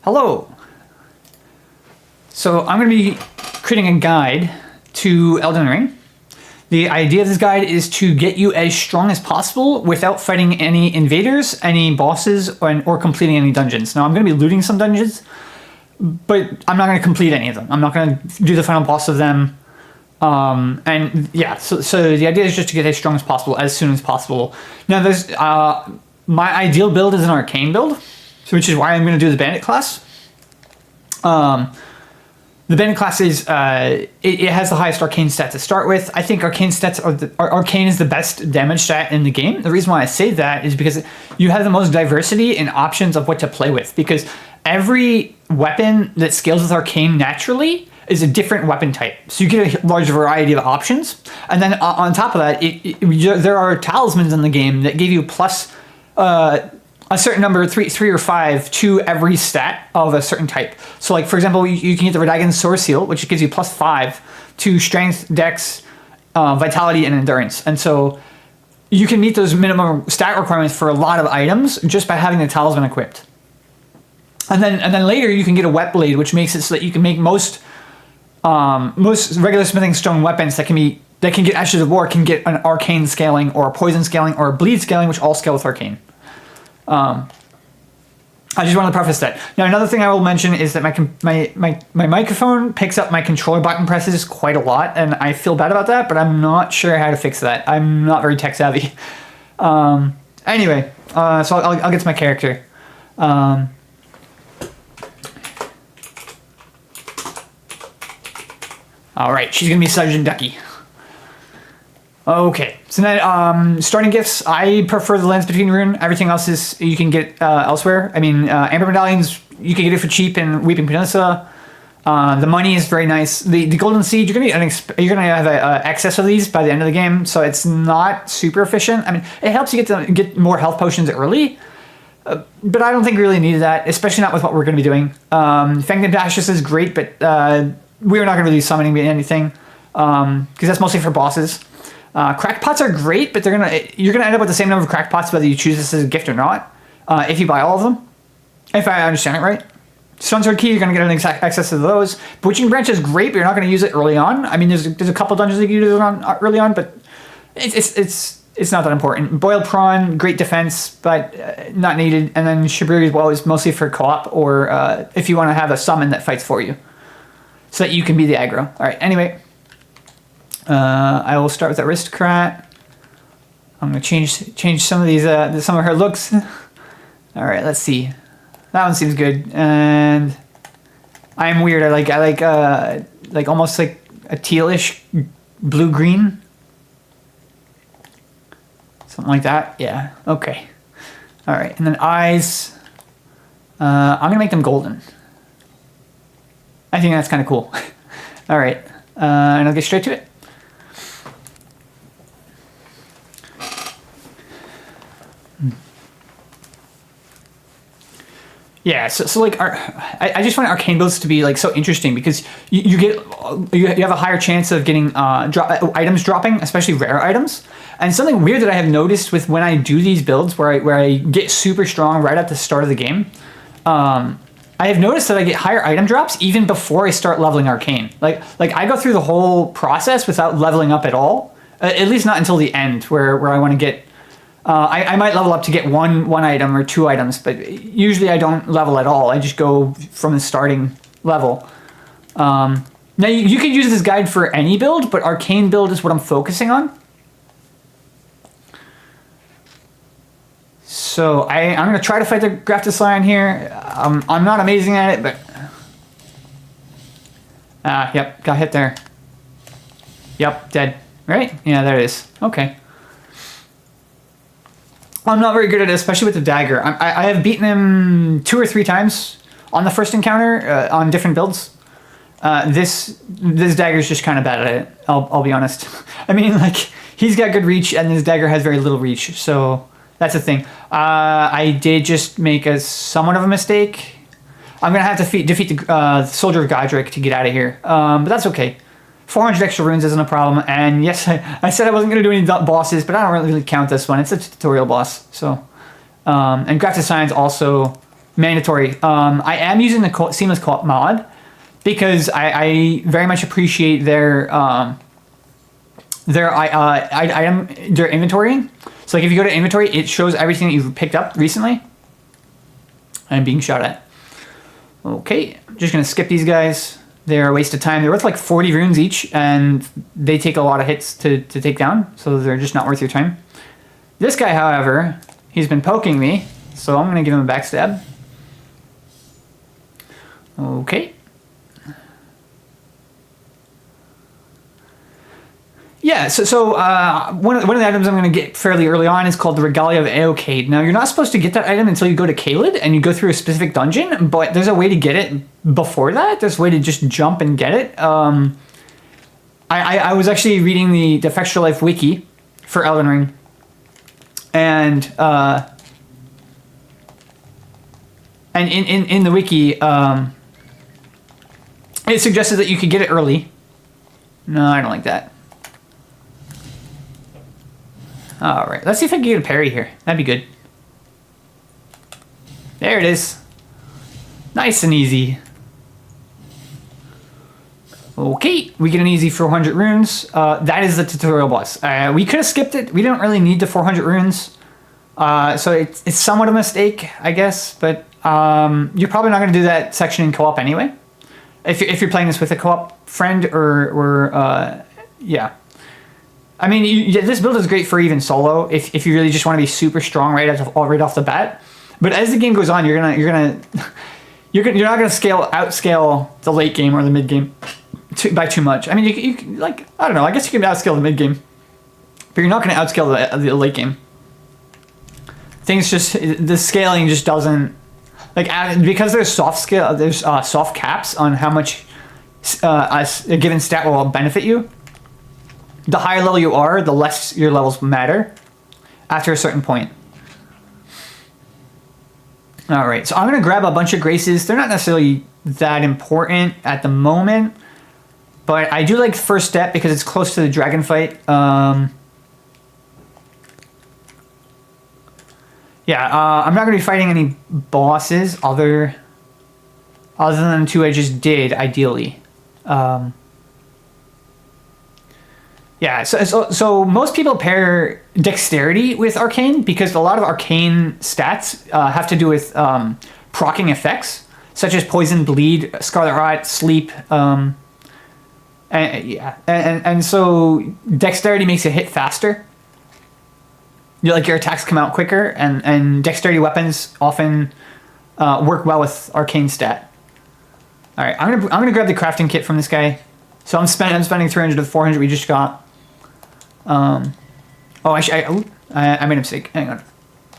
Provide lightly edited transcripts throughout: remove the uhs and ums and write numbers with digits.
Hello. So I'm going to be creating a guide to Elden Ring. The idea of this guide is to get you as strong as possible without fighting any invaders, any bosses, or completing any dungeons. Now I'm going to be looting some dungeons, but I'm not going to complete any of them. I'm not going to do the final boss of them. And yeah, so the idea is just to get as strong as possible as soon as possible. Now there's my ideal build is an arcane build, which is why I'm going to do the bandit class. The bandit class is it has the highest arcane stat to start with. I think arcane stats arcane is the best damage stat in the game. The reason why I say that is because you have the most diversity in options of what to play with, because every weapon that scales with arcane naturally is a different weapon type. So you get a large variety of options. And then on top of that, there are talismans in the game that give you plus a certain number, three or five, to every stat of a certain type. So like, for example, you can get the Radagon soreseal, which gives you +5 to strength, dex, vitality, and endurance. And so you can meet those minimum stat requirements for a lot of items just by having the talisman equipped. And then later you can get a wet blade, which makes it so that you can make most regular smithing stone weapons that can get Ashes of War can get an arcane scaling or a poison scaling or a bleed scaling, which all scale with arcane. I just want to preface that. Now, another thing I will mention is that my microphone picks up my controller button presses quite a lot, and I feel bad about that, but I'm not sure how to fix that. I'm not very tech savvy. Anyway, so I'll get to my character. All right, she's gonna be Sergeant Ducky. Okay, so then starting gifts, I prefer the Lens Between Rune. Everything else is you can get elsewhere. I mean, Amber Medallions, you can get it for cheap in Weeping Peninsula. The money is very nice. The Golden Seed, you're gonna have excess of these by the end of the game, so it's not super efficient. I mean, it helps you get more health potions early, but I don't think we really need that, especially not with what we're gonna be doing. Fanged Dashes is great, but we're not gonna be summoning anything because that's mostly for bosses. Crackpots are great, but you're gonna end up with the same number of crackpots whether you choose this as a gift or not. If you buy all of them, if I understand it right. Sunsword Key, you're gonna get an access to those. Bewitching Branch is great, but you're not gonna use it early on. I mean, there's a couple dungeons that you use it on early on, but it's not that important. Boiled Prawn, great defense, but not needed. And then Shabiri as well is mostly for co-op or if you want to have a summon that fights for you, so that you can be the aggro. All right. Anyway. I will start with Aristocrat. I'm gonna change some of these some of her looks. All right, let's see. That one seems good. And I'm weird. I like almost like a tealish blue green, something like that. Yeah. Okay. All right, and then eyes. I'm gonna make them golden. I think that's kind of cool. All right, and I'll get straight to it. Yeah, so like I just find arcane builds to be like so interesting because you have a higher chance of getting items dropping, especially rare items. And something weird that I have noticed with when I do these builds where I get super strong right at the start of the game, I have noticed that I get higher item drops even before I start leveling arcane. Like I go through the whole process without leveling up at all, at least not until the end where I want to get. I might level up to get one item or 2 items, but usually I don't level at all. I just go from the starting level. Now you can use this guide for any build, but arcane build is what I'm focusing on. So I'm going to try to fight the grafted scion here. I'm not amazing at it, but yep, got hit there. Yep, dead. Right? Yeah, there it is. Okay. I'm not very good at it, especially with the dagger. I have beaten him 2 or 3 times on the first encounter on different builds. This dagger is just kind of bad at it. I'll be honest. I mean, like he's got good reach, and this dagger has very little reach, so that's the thing. I did just make somewhat of a mistake. I'm gonna have to defeat the soldier of Godrick to get out of here, but that's okay. 400 extra runes isn't a problem, and yes, I said I wasn't going to do any bosses, but I don't really count this one. It's a tutorial boss, so. And grafted scions also mandatory. I am using the seamless co-op mod because I very much appreciate their inventory. So like if you go to inventory, it shows everything that you've picked up recently. I'm being shot at. Okay, I'm just gonna skip these guys. They're a waste of time. They're worth like 40 runes each, and they take a lot of hits to take down, so they're just not worth your time. This guy, however, he's been poking me, so I'm gonna give him a backstab. Okay. Yeah, so one of the items I'm going to get fairly early on is called the Regalia of Eocade. Now, you're not supposed to get that item until you go to Caelid and you go through a specific dungeon, but there's a way to get it before that. There's a way to just jump and get it. I was actually reading the Textual Life wiki for Elden Ring, and in the wiki, it suggested that you could get it early. No, I don't like that. All right, let's see if I can get a parry here. That'd be good. There it is. Nice and easy. Okay, we get an easy 400 runes. That is the tutorial boss. We could have skipped it. We don't really need the 400 runes. So it's somewhat a mistake, I guess. But you're probably not going to do that section in co-op anyway. If you're playing this with a co-op friend or yeah. I mean, this build is great for even solo if you really just want to be super strong right off the bat. But as the game goes on, you're not gonna outscale the late game or the mid game by too much. I mean, you like, I don't know. I guess you can outscale the mid game, but you're not going to outscale the late game. The scaling just doesn't because there's soft caps on how much a given stat will benefit you. The higher level you are, the less your levels matter after a certain point. All right, so I'm going to grab a bunch of graces. They're not necessarily that important at the moment, but I do like first step because it's close to the dragon fight. I'm not going to be fighting any bosses other than the two I just did, ideally. Yeah, so most people pair dexterity with arcane because a lot of arcane stats have to do with proccing effects, such as poison, bleed, scarlet rot, sleep, and so dexterity makes it hit faster. Your attacks come out quicker, and dexterity weapons often work well with arcane stat. All right, I'm gonna grab the crafting kit from this guy. So I'm spending 300 to 400 we just got. I made a mistake. Hang on.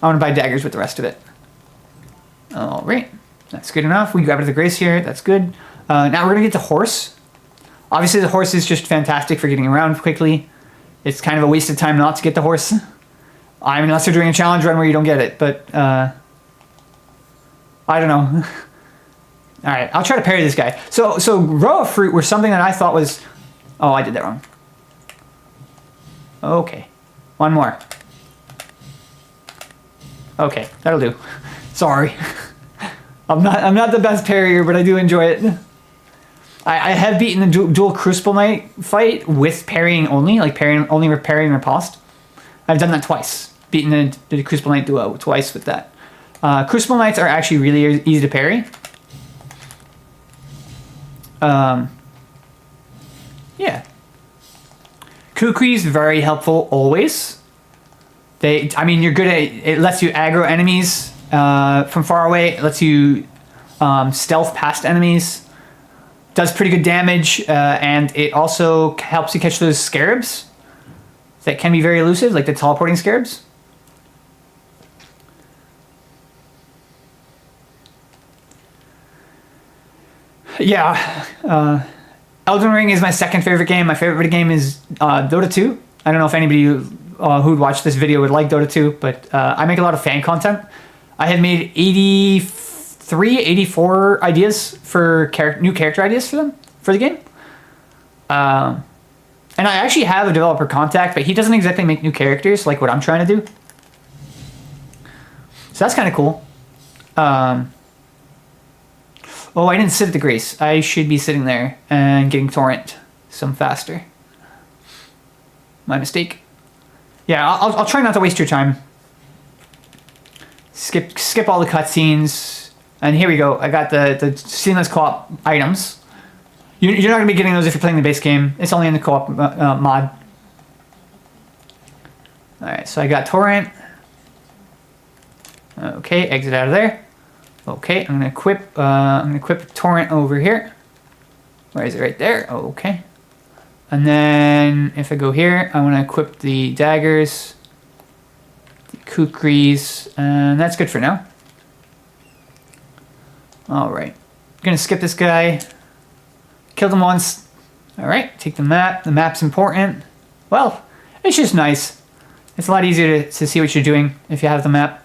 I want to buy daggers with the rest of it. All right. That's good enough. We grabbed the grace here. That's good. Now we're going to get the horse. Obviously, the horse is just fantastic for getting around quickly. It's kind of a waste of time not to get the horse. I mean, unless you're doing a challenge run where you don't get it. But, I don't know. All right. I'll try to parry this guy. So row of fruit were something that I thought was... Oh, I did that wrong. Okay, one more. Okay, that'll do. Sorry, I'm not the best parrier, but I do enjoy it. I have beaten the dual Crucible Knight fight with parrying only, only with parrying riposte. I've done that twice. Beaten the Crucible Knight duo twice with that. Crucible Knights are actually really easy to parry. Yeah. Kukri is very helpful always. You're good at it. Lets you aggro enemies from far away. It lets you stealth past enemies. Does pretty good damage, and it also helps you catch those scarabs that can be very elusive, like the teleporting scarabs. Yeah. Elden Ring is my second favorite game. My favorite game is Dota 2. I don't know if anybody who'd watch this video would like Dota 2, but I make a lot of fan content. I have made 84 ideas for new character ideas for the game. And I actually have a developer contact, but he doesn't exactly make new characters like what I'm trying to do. So that's kind of cool. Oh, I didn't sit at the Grace. I should be sitting there and getting torrent some faster. My mistake. Yeah, I'll try not to waste your time. Skip all the cutscenes. And here we go. I got the seamless co-op items. You're not going to be getting those if you're playing the base game. It's only in the co-op mod. Alright, so I got torrent. Okay, exit out of there. Okay, I'm gonna equip torrent over here. Where is it? Right there. Okay. And then if I go here, I want to equip the daggers, the kukris, and that's good for now. All right, I'm gonna skip this guy. Killed him once. All right, take the map. The map's important. Well, it's just nice. It's a lot easier to see what you're doing if you have the map.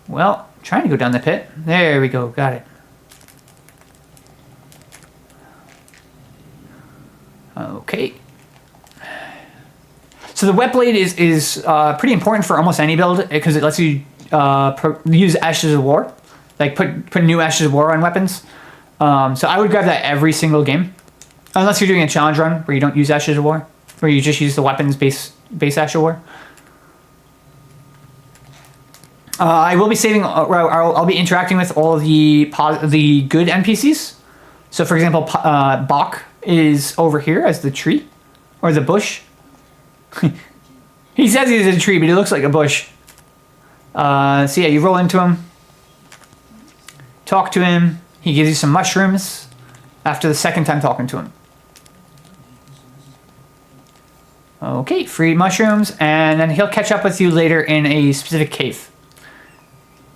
Well, trying to go down the pit. There we go. Got it. Okay. So the wet blade is pretty important for almost any build because it lets you use Ashes of War, like put new Ashes of War on weapons. So I would grab that every single game, unless you're doing a challenge run where you don't use Ashes of War, where you just use the weapons base Ashes of War. I will be saving. I'll be interacting with all the good NPCs. So, for example, Bach is over here as the tree or the bush. He says he's a tree, but he looks like a bush. So yeah, you roll into him, talk to him. He gives you some mushrooms after the second time talking to him. Okay, free mushrooms, and then he'll catch up with you later in a specific cave.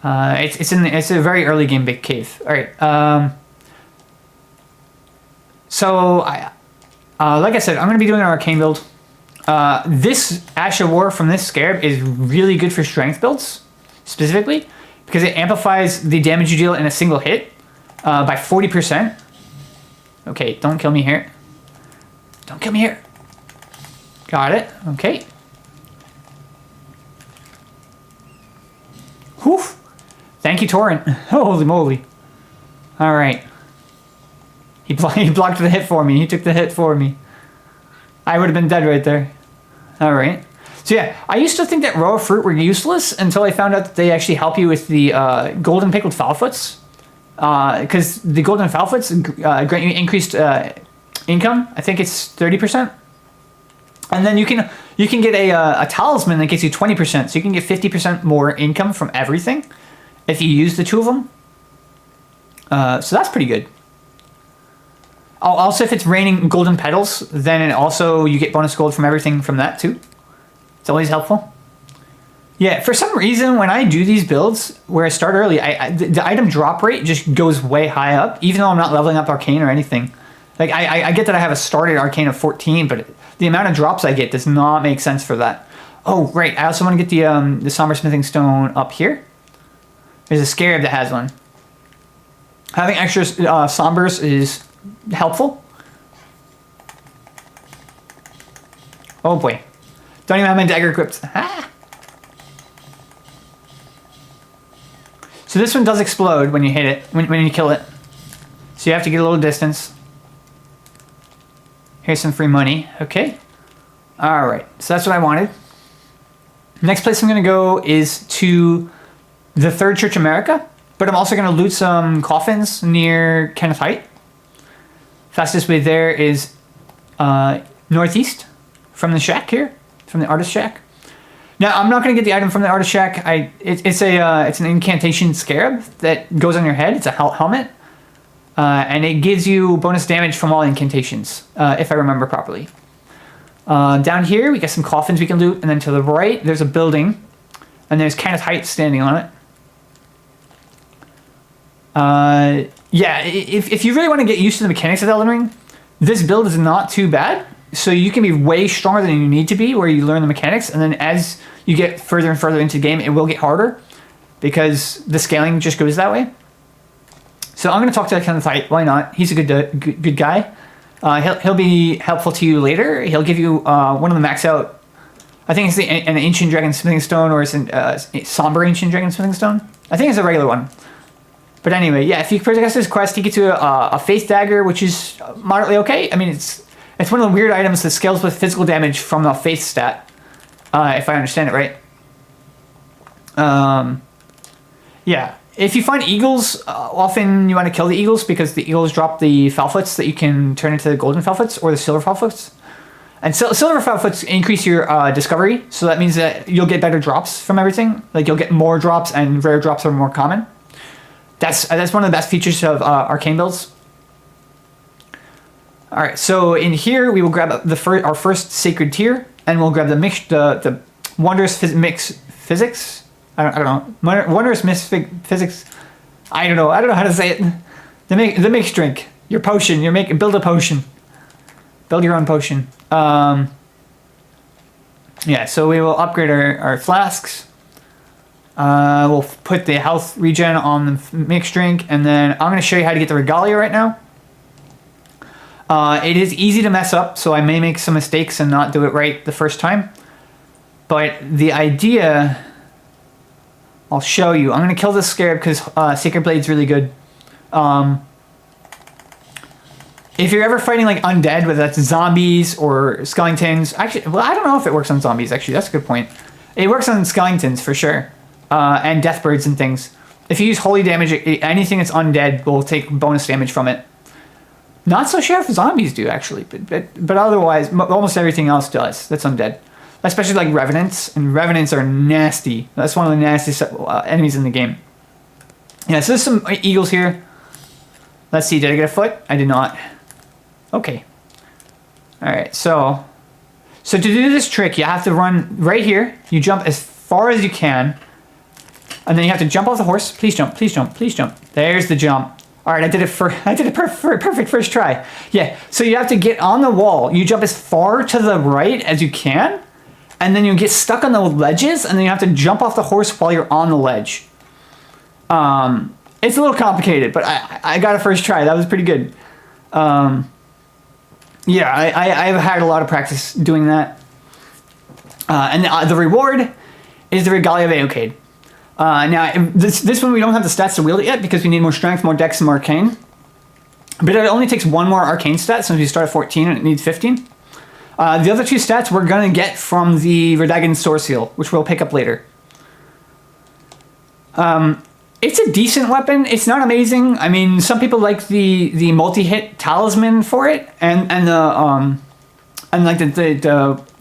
It's a very early game big cave. All right. So like I said, I'm going to be doing an arcane build. This Ash of War from this scarab is really good for strength builds, specifically because it amplifies the damage you deal in a single hit by 40%. Okay, don't kill me here. Don't kill me here. Got it. Okay. Whew. Thank you, torrent. Holy moly. All right. He blocked the hit for me. He took the hit for me. I would have been dead right there. All right. So yeah, I used to think that raw fruit were useless until I found out that they actually help you with the golden pickled foulfoots. Because the golden foulfoots grant you increased income. I think it's 30%. And then you can get a talisman that gets you 20%. So you can get 50% more income from everything if you use the two of them. So that's pretty good. Also, if it's raining golden petals, then you get bonus gold from everything from that too. It's always helpful. Yeah, for some reason, when I do these builds where I start early, the item drop rate just goes way high up, even though I'm not leveling up arcane or anything. Like I get that I have a started arcane of 14, but the amount of drops I get does not make sense for that. Oh, right. I also want to get the somber smithing stone up here. There's a scarab that has one. Having extra sombers is helpful. Oh boy. Don't even have my dagger equipped. Ah! So this one does explode when you hit it, when you kill it. So you have to get a little distance. Here's some free money. Okay. All right. So that's what I wanted. Next place I'm going to go is to the Third Church of Marika, but I'm also going to loot some coffins near Kenneth Height. Fastest way there is northeast from the shack here, from the artist shack. Now I'm not going to get the item from the artist shack. It's an incantation scarab that goes on your head. It's a helmet. And it gives you bonus damage from all incantations, if I remember properly. Down here, we got some coffins we can loot, and then to the right, there's a building, and there's Kenneth Height standing on it. Yeah, if you really want to get used to the mechanics of Elden Ring, this build is not too bad. So you can be way stronger than you need to be, where you learn the mechanics, and then as you get further and further into the game, it will get harder, because the scaling just goes that way. So I'm going to talk to Kenneth Height. Why not? He's a good guy. He'll be helpful to you later. He'll give you one of the max out. I think it's an ancient dragon smithing stone, or it's a somber ancient dragon smithing stone. I think it's a regular one. But anyway, yeah, if you progress this quest, he gets you a faith dagger, which is moderately okay. I mean, it's one of the weird items that scales with physical damage from the faith stat, if I understand it right. Yeah, if you find eagles, often you want to kill the eagles because the eagles drop the foulfoots that you can turn into the golden foulfoots or the silver foulfoots. And silver foulfoots increase your discovery, so that means that you'll get better drops from everything. Like you'll get more drops, and rare drops are more common. That's one of the best features of arcane builds. All right, so in here we will grab our first sacred tier, and we'll grab the wondrous physics. I don't know, wondrous physics. I don't know how to say it. The mix drink, your potion. Build a potion. Build your own potion. Yeah, so we will upgrade our flasks. We'll put the health regen on the mixed drink, and then I'm going to show you how to get the Regalia right now. It is easy to mess up, so I may make some mistakes and not do it right the first time. But the idea, I'll show you. I'm going to kill this scarab because Sacred Blade's really good. If you're ever fighting like undead, whether that's zombies or skeletons, actually, well, I don't know if it works on zombies, actually. That's a good point. It works on skeletons for sure. And deathbirds and things. If you use holy damage, anything that's undead will take bonus damage from it. Not so sure if zombies do, actually, but otherwise, almost everything else does that's undead. Especially like revenants, and revenants are nasty. That's one of the nastiest enemies in the game. Yeah, so there's some eagles here. Let's see, did I get a foot? I did not. Okay. Alright, so to do this trick, you have to run right here. You jump as far as you can. And then you have to jump off the horse. Please jump, please jump, please jump. There's the jump. All right, I did it perfect first try. Yeah, so you have to get on the wall. You jump as far to the right as you can, and then you get stuck on the ledges, and then you have to jump off the horse while you're on the ledge. It's a little complicated, but I got a first try. That was pretty good. Yeah, I've had a lot of practice doing that. And the reward is the Regalia of Aocade. Now, this one we don't have the stats to wield it yet because we need more strength, more dex, and more arcane. But it only takes one more arcane stat since we start at 14 and it needs 15. The other two stats we're going to get from the Radagon soreseal, which we'll pick up later. It's a decent weapon. It's not amazing. I mean, some people like the multi-hit talisman for it, and the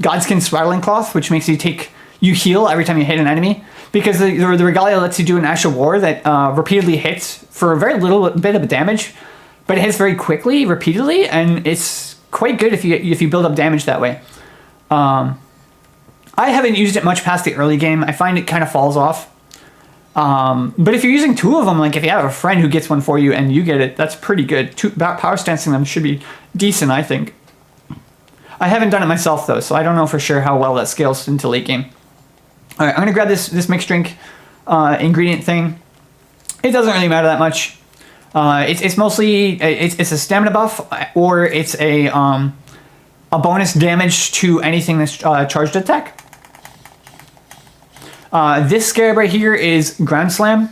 Godskin swaddling cloth, which makes you heal every time you hit an enemy. Because the Regalia lets you do an Ash of War that repeatedly hits for a very little bit of damage, but it hits very quickly, repeatedly, and it's quite good if you build up damage that way. I haven't used it much past the early game. I find it kind of falls off. But if you're using two of them, like if you have a friend who gets one for you and you get it, that's pretty good. Power stancing them should be decent, I think. I haven't done it myself though, so I don't know for sure how well that scales into late game. All right, I'm gonna grab this mixed drink ingredient thing. It doesn't really matter that much. It's mostly it's a stamina buff, or it's a bonus damage to anything that's charged attack. This scarab right here is Ground Slam.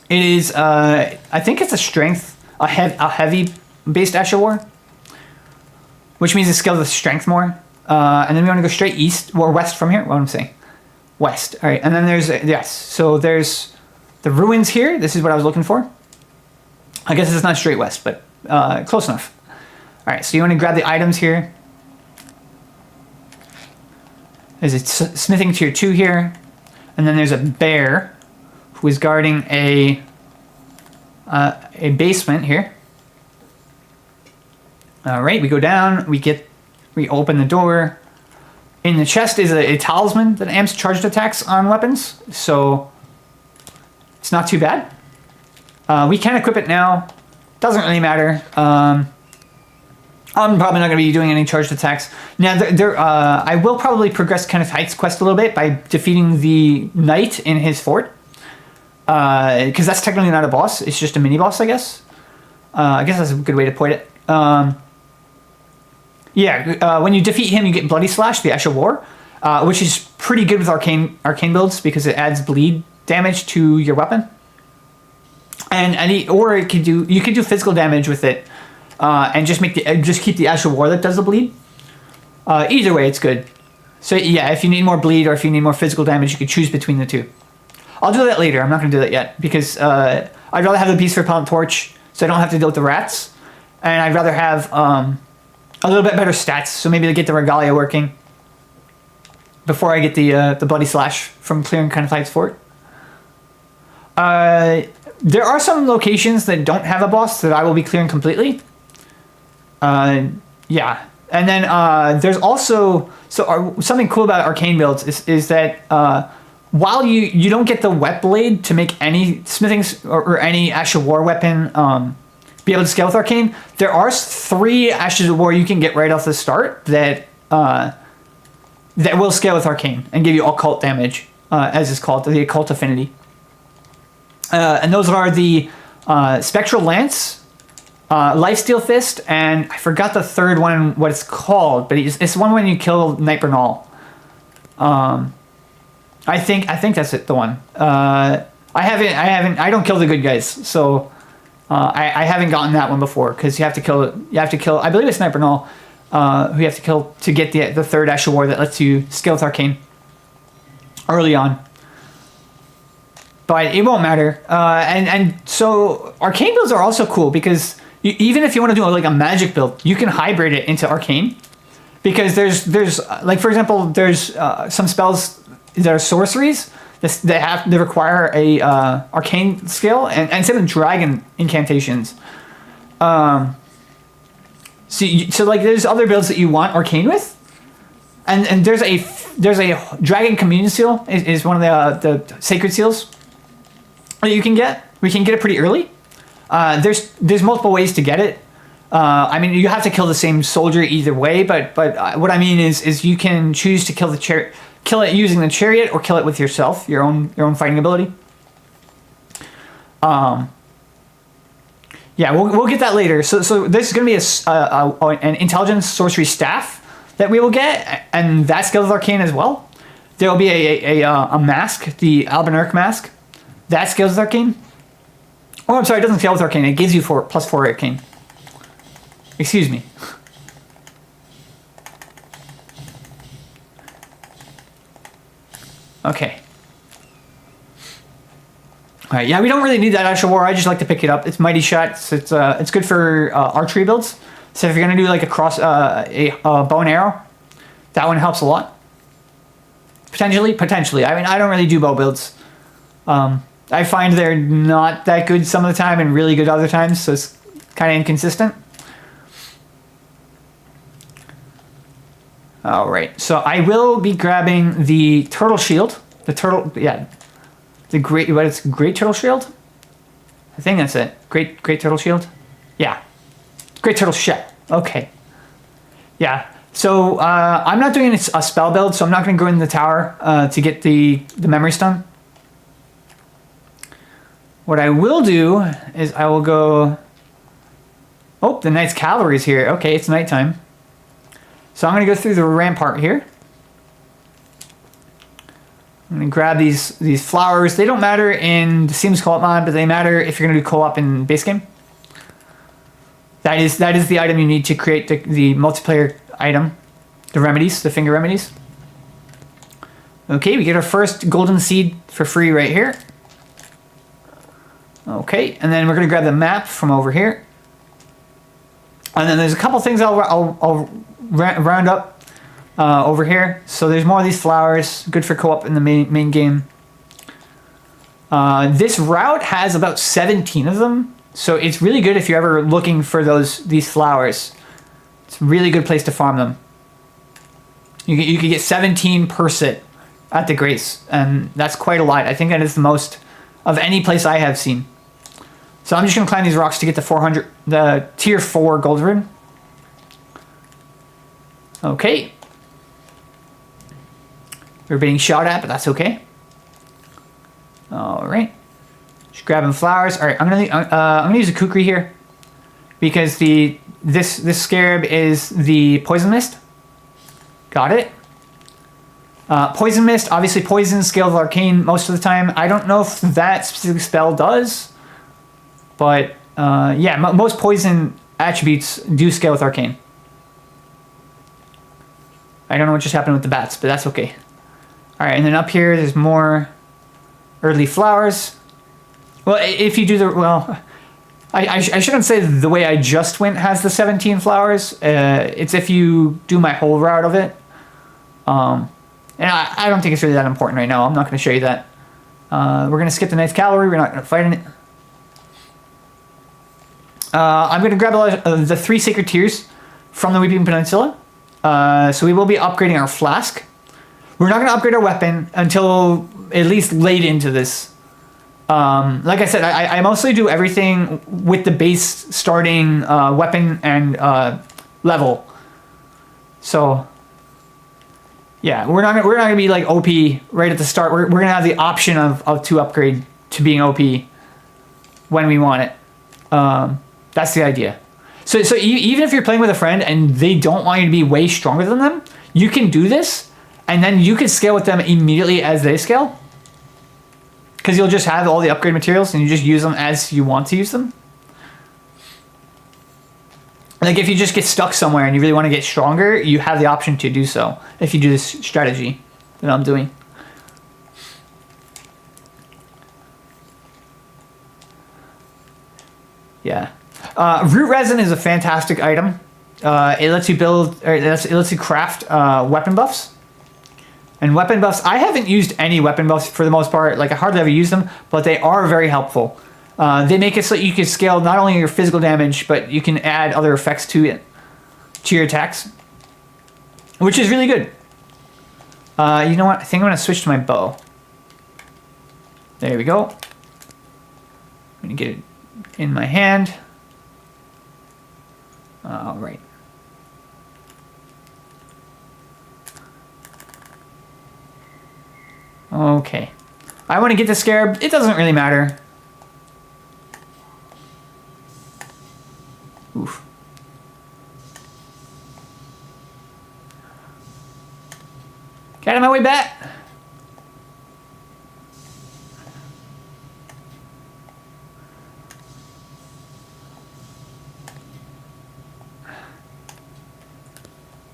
It is I think it's a strength, a heavy based Ash of War, which means it scales with strength more. And then we want to go straight east or west from here. What am I saying? West. All right, and then there's so there's the ruins here. This is what I was looking for. I guess it's not straight west, but close enough. All right, so you want to grab the items here. There's a smithing tier 2 here, and then there's a bear who is guarding a basement here. All right, we go down. We open the door. In the chest is a talisman that amps charged attacks on weapons, so it's not too bad. We can equip it now. Doesn't really matter. I'm probably not going to be doing any charged attacks. Now, I will probably progress Kenneth Height's quest a little bit by defeating the knight in his fort. Because that's technically not a boss. It's just a mini-boss, I guess. I guess that's a good way to put it. When you defeat him, you get Bloody Slash, the Ash of War, which is pretty good with arcane builds because it adds bleed damage to your weapon. or it could do, you could do physical damage with it, and just keep the Ash of War that does the bleed. Either way, it's good. So yeah, if you need more bleed or if you need more physical damage, you could choose between the two. I'll do that later. I'm not going to do that yet because I'd rather have the Beast Repellent Torch so I don't have to deal with the rats, and I'd rather have a little bit better stats. So maybe to get the Regalia working before I get the Bloody Slash from clearing Kenneth Height's fort. There are some locations that don't have a boss that I will be clearing completely. Yeah. And then there's also... something cool about arcane builds is that while you don't get the wet blade to make any smithing or any Ash of War weapon be able to scale with arcane, there are 3 Ashes of War you can get right off the start that will scale with arcane and give you occult damage, as it's called, the occult affinity. And those are the Spectral Lance, Lifesteal-fist, and I forgot the third one, what it's called, but it's one when you kill Knight Bernal. I think that's it, the one. I don't kill the good guys, so I haven't gotten that one before because you have to kill. I believe it's Knight Bernal, who you have to kill to get the third Ash of War that lets you scale with arcane early on. But it won't matter. And so arcane builds are also cool because even if you want to do like a magic build, you can hybrid it into arcane. Because there's like, for example, there's some spells that are sorceries that require a arcane skill, and some dragon incantations. So like there's other builds that you want arcane with, and there's a dragon communion seal is one of the sacred seals that you can get. We can get it pretty early. There's multiple ways to get it. I mean, you have to kill the same soldier either way, but what I mean is you can choose to kill it using the chariot or kill it with yourself, your own fighting ability. Yeah, we'll get that later. So this is going to be an intelligence sorcery staff that we will get, and that scales with arcane as well. There will be a mask, the Albinauric mask, that scales with arcane. Oh, I'm sorry, it doesn't scale with arcane. It gives you +4 arcane. Excuse me. Okay. All right. Yeah, we don't really need that Ash of War. I just like to pick it up. It's mighty shot. So it's good for archery builds. So if you're gonna do like a bow and arrow, that one helps a lot. Potentially. I mean, I don't really do bow builds. I find they're not that good some of the time and really good other times. So it's kind of inconsistent. All right, so I will be grabbing the turtle shield. The great turtle shield. I think that's it. Great turtle shield. Yeah, great turtle shell. Okay. Yeah. So I'm not doing a spell build, so I'm not going to go in the tower to get the memory stone. What I will do is I will go. Oh, the knight's cavalry is here. Okay, it's nighttime. So I'm going to go through the rampart here. I'm going to grab these flowers. They don't matter in the Sims co-op mod, but they matter if you're going to do co-op in base game. That is the item you need to create the multiplayer item, the remedies, the finger remedies. Okay, we get our first golden seed for free right here. Okay, and then we're going to grab the map from over here. And then there's a couple things I'll round up over here. So there's more of these flowers, good for co-op in the main game. This route has about 17 of them, so it's really good if you're ever looking for these flowers. It's a really good place to farm them. You could get 17 per sit at the Grace, and that's quite a lot. I think that is the most of any place I have seen. So I'm just going to climb these rocks to get the tier 4 gold rune. Okay. We're being shot at, but that's okay. All right. Just grabbing flowers. All right, I'm gonna use a kukri here because this scarab is the poison mist. Got it. Poison mist, obviously poison scale with arcane most of the time. I don't know if that specific spell does. But yeah, most poison attributes do scale with arcane. I don't know what just happened with the bats, but that's okay. All right, and then up here, there's more early flowers. Well, if you do the, well, I shouldn't say the way I just went has the 17 flowers. It's if you do my whole route of it. And I don't think it's really that important right now. I'm not going to show you that. We're going to skip the Ninth Cavalry. We're not going to fight in it. I'm going to grab a lot of the 3 Sacred Tears from the Weeping Peninsula. So we will be upgrading our flask. We're not going to upgrade our weapon until at least late into this. Like I said, I mostly do everything with the base starting weapon and level. So yeah, we're not gonna be like OP right at the start. We're gonna have the option of to upgrade to being OP when we want it. That's the idea. So even if you're playing with a friend and they don't want you to be way stronger than them, you can do this, and then you can scale with them immediately as they scale. Because you'll just have all the upgrade materials and you just use them as you want to use them. Like if you just get stuck somewhere and you really want to get stronger, you have the option to do so if you do this strategy that I'm doing. Yeah. Root resin is a fantastic item. It lets you build, or it lets you craft weapon buffs. And weapon buffs, I haven't used any weapon buffs for the most part. Like I hardly ever use them, but they are very helpful. They make it so you can scale not only your physical damage, but you can add other effects to it, to your attacks, which is really good. You know what? I think I'm gonna switch to my bow. There we go. I'm gonna get it in my hand. All right. Okay. I want to get the scarab. It doesn't really matter. Oof. Get out of my way, bat.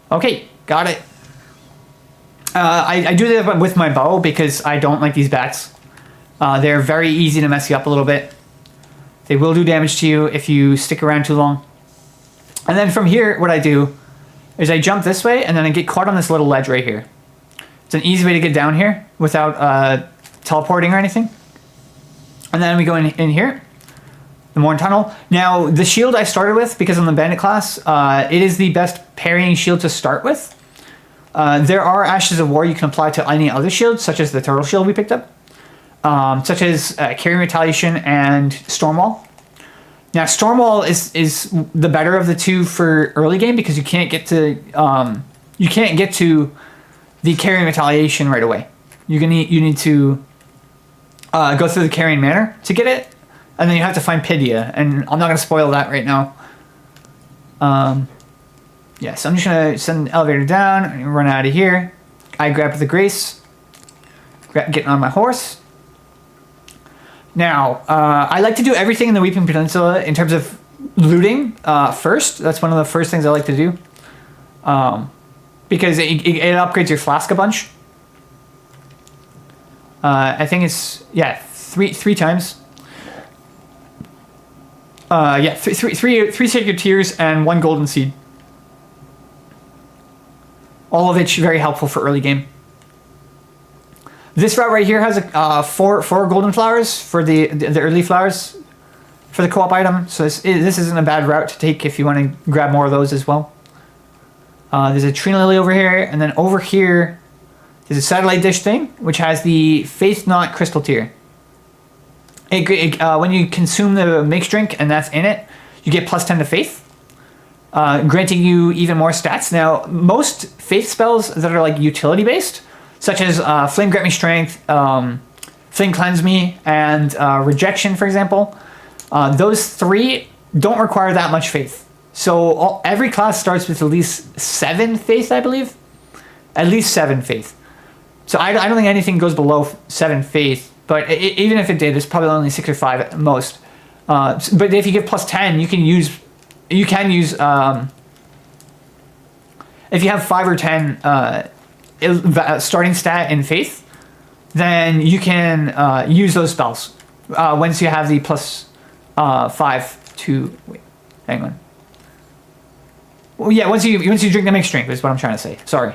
Okay, got it. I do that with my bow because I don't like these bats. They're very easy to mess you up a little bit. They will do damage to you if you stick around too long. And then from here, what I do is I jump this way and then I get caught on this little ledge right here. It's an easy way to get down here without teleporting or anything. And then we go in here, the Morn Tunnel. Now, the shield I started with, because I'm the bandit class, it is the best parrying shield to start with. There are Ashes of War you can apply to any other shield, such as the Turtle Shield we picked up, such as Carrying Retaliation and Stormwall. Now, Stormwall is the better of the two for early game because you can't get to the Carrying Retaliation right away. You need to go through the Carrying Manor to get it, and then you have to find Pydia, and I'm not going to spoil that right now. Yeah, so I'm just going to send the elevator down and run out of here. I grab the Grace, getting on my horse. Now, I like to do everything in the Weeping Peninsula in terms of looting first. That's one of the first things I like to do. Because it upgrades your flask a bunch. I think it's, yeah, three times. Yeah, three Sacred Tears and 1 Golden Seed. All of it's very helpful for early game. This route right here has four golden flowers for the early flowers for the co-op item. So this isn't a bad route to take if you want to grab more of those as well. There's a Trina Lily over here, and then over here there's a satellite dish thing which has the Faith Knot Crystal Tear. When you consume the mixed drink and that's in it, you get +10 to Faith. Granting you even more stats. Now, most faith spells that are like utility based, such as Flame Grant Me Strength, Flame Cleanse Me, and Rejection, for example, those 3 don't require that much faith. So every class starts with at least 7 faith, I believe. At least 7 faith. So I don't think anything goes below 7 faith, but even if it did, it's probably only 6 or 5 at most. But if you get plus 10, you can use if you have 5 or 10 starting stat in faith, then you can use those spells once you have the plus 5 to. Wait, hang on. Well, yeah, once you drink the mixed drink is what I'm trying to say. Sorry.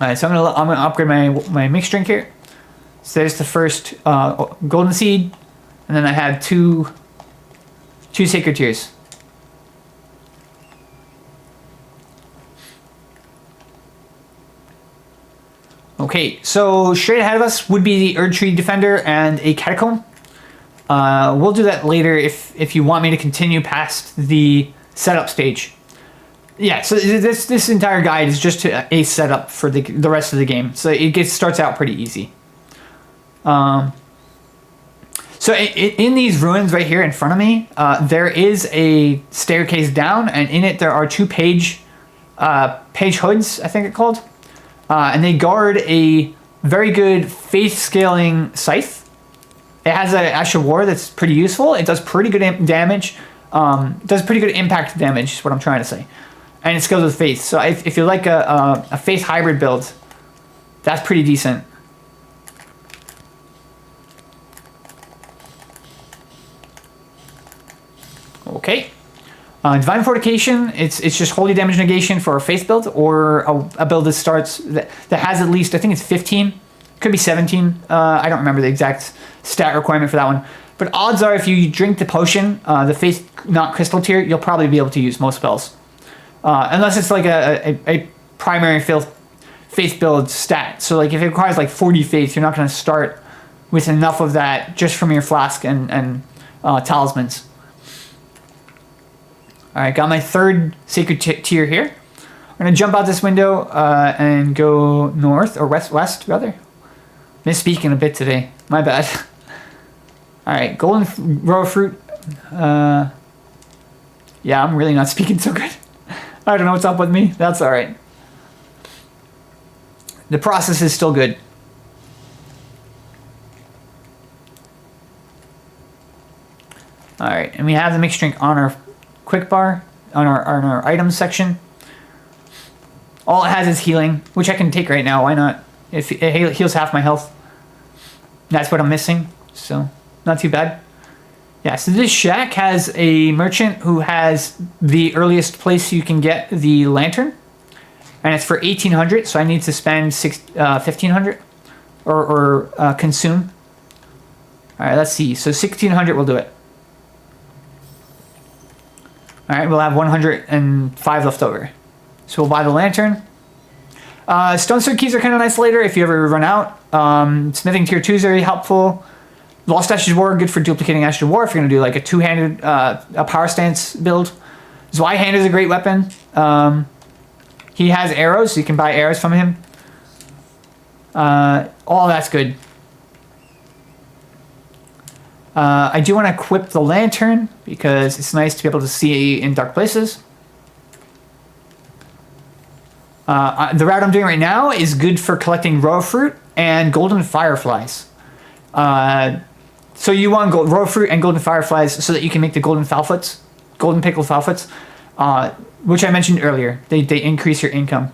All right, so I'm gonna upgrade my mixed drink here. So there's the first golden seed, and then I have two sacred tears. Okay, so straight ahead of us would be the Erdtree Defender and a Catacomb. We'll do that later if you want me to continue past the setup stage. Yeah, so this entire guide is just a setup for the rest of the game. So it starts out pretty easy. So in these ruins right here in front of me, there is a staircase down, and in it there are 2 page hoods, I think it's called. And they guard a very good faith scaling scythe. It has an Ash of War that's pretty useful. It does pretty good damage. Does pretty good impact damage is what I'm trying to say. And it scales with faith. So if you like a faith hybrid build, that's pretty decent. Okay. Divine Fortification, it's just holy damage negation for a faith build, or a build that starts that has at least, I think it's 15, could be 17. I don't remember the exact stat requirement for that one. But odds are if you drink the potion, the faith knot crystal tier, you'll probably be able to use most spells. Unless it's like a primary faith build stat. So like if it requires like 40 faith, you're not going to start with enough of that just from your flask and talismans. All right, got my 3rd sacred tier here. I'm gonna jump out this window and go north, or west rather. Misspeaking a bit today, my bad. All right, golden row of fruit. Yeah, I'm really not speaking so good. I don't know what's up with me. That's all right. The process is still good. All right, and we have the mixed drink on our quick bar, on our items section. All it has is healing, which I can take right now. Why not? If it heals half my health. That's what I'm missing, so not too bad. Yeah, so this shack has a merchant who has the earliest place you can get the lantern, and it's for 1,800. So I need to spend 1,500 or consume. All right, let's see. So 1,600 will do it. All right, we'll have 105 left over. So we'll buy the lantern. Stone sword keys are kind of nice later if you ever run out. Smithing tier 2 is very helpful. Lost Ashes War, good for duplicating Ashes of War if you're going to do like a two-handed a power stance build. Zweihander is a great weapon. He has arrows, so you can buy arrows from him. All that's good. I do want to equip the lantern because it's nice to be able to see in dark places. The route I'm doing right now is good for collecting row fruit and golden fireflies. So you want row fruit and golden fireflies so that you can make the golden foulfoots, golden pickled foulfoots, which I mentioned earlier. They increase your income.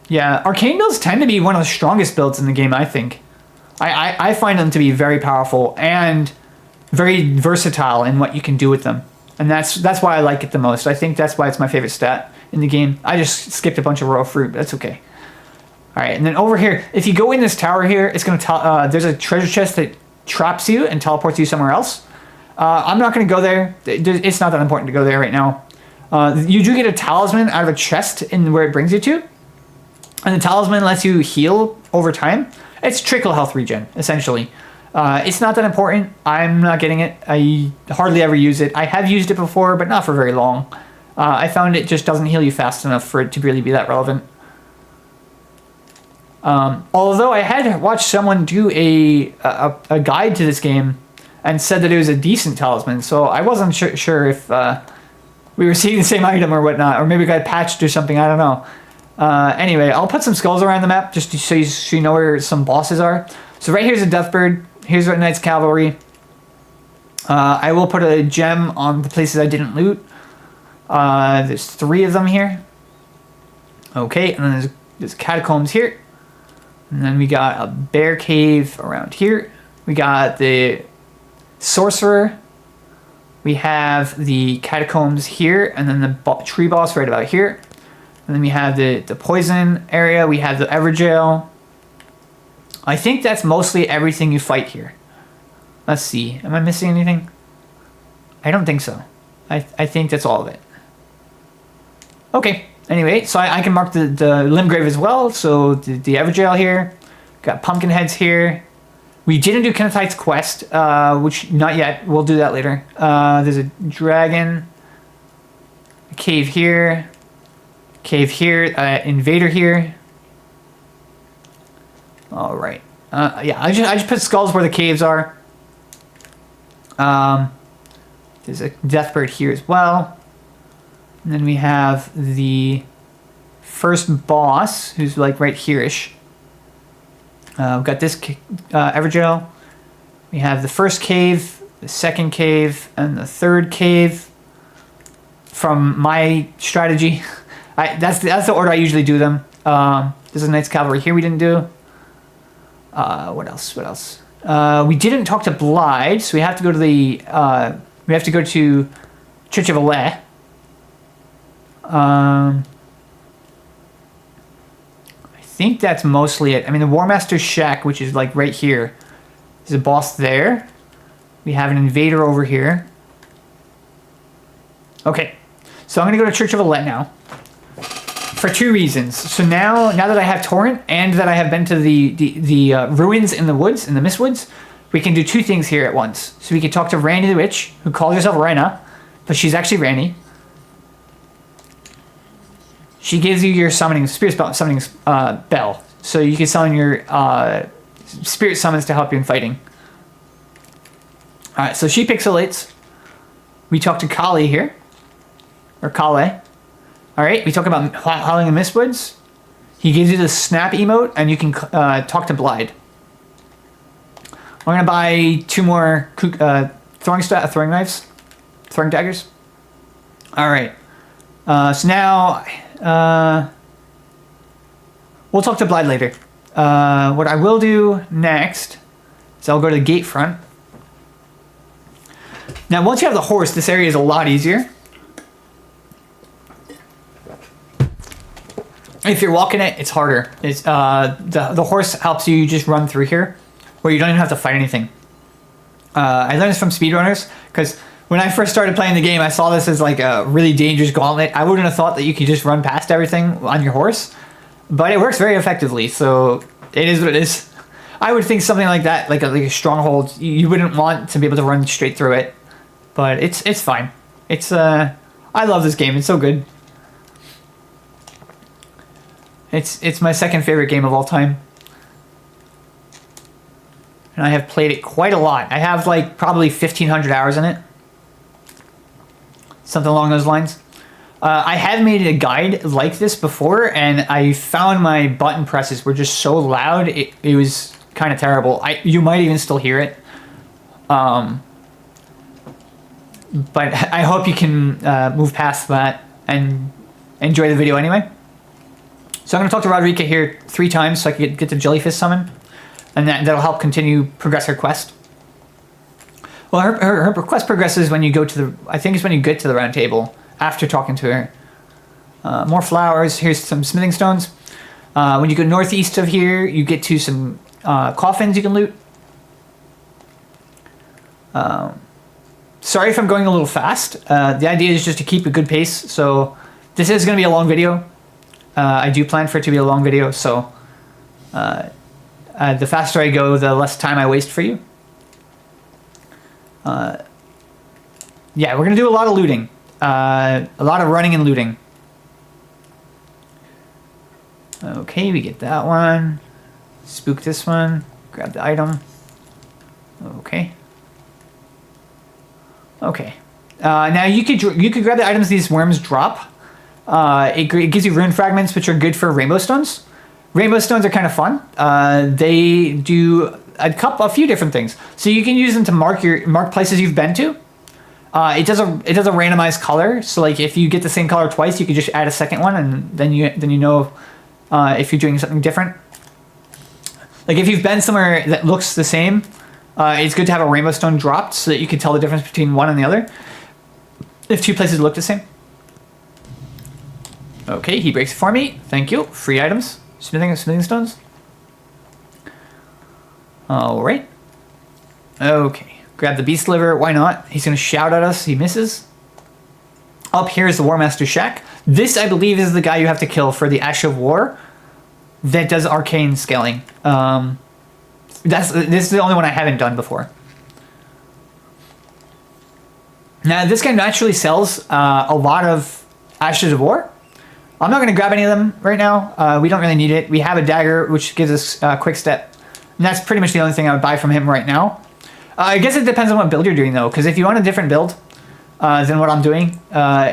Yeah, arcane builds tend to be one of the strongest builds in the game, I think. I find them to be very powerful and very versatile in what you can do with them. And that's why I like it the most. I think that's why it's my favorite stat in the game. I just skipped a bunch of raw fruit. That's okay. All right, and then over here, if you go in this tower here, it's going to there's a treasure chest that traps you and teleports you somewhere else. I'm not going to go there. It's not that important to go there right now. You do get a talisman out of a chest in where it brings you to. And the talisman lets you heal over time. It's trickle health regen, essentially. It's not that important. I'm not getting it. I hardly ever use it. I have used it before, but not for very long. I found it just doesn't heal you fast enough for it to really be that relevant. Although I had watched someone do a guide to this game and said that it was a decent talisman, so I wasn't sure if we were seeing the same item or whatnot, or maybe it got patched or something, I don't know. Anyway, I'll put some skulls around the map just so you know where some bosses are. So right here's a Deathbird. Here's a Knight's Cavalry. I will put a gem on the places I didn't loot. There's 3 of them here. Okay, and then there's catacombs here. And then we got a bear cave around here. We got the sorcerer. We have the catacombs here, and then the tree boss right about here. And then we have the poison area. We have the Everjail. I think that's mostly everything you fight here. Let's see. Am I missing anything? I don't think so. I think that's all of it. Okay. Anyway, so I can mark the Limgrave as well. So the Everjail here. Got pumpkin heads here. We didn't do Kenneth Height's quest, which not yet. We'll do that later. There's a dragon. A cave here. Cave here. Invader here. All right. Yeah, I just put skulls where the caves are. There's a Deathbird here as well. And then we have the first boss, who's like right here-ish. We've got this Everjail. We have the first cave, the second cave, and the third cave. From my strategy, that's the order I usually do them. There's a Knight's Cavalry here we didn't do. What else? What else? We didn't talk to Blide, so we have to go to the Church of Eleh. I think that's mostly it. I mean, the War Master's Shack, which is like right here, is a boss there. We have an invader over here. Okay, so I'm gonna go to Church of Eleh now for 2 reasons. So now that I have torrent and that I have been to the ruins in the woods, in the Mistwoods, we can do 2 things here at once. So we can talk to Randy the Witch, who calls herself Rhina, but she's actually Randy. She gives you your spirit summoning bell, so you can summon your spirit summons to help you in fighting. All right, so she pixelates. We talk to Kali here, or Kale. All right, we talk about Howling in Mistwoods. He gives you the snap emote, and you can talk to Blide. I'm gonna buy 2 more throwing daggers. All right. So now we'll talk to Blide later. What I will do next is I'll go to the gate front. Now, once you have the horse, this area is a lot easier. If you're walking it, it's harder. It's the horse helps you just run through here, where you don't even have to fight anything. I learned this from speedrunners, because when I first started playing the game, I saw this as like a really dangerous gauntlet. I wouldn't have thought that you could just run past everything on your horse, but it works very effectively, so it is what it is. I would think something like that, like a stronghold, you wouldn't want to be able to run straight through it, but it's fine. I love this game. It's so good. It's my second favorite game of all time. And I have played it quite a lot. I have like probably 1,500 hours in it. Something along those lines. I have made a guide like this before, and I found my button presses were just so loud, it was kind of terrible. You might even still hear it. But I hope you can move past that and enjoy the video anyway. So I'm going to talk to Marika here 3 times so I can get the jellyfish summon. And that'll help progress her quest. Well, her quest progresses when you go to the... I think it's when you get to the round table after talking to her. More flowers. Here's some smithing stones. When you go northeast of here, you get to some coffins you can loot. Sorry if I'm going a little fast. The idea is just to keep a good pace. So this is going to be a long video. I do plan for it to be a long video, so the faster I go, the less time I waste for you. Yeah, we're going to do a lot of looting. A lot of running and looting. Okay, we get that one. Spook this one. Grab the item. Okay. Okay. Now you could grab the items these worms drop. It gives you rune fragments, which are good for rainbow stones. Rainbow stones are kind of fun. They do a few different things. So you can use them to mark places you've been to. It does a randomized color. So like if you get the same color twice, you can just add a second one, and then you know if you're doing something different. Like if you've been somewhere that looks the same, it's good to have a rainbow stone dropped so that you can tell the difference between one and the other. If two places look the same. Okay, he breaks it for me. Thank you. Free items. Smithing stones. All right. Okay. Grab the beast liver. Why not? He's going to shout at us. He misses. Up here is the War Master's Shack. This, I believe, is the guy you have to kill for the Ash of War that does arcane scaling. This is the only one I haven't done before. Now, this guy naturally sells a lot of Ashes of War. I'm not going to grab any of them right now. We don't really need it. We have a dagger, which gives us quick step. And that's pretty much the only thing I would buy from him right now. I guess it depends on what build you're doing, though. Because if you want a different build than what I'm doing,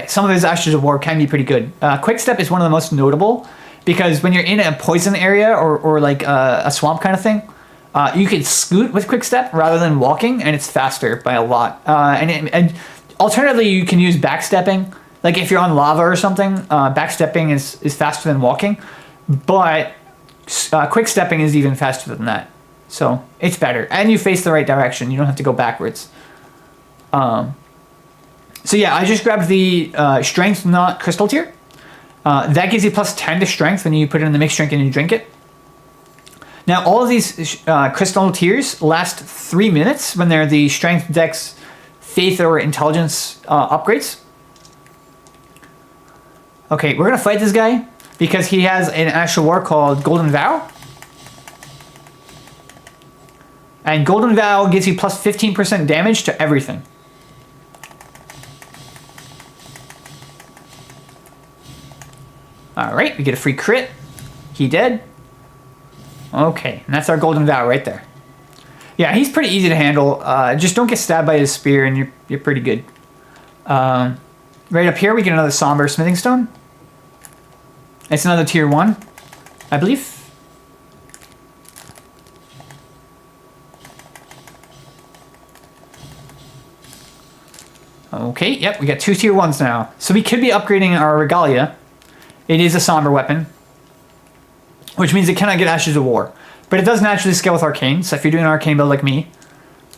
some of his Ashes of War can be pretty good. Quick step is one of the most notable. Because when you're in a poison area or like a swamp kind of thing, you can scoot with quick step rather than walking. And it's faster by a lot. And alternatively, you can use backstepping. Like if you're on lava or something, backstepping is faster than walking, but quick stepping is even faster than that. So it's better, and you face the right direction. You don't have to go backwards. So yeah, I just grabbed the strength knot crystal tier. That gives you plus 10 to strength when you put it in the mixed drink and you drink it. Now all of these crystal tiers last 3 minutes when they're the strength, dex, faith, or intelligence upgrades. Okay, we're going to fight this guy because he has an Ash of War called Golden Vow. And Golden Vow gives you plus 15% damage to everything. Alright, we get a free crit. He dead. Okay, and that's our Golden Vow right there. Yeah, he's pretty easy to handle. Just don't get stabbed by his spear and you're pretty good. Right up here we get another somber smithing stone. It's another tier 1, I believe. Okay, yep, we got 2 tier 1s now. So we could be upgrading our Regalia. It is a somber weapon, which means it cannot get Ashes of War. But it does naturally scale with Arcane, so if you're doing an Arcane build like me,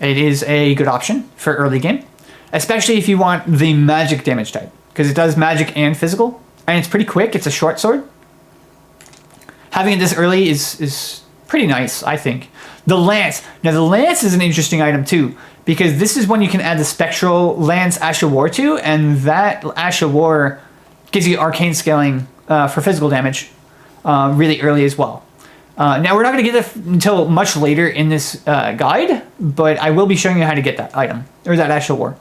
it is a good option for early game. Especially if you want the magic damage type, because it does magic and physical. And it's pretty quick. It's a short sword. Having it this early is pretty nice, I think. The lance. Now, the lance is an interesting item, too. Because this is one you can add the spectral lance Ash of War to. And that Ash of War gives you arcane scaling for physical damage really early as well. Now, we're not going to get it until much later in this guide. But I will be showing you how to get that item. Or that Ash of War.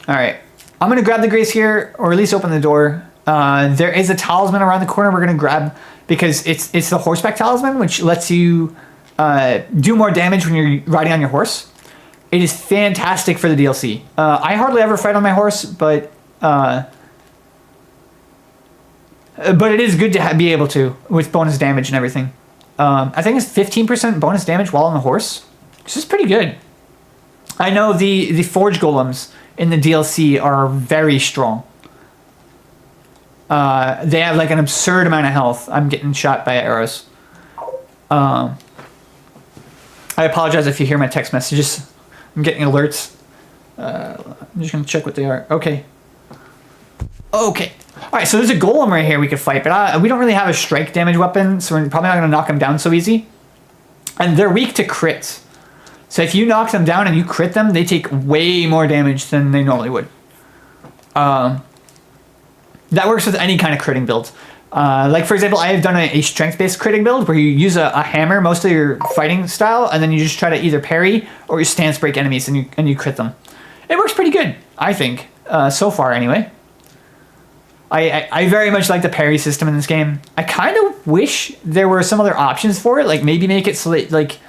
Alright. I'm going to grab the grace here, or at least open the door. There is a talisman around the corner we're going to grab because it's the horseback talisman, which lets you do more damage when you're riding on your horse. It is fantastic for the DLC. I hardly ever fight on my horse, but it is good to be able to with bonus damage and everything. I think it's 15% bonus damage while on the horse, which is pretty good. I know the forge golems in the DLC are very strong. They have like an absurd amount of health. I'm getting shot by arrows. I apologize if you hear my text messages. I'm getting alerts. I'm just going to check what they are. Okay. Okay. Alright, so there's a golem right here we could fight, but we don't really have a strike damage weapon, so we're probably not going to knock them down so easy. And they're weak to crits. So if you knock them down and you crit them, they take way more damage than they normally would. That works with any kind of critting build. Like, for example, I have done a strength-based critting build where you use a hammer, most of your fighting style, and then you just try to either parry or you stance break enemies and you crit them. It works pretty good, I think, so far anyway. I very much like the parry system in this game. I kind of wish there were some other options for it, like maybe make it so that, like,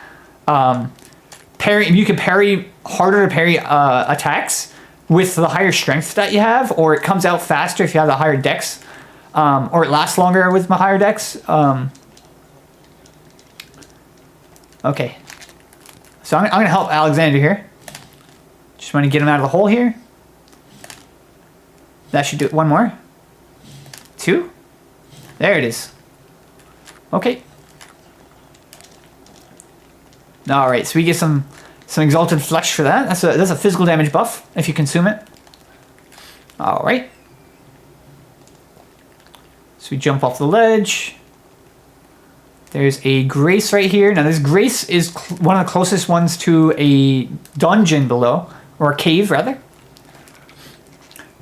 you can parry harder to parry attacks with the higher strength stat you have, or it comes out faster if you have the higher dex, or it lasts longer with my higher dex. Okay. So I'm going to help Alexander here. Just want to get him out of the hole here. That should do it. One more. 2. There it is. Okay. Alright, so we get some exalted flesh for that. That's a physical damage buff if you consume it. Alright. So we jump off the ledge. There's a grace right here. Now this grace is one of the closest ones to a dungeon below, or a cave rather.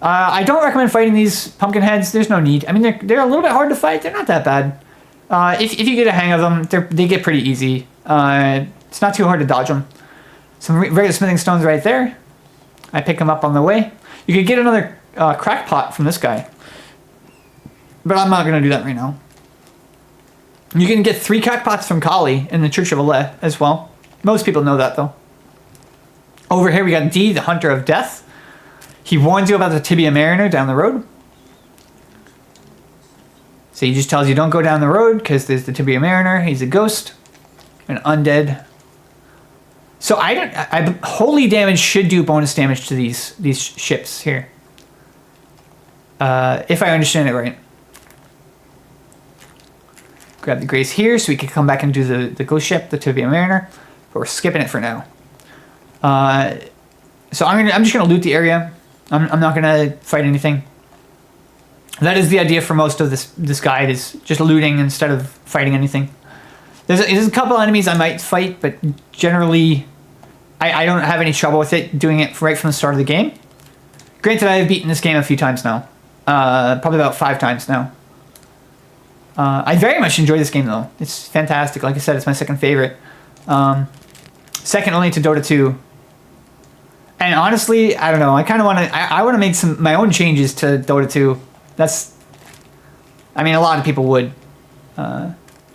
I don't recommend fighting these pumpkin heads. There's no need. I mean, they're a little bit hard to fight. They're not that bad. If you get a hang of them, they get pretty easy. It's not too hard to dodge them. Some regular smithing stones right there. I pick them up on the way. You could get another crackpot from this guy, but I'm not going to do that right now. You can get 3 crackpots from Kali in the Church of Eleh as well. Most people know that though. Over here we got D, the Hunter of Death. He warns you about the Tibia Mariner down the road. So he just tells you don't go down the road because there's the Tibia Mariner. He's a ghost, an undead. So holy damage should do bonus damage to these ships here, if I understand it right. Grab the grace here so we can come back and do the ghost ship, the Tibia Mariner, but we're skipping it for now. So I'm just gonna loot the area. I'm not gonna fight anything. That is the idea for most of this guide, is just looting instead of fighting anything. There's a couple enemies I might fight, but generally I don't have any trouble with it, doing it right from the start of the game. Granted, I have beaten this game a few times now. Probably about 5 times now. I very much enjoy this game though. It's fantastic. Like I said, it's my second favorite. Second only to Dota 2. And honestly, I don't know. I kind of want to. I want to make my own changes to Dota 2. I mean, a lot of people would.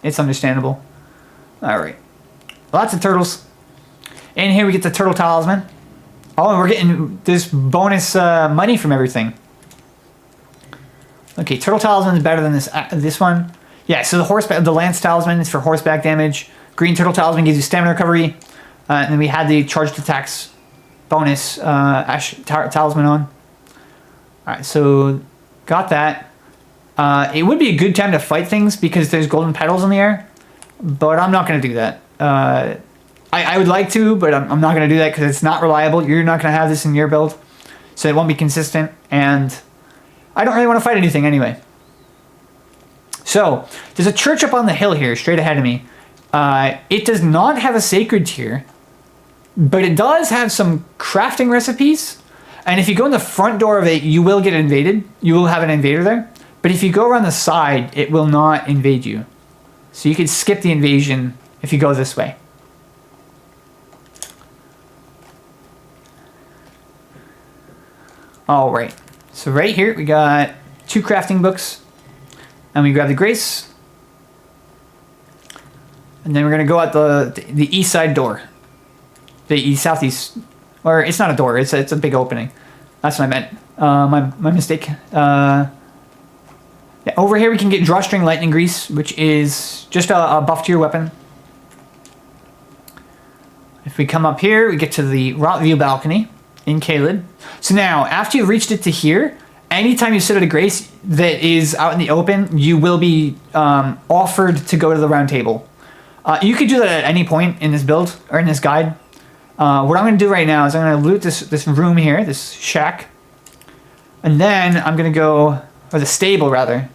It's understandable. All right, lots of turtles. And here we get the turtle talisman. Oh, and we're getting this bonus money from everything. Okay, turtle talisman is better than this one. Yeah, so the lance talisman is for horseback damage. Green turtle talisman gives you stamina recovery. And then we had the charged attacks bonus ash talisman on. Alright, so got that. It would be a good time to fight things because there's golden petals in the air, but I'm not going to do that. I would like to, but I'm not going to do that because it's not reliable. You're not going to have this in your build, so it won't be consistent, and I don't really want to fight anything anyway. So there's a church up on the hill here, straight ahead of me. It does not have a sacred tier, but it does have some crafting recipes. And if you go in the front door of it, you will get invaded. You will have an invader there. But if you go around the side, it will not invade you. So you can skip the invasion if you go this way. All right. So right here, we got 2 crafting books. And we grab the grace. And then we're going to go out the east side door. The southeast, or it's not a door, it's a big opening. That's what I meant. My mistake. Yeah, over here we can get drawstring lightning grease, which is just a buff to your weapon. If we come up here, we get to the Rot View balcony in Caelid. So now, after you've reached it to here, anytime you sit at a grace that is out in the open, you will be offered to go to the round table. You could do that at any point in this build or in this guide. What I'm going to do right now is I'm going to loot this room here, this shack. And then I'm going to go, or the stable rather.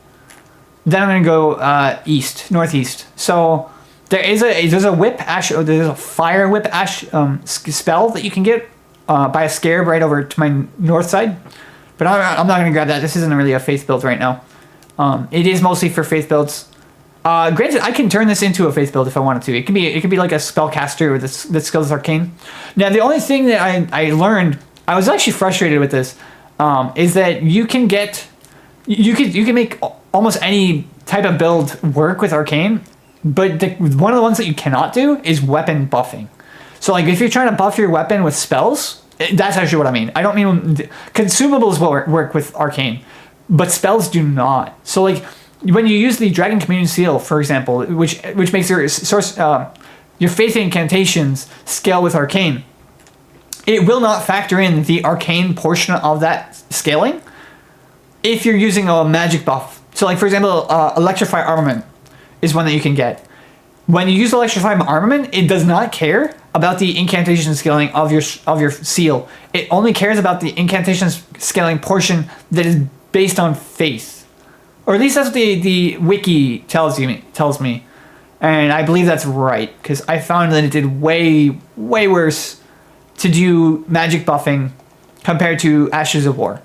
Then I'm going to go northeast. So there's a whip ash, or there's a fire whip ash spell that you can get by a scarab right over to my north side. But I'm not going to grab that. This isn't really a faith build right now. It is mostly for faith builds. Granted, I can turn this into a faith build if I wanted to. It could be like a spellcaster that skills arcane. Now, the only thing that I learned, I was actually frustrated with this, is that you can make almost any type of build work with arcane, but one of the ones that you cannot do is weapon buffing. So, like, if you're trying to buff your weapon with spells, That's actually what I mean. I don't mean consumables will work with arcane, but spells do not. So like when you use the Dragon Communion Seal, for example, which makes your your faith incantations scale with arcane, it will not factor in the arcane portion of that scaling if you're using a magic buff. So like for example, Electrify Armament is one that you can get. When you use Electrify Armament, it does not care about the incantation scaling of your seal. It only cares about the incantation scaling portion that is based on faith, or at least that's what the wiki tells me, and I believe that's right because I found that it did way worse to do magic buffing compared to Ashes of War.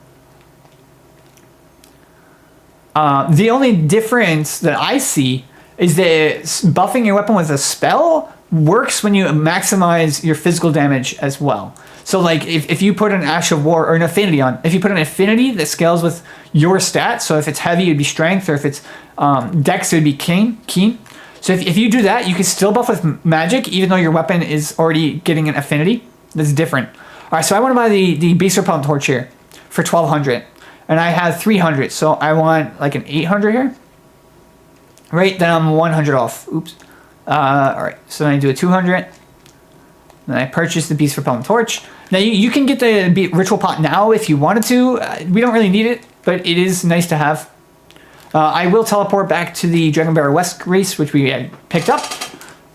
The only difference that I see is that buffing your weapon with a spell works when you maximize your physical damage as well. So like if you put an Ash of War or an affinity on, if you put an affinity that scales with your stats, so if it's heavy it'd be strength, or if it's dex it would be keen. So if you do that, you can still buff with magic even though your weapon is already getting an affinity. That's different. Alright, so I want to buy the Beast Repellent Torch here for 1200. And I have 300, so I want like an 800 here. Right, then I'm 100 off. Oops. Alright, so then I do a 200. Then I purchase the Beast Repellent Torch. Now you can get the Ritual Pot now if you wanted to. We don't really need it, but it is nice to have. I will teleport back to the Dragonbarrow West race, which we had picked up.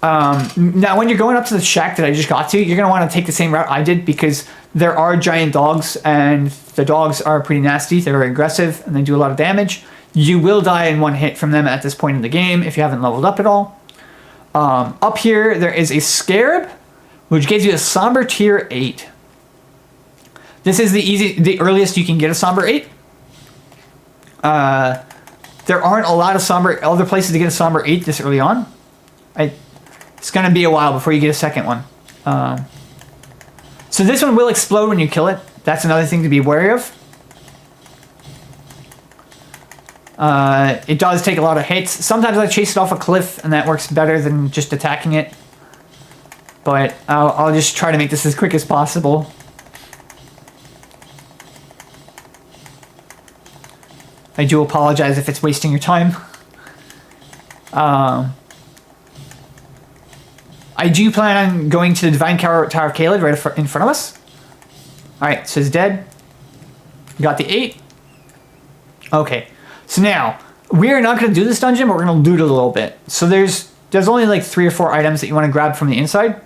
Now when you're going up to the shack that I just got to, you're going to want to take the same route I did because there are giant dogs and the dogs are pretty nasty. They're very aggressive and they do a lot of damage. You will die in one hit from them at this point in the game if you haven't leveled up at all. Up here, there is a Scarab, which gives you a Somber tier 8. This is the earliest you can get a Somber 8. There aren't a lot of other places to get a Somber 8 this early on. It's going to be a while before you get a second one. So this one will explode when you kill it. That's another thing to be wary of. It does take a lot of hits. Sometimes I chase it off a cliff and that works better than just attacking it. But I'll just try to make this as quick as possible. I do apologize if it's wasting your time. I do plan on going to the Divine Tower of Caelid right in front of us. Alright, so it's dead. We got the 8. Okay. So now, we are not going to do this dungeon, but we're going to loot a little bit. So there's only like 3 or 4 items that you want to grab from the inside.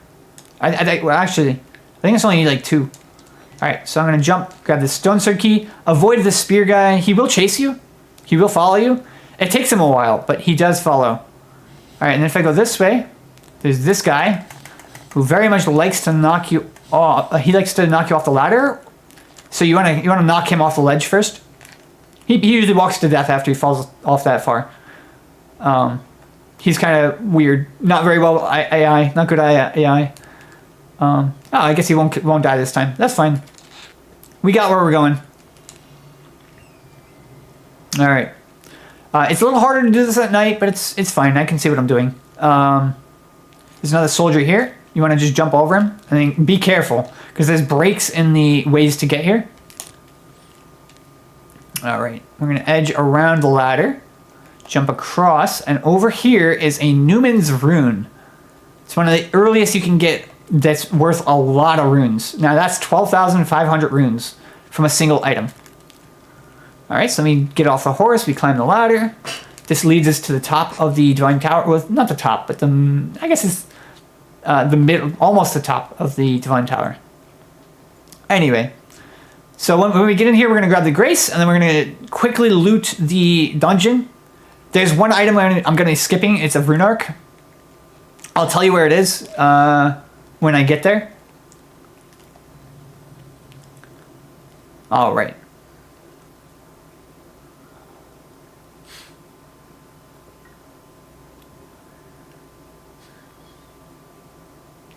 Well, actually, I think it's only like 2. Alright, so I'm going to jump, grab this stone sword key, avoid the spear guy. He will chase you. He will follow you. It takes him a while, but he does follow. Alright, and then if I go this way, there's this guy who very much likes to knock you off. He likes to knock you off the ladder. So you want to knock him off the ledge first. He usually walks to death after he falls off that far. He's kind of weird. Not very well AI. Not good AI. I guess he won't die this time. That's fine. We got where we're going. All right. It's a little harder to do this at night, but it's fine. I can see what I'm doing. There's another soldier here. You want to just jump over him? I think be careful because there's breaks in the ways to get here. All right, we're going to edge around the ladder, jump across, and over here is a Newman's Rune. It's one of the earliest you can get that's worth a lot of runes. Now that's 12,500 runes from a single item. All right, so let me get off the horse. We climb the ladder. This leads us to the top of the Divine Tower. Well, not the top, but I guess it's the mid, almost the top of the Divine Tower. Anyway. So when we get in here, we're going to grab the Grace, and then we're going to quickly loot the dungeon. There's one item I'm going to be skipping. It's a Rune Arc. I'll tell you where it is when I get there. All right.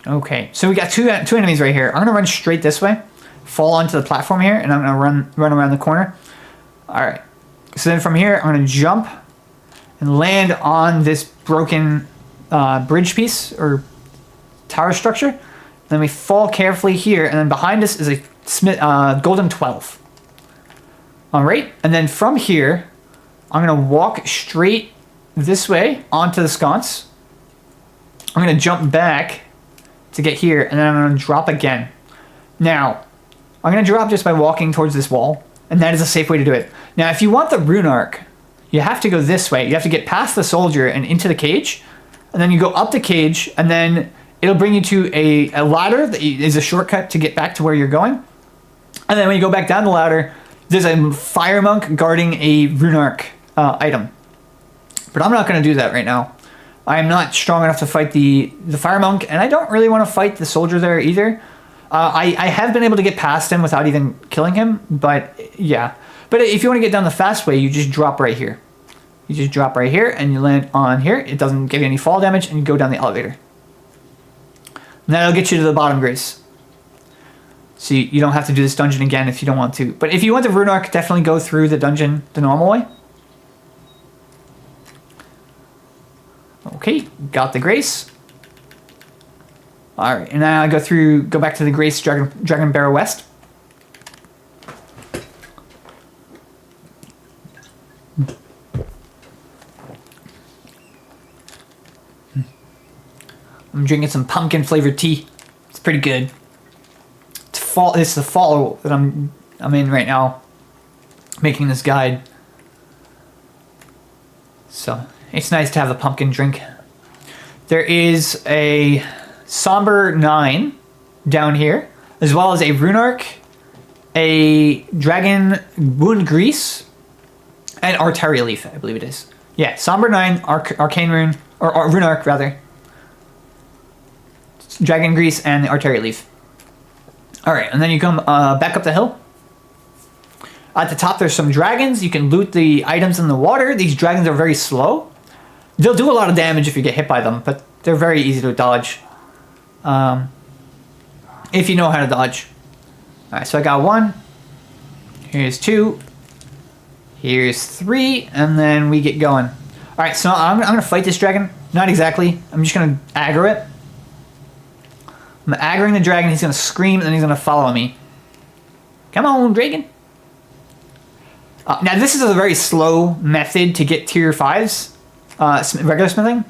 Okay, so we got two enemies right here. I'm going to run straight this way. Fall onto the platform here, and I'm going to run around the corner. Alright. So then from here, I'm going to jump and land on this broken bridge piece, or tower structure. Then we fall carefully here, and then behind us is a golden 12. All right, and then from here, I'm gonna walk straight this way onto the sconce. I'm gonna jump back to get here, and then I'm gonna drop again. Now, I'm gonna drop just by walking towards this wall, and that is a safe way to do it. Now, if you want the rune arc, you have to go this way. You have to get past the soldier and into the cage, and then you go up the cage, and then it'll bring you to a ladder that is a shortcut to get back to where you're going. And then when you go back down the ladder, there's a fire monk guarding a rune arc item. But I'm not going to do that right now. I am not strong enough to fight the fire monk, and I don't really want to fight the soldier there either. I have been able to get past him without even killing him, but yeah. But if you want to get down the fast way, you just drop right here. You just drop right here, and you land on here. It doesn't give you any fall damage, and you go down the elevator. And that'll get you to the bottom, Grace. So you don't have to do this dungeon again if you don't want to. But if you want the rune arc, definitely go through the dungeon the normal way. Okay, got the Grace. Alright, and now I go back to the Grace Dragonbarrow West. I'm drinking some pumpkin flavored tea. It's pretty good. It's the fall that I'm in right now, making this guide. So it's nice to have a pumpkin drink. There is a somber 9 down here, as well as a rune arc, a dragon wound grease, and arteria leaf, I believe it is. Yeah, somber 9, arcane rune, or rune arc rather. Dragon grease and the arteria leaf. Alright, and then you come back up the hill. At the top there's some dragons. You can loot the items in the water. These dragons are very slow. They'll do a lot of damage if you get hit by them, but they're very easy to dodge. If you know how to dodge. Alright, so I got 1. Here's 2. Here's 3, and then we get going. Alright, so I'm going to fight this dragon. Not exactly. I'm just going to aggro it. I'm aggroing the dragon. He's going to scream, and then he's going to follow me. Come on, dragon. Now, this is a very slow method to get tier 5s, regular smithing.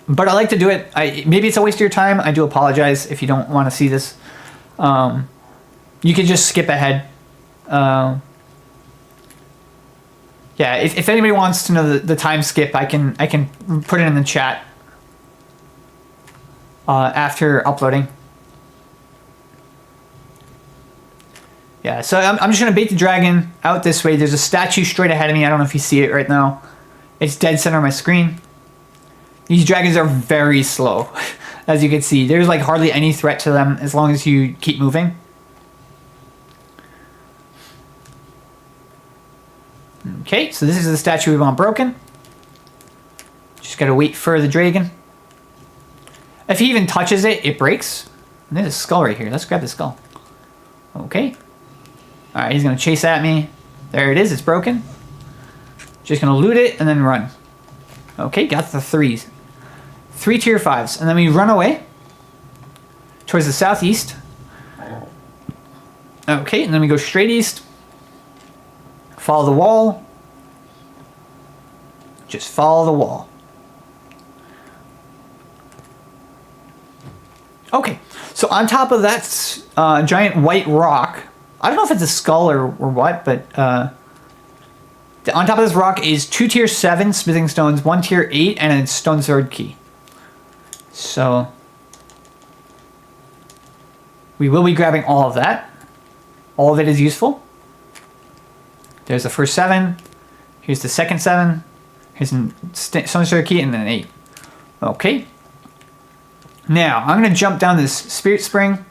But I like to do it. Maybe it's a waste of your time. I do apologize if you don't want to see this. You can just skip ahead. Yeah, if anybody wants to know the time skip, I can put it in the chat. After uploading. Yeah, so I'm just going to bait the dragon out this way. There's a statue straight ahead of me. I don't know if you see it right now. It's dead center on my screen. These dragons are very slow, as you can see. There's like hardly any threat to them as long as you keep moving. Okay, so this is the statue we want broken. Just got to wait for the dragon. If he even touches it, it breaks. And there's a skull right here. Let's grab the skull. Okay. Alright, he's going to chase at me. There it is. It's broken. Just going to loot it and then run. Okay, got the 3s. 3 tier 5s. And then we run away towards the southeast. Okay, and then we go straight east. Follow the wall. Just follow the wall. Okay, so on top of that giant white rock, I don't know if it's a skull or what, but on top of this rock is 2 tier 7 smithing stones, 1 tier 8, and a stone sword key. So we will be grabbing all of that. All of it is useful. There's the first 7. Here's the second 7. Here's a stone sword key and then an 8. Okay. Now, I'm going to jump down this spirit spring.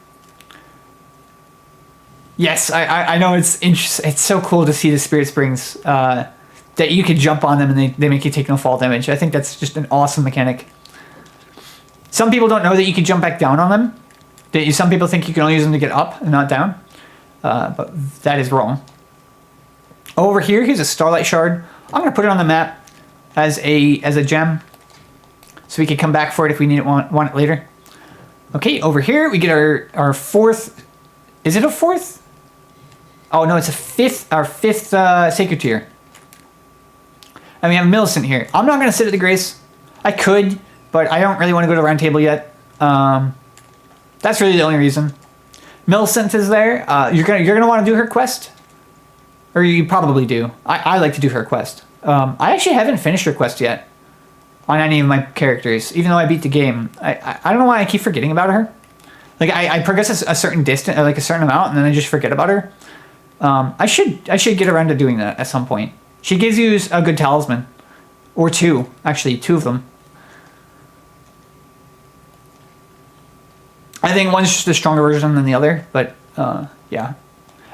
Yes, I know it's interesting. It's so cool to see the spirit springs that you can jump on them and they make you take no fall damage. I think that's just an awesome mechanic. Some people don't know that you can jump back down on them. Some people think you can only use them to get up and not down. But that is wrong. Over here, here's a starlight shard. I'm going to put it on the map as a gem. So we can come back for it if we need it, want it later. Okay, over here we get our fourth. Is it a fourth? Oh no, it's a fifth. Our fifth sacred tier. And we have Millicent here. I'm not gonna sit at the Grace. I could, but I don't really want to go to the round table yet. That's really the only reason. Millicent is there. You're gonna want to do her quest, or you probably do. I like to do her quest. I actually haven't finished her quest yet on any of my characters, even though I beat the game. I don't know why I keep forgetting about her. Like I progress a certain distance, like a certain amount, and then I just forget about her. I should get around to doing that at some point. She gives you a good talisman, or two, actually, two of them. I think one's just a stronger version than the other, but yeah.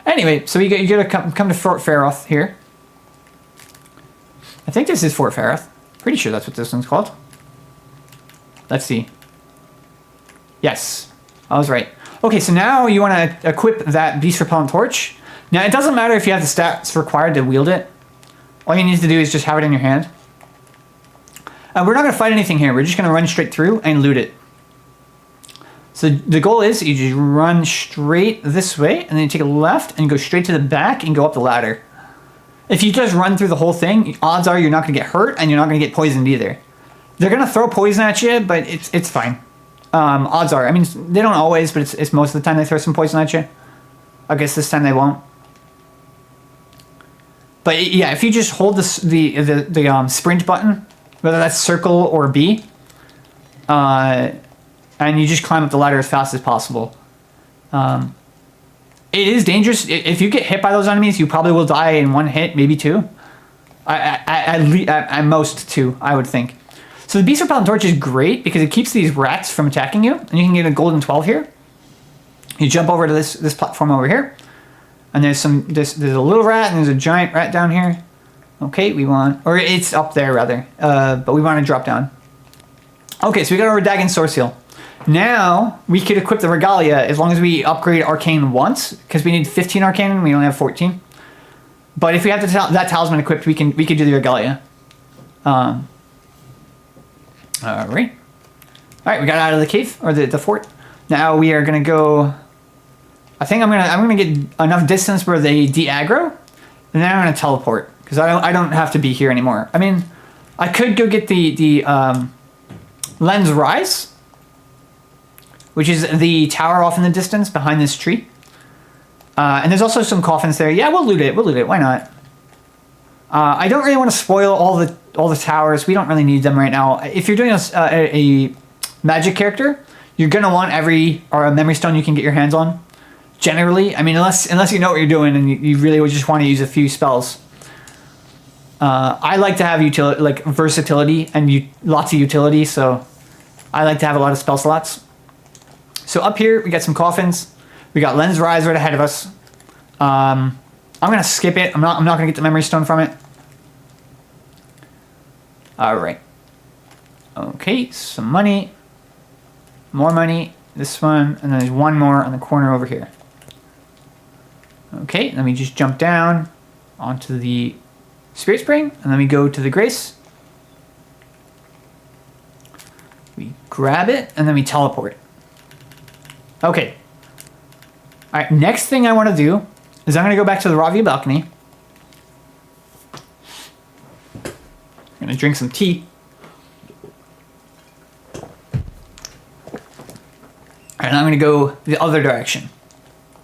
Anyway, so you gotta come to Fort Faroth here. I think this is Fort Faroth. Pretty sure that's what this one's called. Let's see. Yes, I was right. Okay, so now you want to equip that beast repellent torch. Now it doesn't matter if you have the stats required to wield it. All you need to do is just have it in your hand. We're not going to fight anything here. We're just going to run straight through and loot it. So the goal is you just run straight this way, and then you take a left and go straight to the back and go up the ladder. If you just run through the whole thing, odds are you're not going to get hurt and you're not going to get poisoned either. They're going to throw poison at you, but it's fine. Odds are. I mean, they don't always, but it's most of the time they throw some poison at you. I guess this time they won't. But yeah, if you just hold the sprint button, whether that's circle or B, and you just climb up the ladder as fast as possible. It is dangerous. If you get hit by those enemies, you probably will die in one hit, maybe two. At most two, I would think. So the Beast Repellent Torch is great because it keeps these rats from attacking you, and you can get a golden 12 here. You jump over to this platform over here, and there's a little rat and there's a giant rat down here. Okay, or it's up there rather, but we want to drop down. Okay, so we got our Radagon soreseal. Now we could equip the Regalia as long as we upgrade Arcane once, because we need 15 Arcane and we only have 14. But if we have that talisman equipped, we could do the Regalia. All right, we got out of the cave or the fort. Now we are gonna go. I think I'm gonna get enough distance where they de-aggro, and then I'm gonna teleport because I don't have to be here anymore. I mean, I could go get the Lens Rise, which is the tower off in the distance behind this tree. And there's also some coffins there. Yeah, we'll loot it. Why not? I don't really want to spoil all the towers. We don't really need them right now. If you're doing a magic character, you're gonna want every memory stone you can get your hands on. Generally, I mean, unless you know what you're doing and you really would just want to use a few spells. I like to have versatility and lots of utility, so I like to have a lot of spell slots. So up here we got some coffins. We got Lens Rise right ahead of us. I'm gonna skip it. I'm not gonna get the memory stone from it. All right. Okay, some money. More money. This one, and then there's one more on the corner over here. Okay, let me just jump down onto the Spirit Spring, and then we go to the Grace. We grab it, and then we teleport. Okay. All right, next thing I want to do is I'm going to go back to the raw view balcony. I'm going to drink some tea. And I'm going to go the other direction,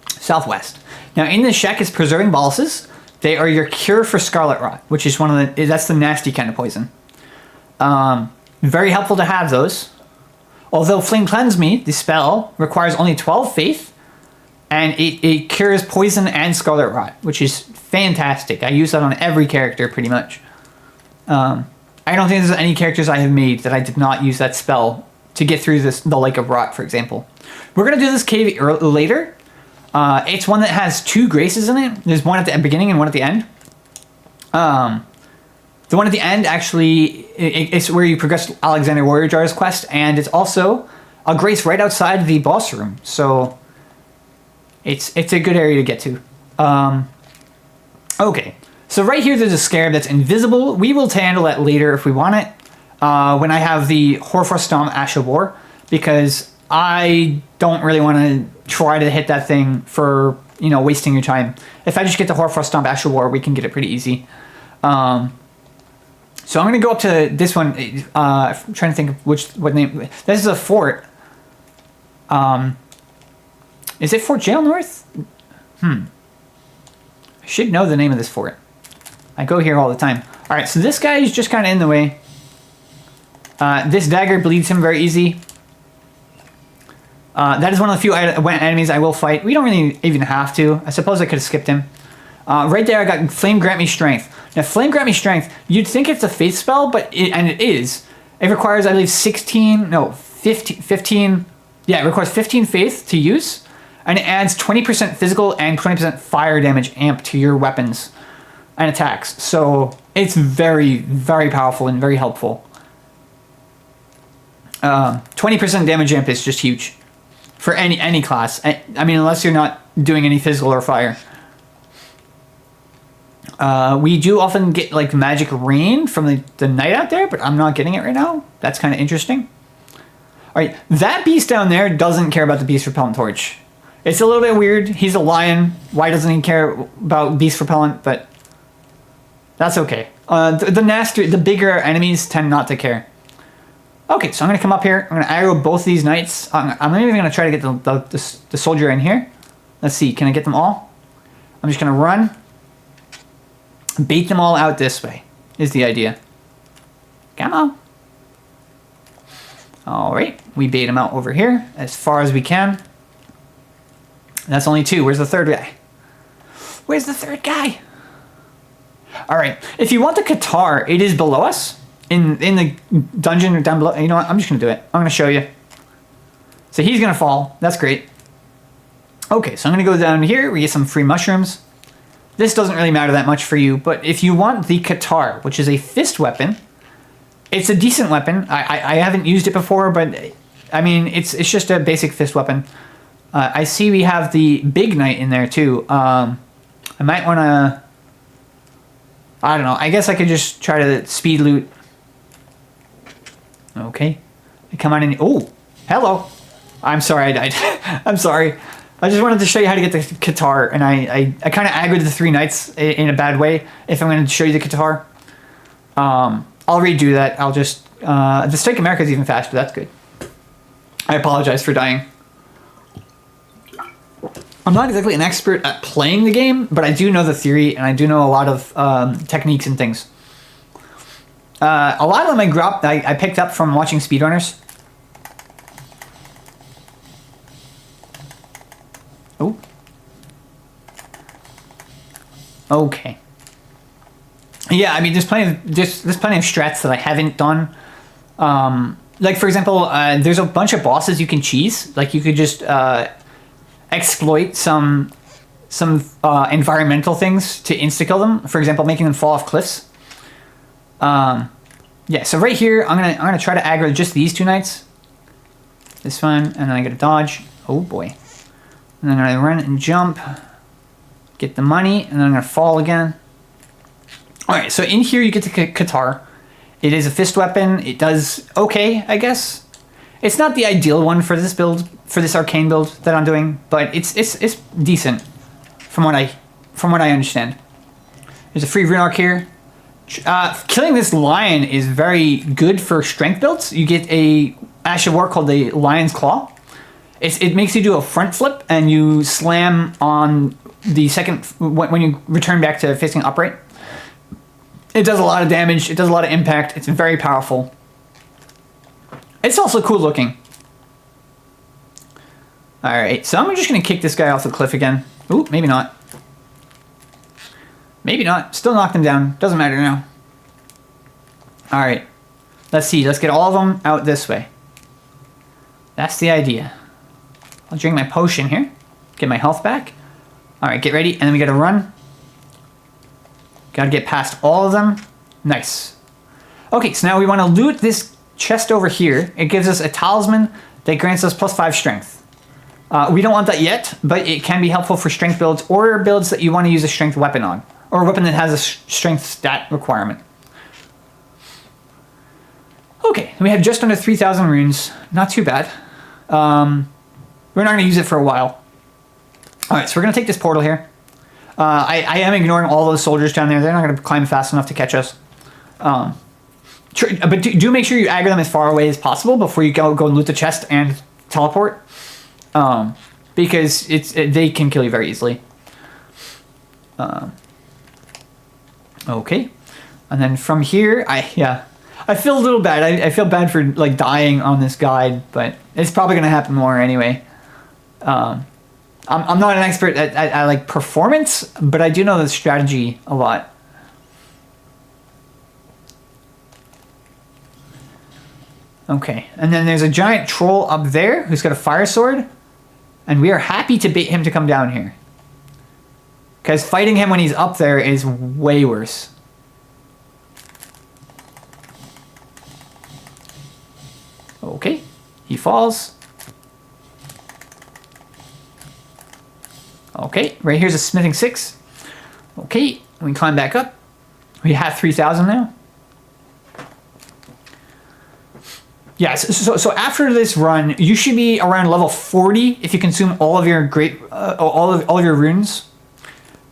southwest. Now, in the shack is preserving boluses. They are your cure for scarlet rot, which is that's the nasty kind of poison. Very helpful to have those. Although Flame Cleanse Me, the spell, requires only 12 faith, and it cures poison and scarlet rot, which is fantastic. I use that on every character pretty much. I don't think there's any characters I have made that I did not use that spell to get through the Lake of Rot, for example. We're going to do this cave later. It's one that has two graces in it. There's one at the beginning and one at the end. The one at the end, actually, it's where you progress Alexander Warrior Jar's quest, and it's also a grace right outside the boss room. So it's a good area to get to. Okay, so right here there's a scarab that's invisible. We will handle that later if we want it. When I have the Hoarfrost Stomp Ash of War, because I don't really want to try to hit that thing for, you know, wasting your time. If I just get the hoarfrost stomp Astral War, we can get it pretty easy. So I'm going to go up to this one. I'm trying to think of what name. This is a fort. Is it Fort Geal North? I should know the name of this fort. I go here all the time. All right, so this guy is just kind of in the way. This dagger bleeds him very easy. That is one of the few enemies I will fight. We don't really even have to. I suppose I could have skipped him. Right there, I got Flame Grant Me Strength. Now, Flame Grant Me Strength, you'd think it's a faith spell, and it is. It requires, I believe, 15. Yeah, it requires 15 faith to use, and it adds 20% physical and 20% fire damage amp to your weapons and attacks. So it's very, very powerful and very helpful. 20% damage amp is just huge for any class. I mean, unless you're not doing any physical or fire. We do often get like magic rain from the knight out there, but I'm not getting it right now. That's kind of interesting. All right, that beast down there doesn't care about the beast repellent torch. It's a little bit weird. He's a lion. Why doesn't he care about beast repellent? But that's okay. The bigger enemies tend not to care. Okay, so I'm gonna come up here. I'm gonna aggro both these knights. I'm not even gonna try to get the soldier in here. Let's see, can I get them all? I'm just gonna run. Bait them all out this way, is the idea. Come on. All right, we bait them out over here as far as we can. That's only 2. Where's the third guy? Where's the third guy? All right, if you want the Qatar, it is below us in the dungeon down below. You know what? I'm just gonna do it. I'm gonna show you. So he's gonna fall. That's great. Okay, so I'm gonna go down here. We get some free mushrooms. This doesn't really matter that much for you, but if you want the Qatar, which is a fist weapon, it's a decent weapon. I haven't used it before, but I mean, it's just a basic fist weapon. I see we have the big knight in there too. I might want to, I don't know. I guess I could just try to speed loot. Okay. Come on in. Oh, hello. I'm sorry I died. I'm sorry. I just wanted to show you how to get the Qatar, and I kind of aggroed the 3 knights in a bad way. If I'm going to show you the Qatar, I'll redo that. I'll just the Strike America is even faster. That's good. I apologize for dying. I'm not exactly an expert at playing the game, but I do know the theory, and I do know a lot of techniques and things. A lot of them I picked up from watching speedrunners. Oh. Okay. Yeah, I mean, there's plenty of strats that I haven't done. Like for example, there's a bunch of bosses you can cheese. Like you could just exploit some environmental things to insta kill them. For example, making them fall off cliffs. Yeah. So right here, I'm gonna try to aggro just these 2 knights. This one, and then I get a dodge. Oh boy. And then I run and jump, get the money, and then I'm gonna fall again. All right, so in here you get the Qatar. It is a fist weapon. It does okay, I guess. It's not the ideal one for this build, for this arcane build that I'm doing, but it's decent from what I understand. There's a free rune arc here. Killing this lion is very good for strength builds. You get a Ash of War called the Lion's Claw. It makes you do a front flip, and you slam on the second when you return back to facing upright. It does a lot of damage. It does a lot of impact. It's very powerful. It's also cool looking. All right, so I'm just gonna kick this guy off the cliff again. Ooh, maybe not. Maybe not. Still knocked him down. Doesn't matter now. All right, let's see. Let's get all of them out this way. That's the idea. I'll drink my potion here. Get my health back. All right, get ready, and then we gotta run. Gotta get past all of them. Nice. Okay, so now we want to loot this chest over here. It gives us a talisman that grants us +5 strength. We don't want that yet, but it can be helpful for strength builds or builds that you want to use a strength weapon on, or a weapon that has a strength stat requirement. Okay, we have just under 3,000 runes. Not too bad. We're not going to use it for a while. All right, so we're going to take this portal here. I am ignoring all those soldiers down there. They're not going to climb fast enough to catch us. But do make sure you aggro them as far away as possible before you go and loot the chest and teleport. Because they can kill you very easily. Okay. And then from here, I feel a little bad. I feel bad for like dying on this guide, but it's probably going to happen more anyway. I'm not an expert at like performance, but I do know the strategy a lot. Okay, and then there's a giant troll up there who's got a fire sword, and we are happy to bait him to come down here. Because fighting him when he's up there is way worse. Okay, he falls. Okay, right here's a smithing 6. Okay, we climb back up. We have 3,000 now. Yeah, so after this run, you should be around level 40 if you consume all of your all of your runes.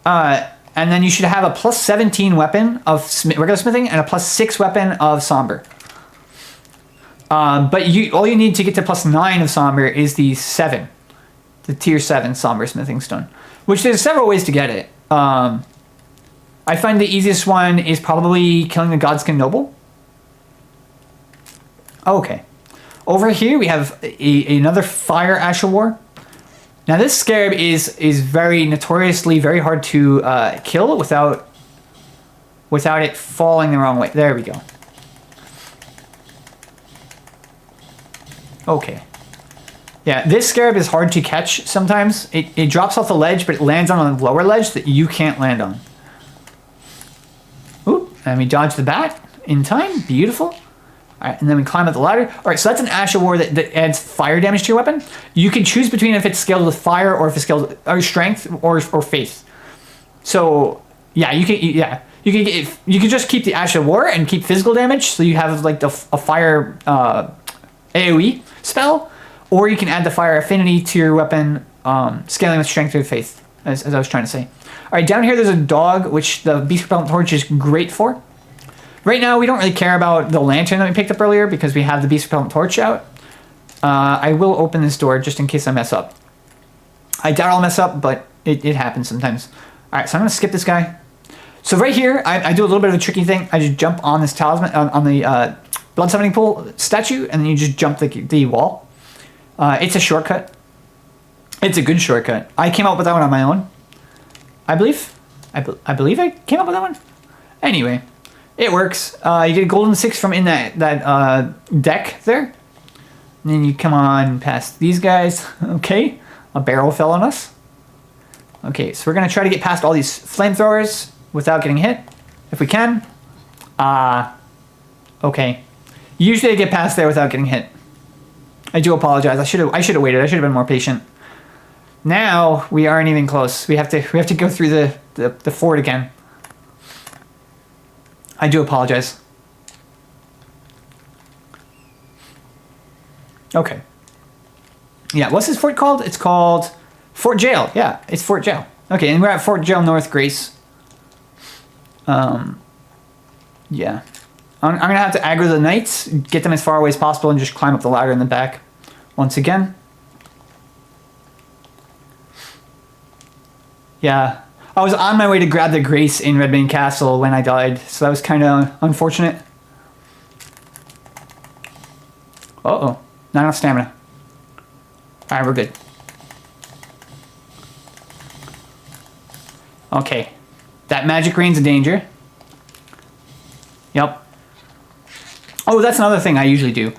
And then you should have a plus 17 weapon of regular smithing and a plus 6 weapon of somber. But all you need to get to plus 9 of somber is the tier 7 somber smithing stone, which there's several ways to get it. I find the easiest one is probably killing the Godskin Noble. Okay. Over here we have another fire Ash of War. Now this scarab is very notoriously very hard to kill without it falling the wrong way. There we go. Okay. Yeah, this scarab is hard to catch sometimes. It drops off the ledge, but it lands on a lower ledge that you can't land on. Oop, and we dodge the bat in time. Beautiful. All right, and then we climb up the ladder. All right, so that's an Ash of War that adds fire damage to your weapon. You can choose between if it's scaled with fire or if it's scaled or strength or faith. So yeah, you can just keep the Ash of War and keep physical damage, so you have like a fire AOE spell, or you can add the fire affinity to your weapon, scaling with strength or faith, as I was trying to say. All right, down here there's a dog, which the beast repellent torch is great for. Right now, we don't really care about the lantern that we picked up earlier because we have the beast repellent torch out. I will open this door just in case I mess up. I doubt I'll mess up, but it happens sometimes. All right, so I'm going to skip this guy. So right here, I do a little bit of a tricky thing. I just jump on this talisman, on the blood summoning pool statue, and then you just jump the wall. It's a shortcut. It's a good shortcut. I came up with that one on my own. I believe I came up with that one. Anyway. It works. You get a golden 6 from in that deck there. And then you come on past these guys. Okay. A barrel fell on us. Okay, so we're going to try to get past all these flamethrowers without getting hit. If we can. Okay. Usually I get past there without getting hit. I do apologize. I should have waited. I should have been more patient. Now we aren't even close. We have to go through the fort again. I do apologize. Okay. Yeah, what's this fort called? It's called Fort Geal. Yeah, it's Fort Geal. Okay, and we're at Fort Geal North Grace. Yeah. I'm going to have to aggro the knights, get them as far away as possible, and just climb up the ladder in the back once again. Yeah. I was on my way to grab the Grace in Redmane Castle when I died, so that was kind of unfortunate. Uh-oh. Not enough stamina. Alright, we're good. Okay. That magic rain's a danger. Yep. Oh, that's another thing I usually do.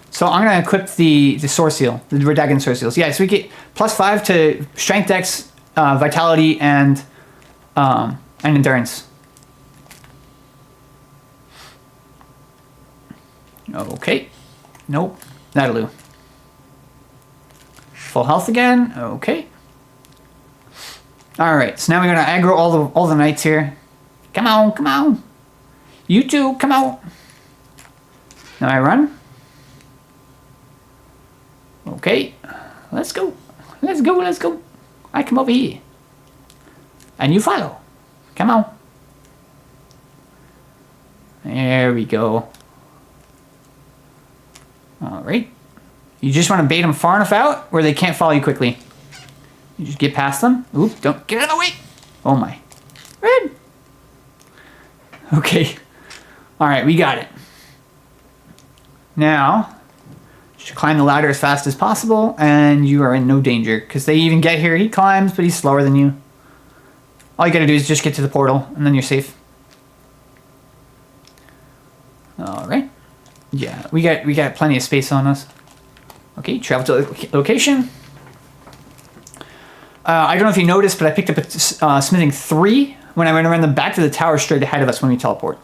So I'm going to equip the soreseal, the Radagon soreseals. Yeah, so we get +5 to strength, dex, vitality, and endurance. Okay. Nope. That'll do. Full health again. Okay. Alright, so now we're going to aggro all the knights here. Come on, come on. You two, come out. Now I run. Okay, let's go. Let's go, let's go. I come over here. And you follow. Come on. There we go. Alright. You just want to bait them far enough out where they can't follow you quickly. You just get past them. Oop, don't get out of the way. Oh my. Red. Okay. Alright, we got it. Now, just climb the ladder as fast as possible, and you are in no danger. Because they even get here, he climbs, but he's slower than you. All you gotta do is just get to the portal, and then you're safe. Alright. Yeah, we got plenty of space on us. Okay, travel to location. I don't know if you noticed, but I picked up a smithing 3 when I went around the back of the tower straight ahead of us when we teleport.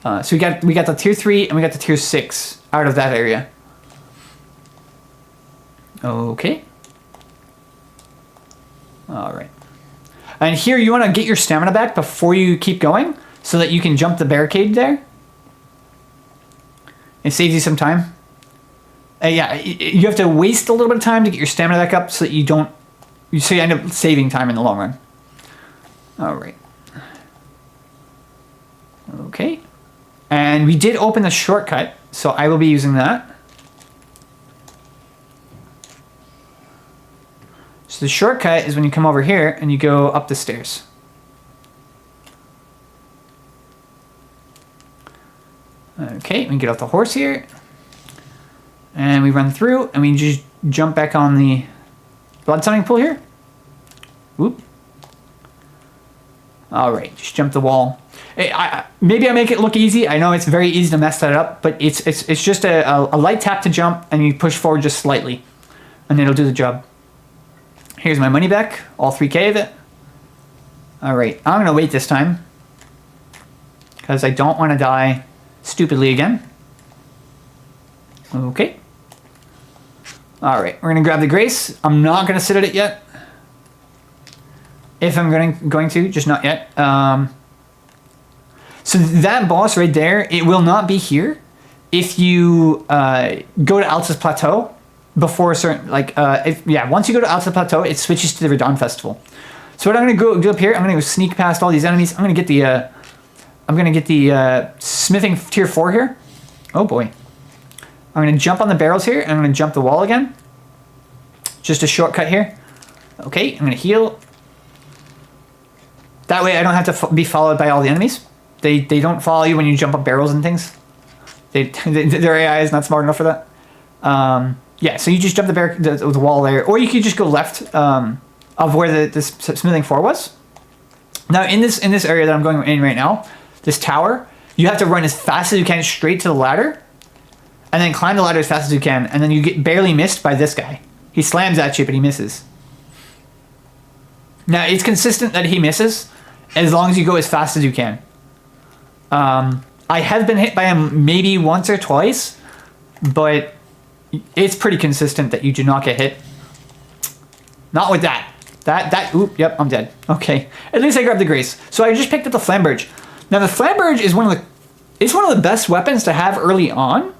So we got the tier 3 and we got the tier 6 out of that area. Okay. Alright. And here you want to get your stamina back before you keep going so that you can jump the barricade there. It saves you some time. Yeah, you have to waste a little bit of time to get your stamina back up so that you end up saving time in the long run. Alright. Okay. And we did open the shortcut, so I will be using that. So the shortcut is when you come over here and you go up the stairs. Okay, we can get off the horse here. And we run through and we just jump back on the blood summoning pool here. Whoop. Alright, just jump the wall. Maybe I make it look easy. I know it's very easy to mess that up, but it's just a light tap to jump and you push forward just slightly. And it'll do the job. Here's my money back, all 3k of it. Alright, I'm going to wait this time. Because I don't want to die stupidly again. Okay. Alright, we're going to grab the Grace. I'm not going to sit at it yet. If I'm going to, just not yet. So that boss right there, it will not be here if you go to Altus Plateau before a certain, once you go to Altus Plateau, it switches to the Radagon Festival. So what I'm going to do up here, I'm going to go sneak past all these enemies. I'm going to get the smithing tier 4 here. Oh boy. I'm going to jump on the barrels here, and I'm going to jump the wall again. Just a shortcut here. Okay, I'm going to heal. That way I don't have to be followed by all the enemies. They don't follow you when you jump up barrels and things. Their AI is not smart enough for that. Yeah, so you just jump the wall there. Or you could just go left of where the smithing 4 was. Now, in this area that I'm going in right now, this tower, you have to run as fast as you can straight to the ladder. And then climb the ladder as fast as you can. And then you get barely missed by this guy. He slams at you, but he misses. Now, it's consistent that he misses as long as you go as fast as you can. I have been hit by him maybe once or twice, but it's pretty consistent that you do not get hit. Not with that. Oop, yep, I'm dead. Okay, at least I grabbed the Grace. So I just picked up the Flamberge. Now the Flamberge is one of the best weapons to have early on.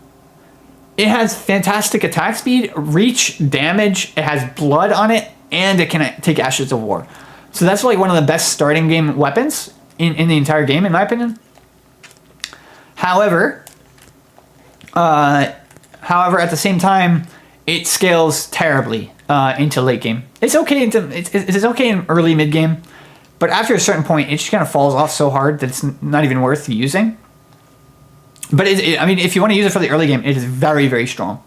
It has fantastic attack speed, reach, damage, it has blood on it, and it can take Ashes of War. So that's like one of the best starting game weapons in the entire game, in my opinion. However, at the same time, it scales terribly into late game. It's okay it's okay in early mid game, but after a certain point, it just kind of falls off so hard that it's not even worth using. But I mean, if you want to use it for the early game, it is very, very strong.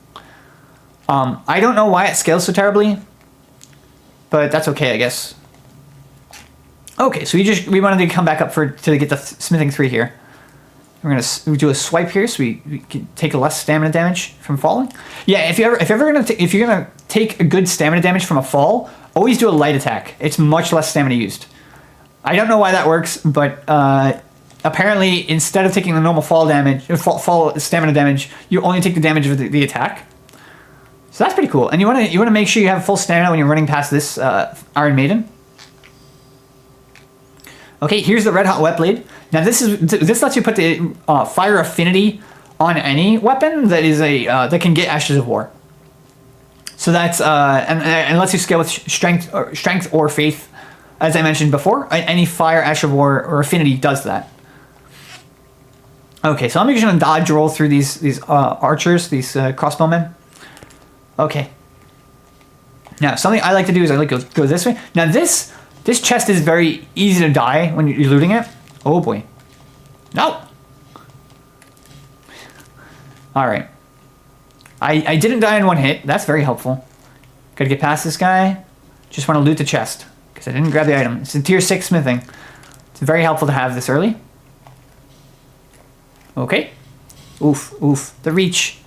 I don't know why it scales so terribly, but that's okay, I guess. Okay, so we wanted to come back up to get the smithing 3 here. We're gonna do a swipe here, so we can take less stamina damage from falling. Yeah, if you're gonna take a good stamina damage from a fall, always do a light attack. It's much less stamina used. I don't know why that works, but apparently instead of taking the normal fall stamina damage, you only take the damage of the attack. So that's pretty cool. And you wanna make sure you have full stamina when you're running past this Iron Maiden. Okay, here's the Red Hot Wet Blade. Now this lets you put the fire affinity on any weapon that is that can get Ashes of War. So that's and lets you scale with strength or faith, as I mentioned before. Any fire, ash of war, or affinity does that. Okay, so I'm just gonna dodge roll through these archers, these crossbowmen. Okay. Now something I like to do is I like to go this way. Now this chest is very easy to die when you're looting it. Oh boy. No. All right. I didn't die in one hit. That's very helpful. Gotta get past this guy. Just want to loot the chest because I didn't grab the item. It's a tier 6 smithing. It's very helpful to have this early. Okay. Oof, oof. The reach.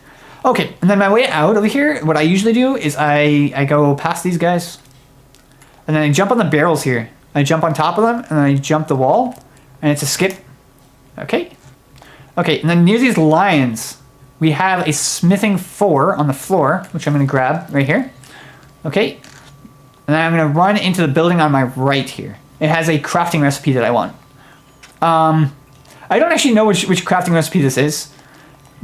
Okay, and then my way out over here, what I usually do is I go past these guys. And then I jump on the barrels here. I jump on top of them, and then I jump the wall. And it's a skip. Okay. Okay, and then near these lions, we have a smithing 4 on the floor, which I'm going to grab right here. Okay. And then I'm going to run into the building on my right here. It has a crafting recipe that I want. I don't actually know which crafting recipe this is.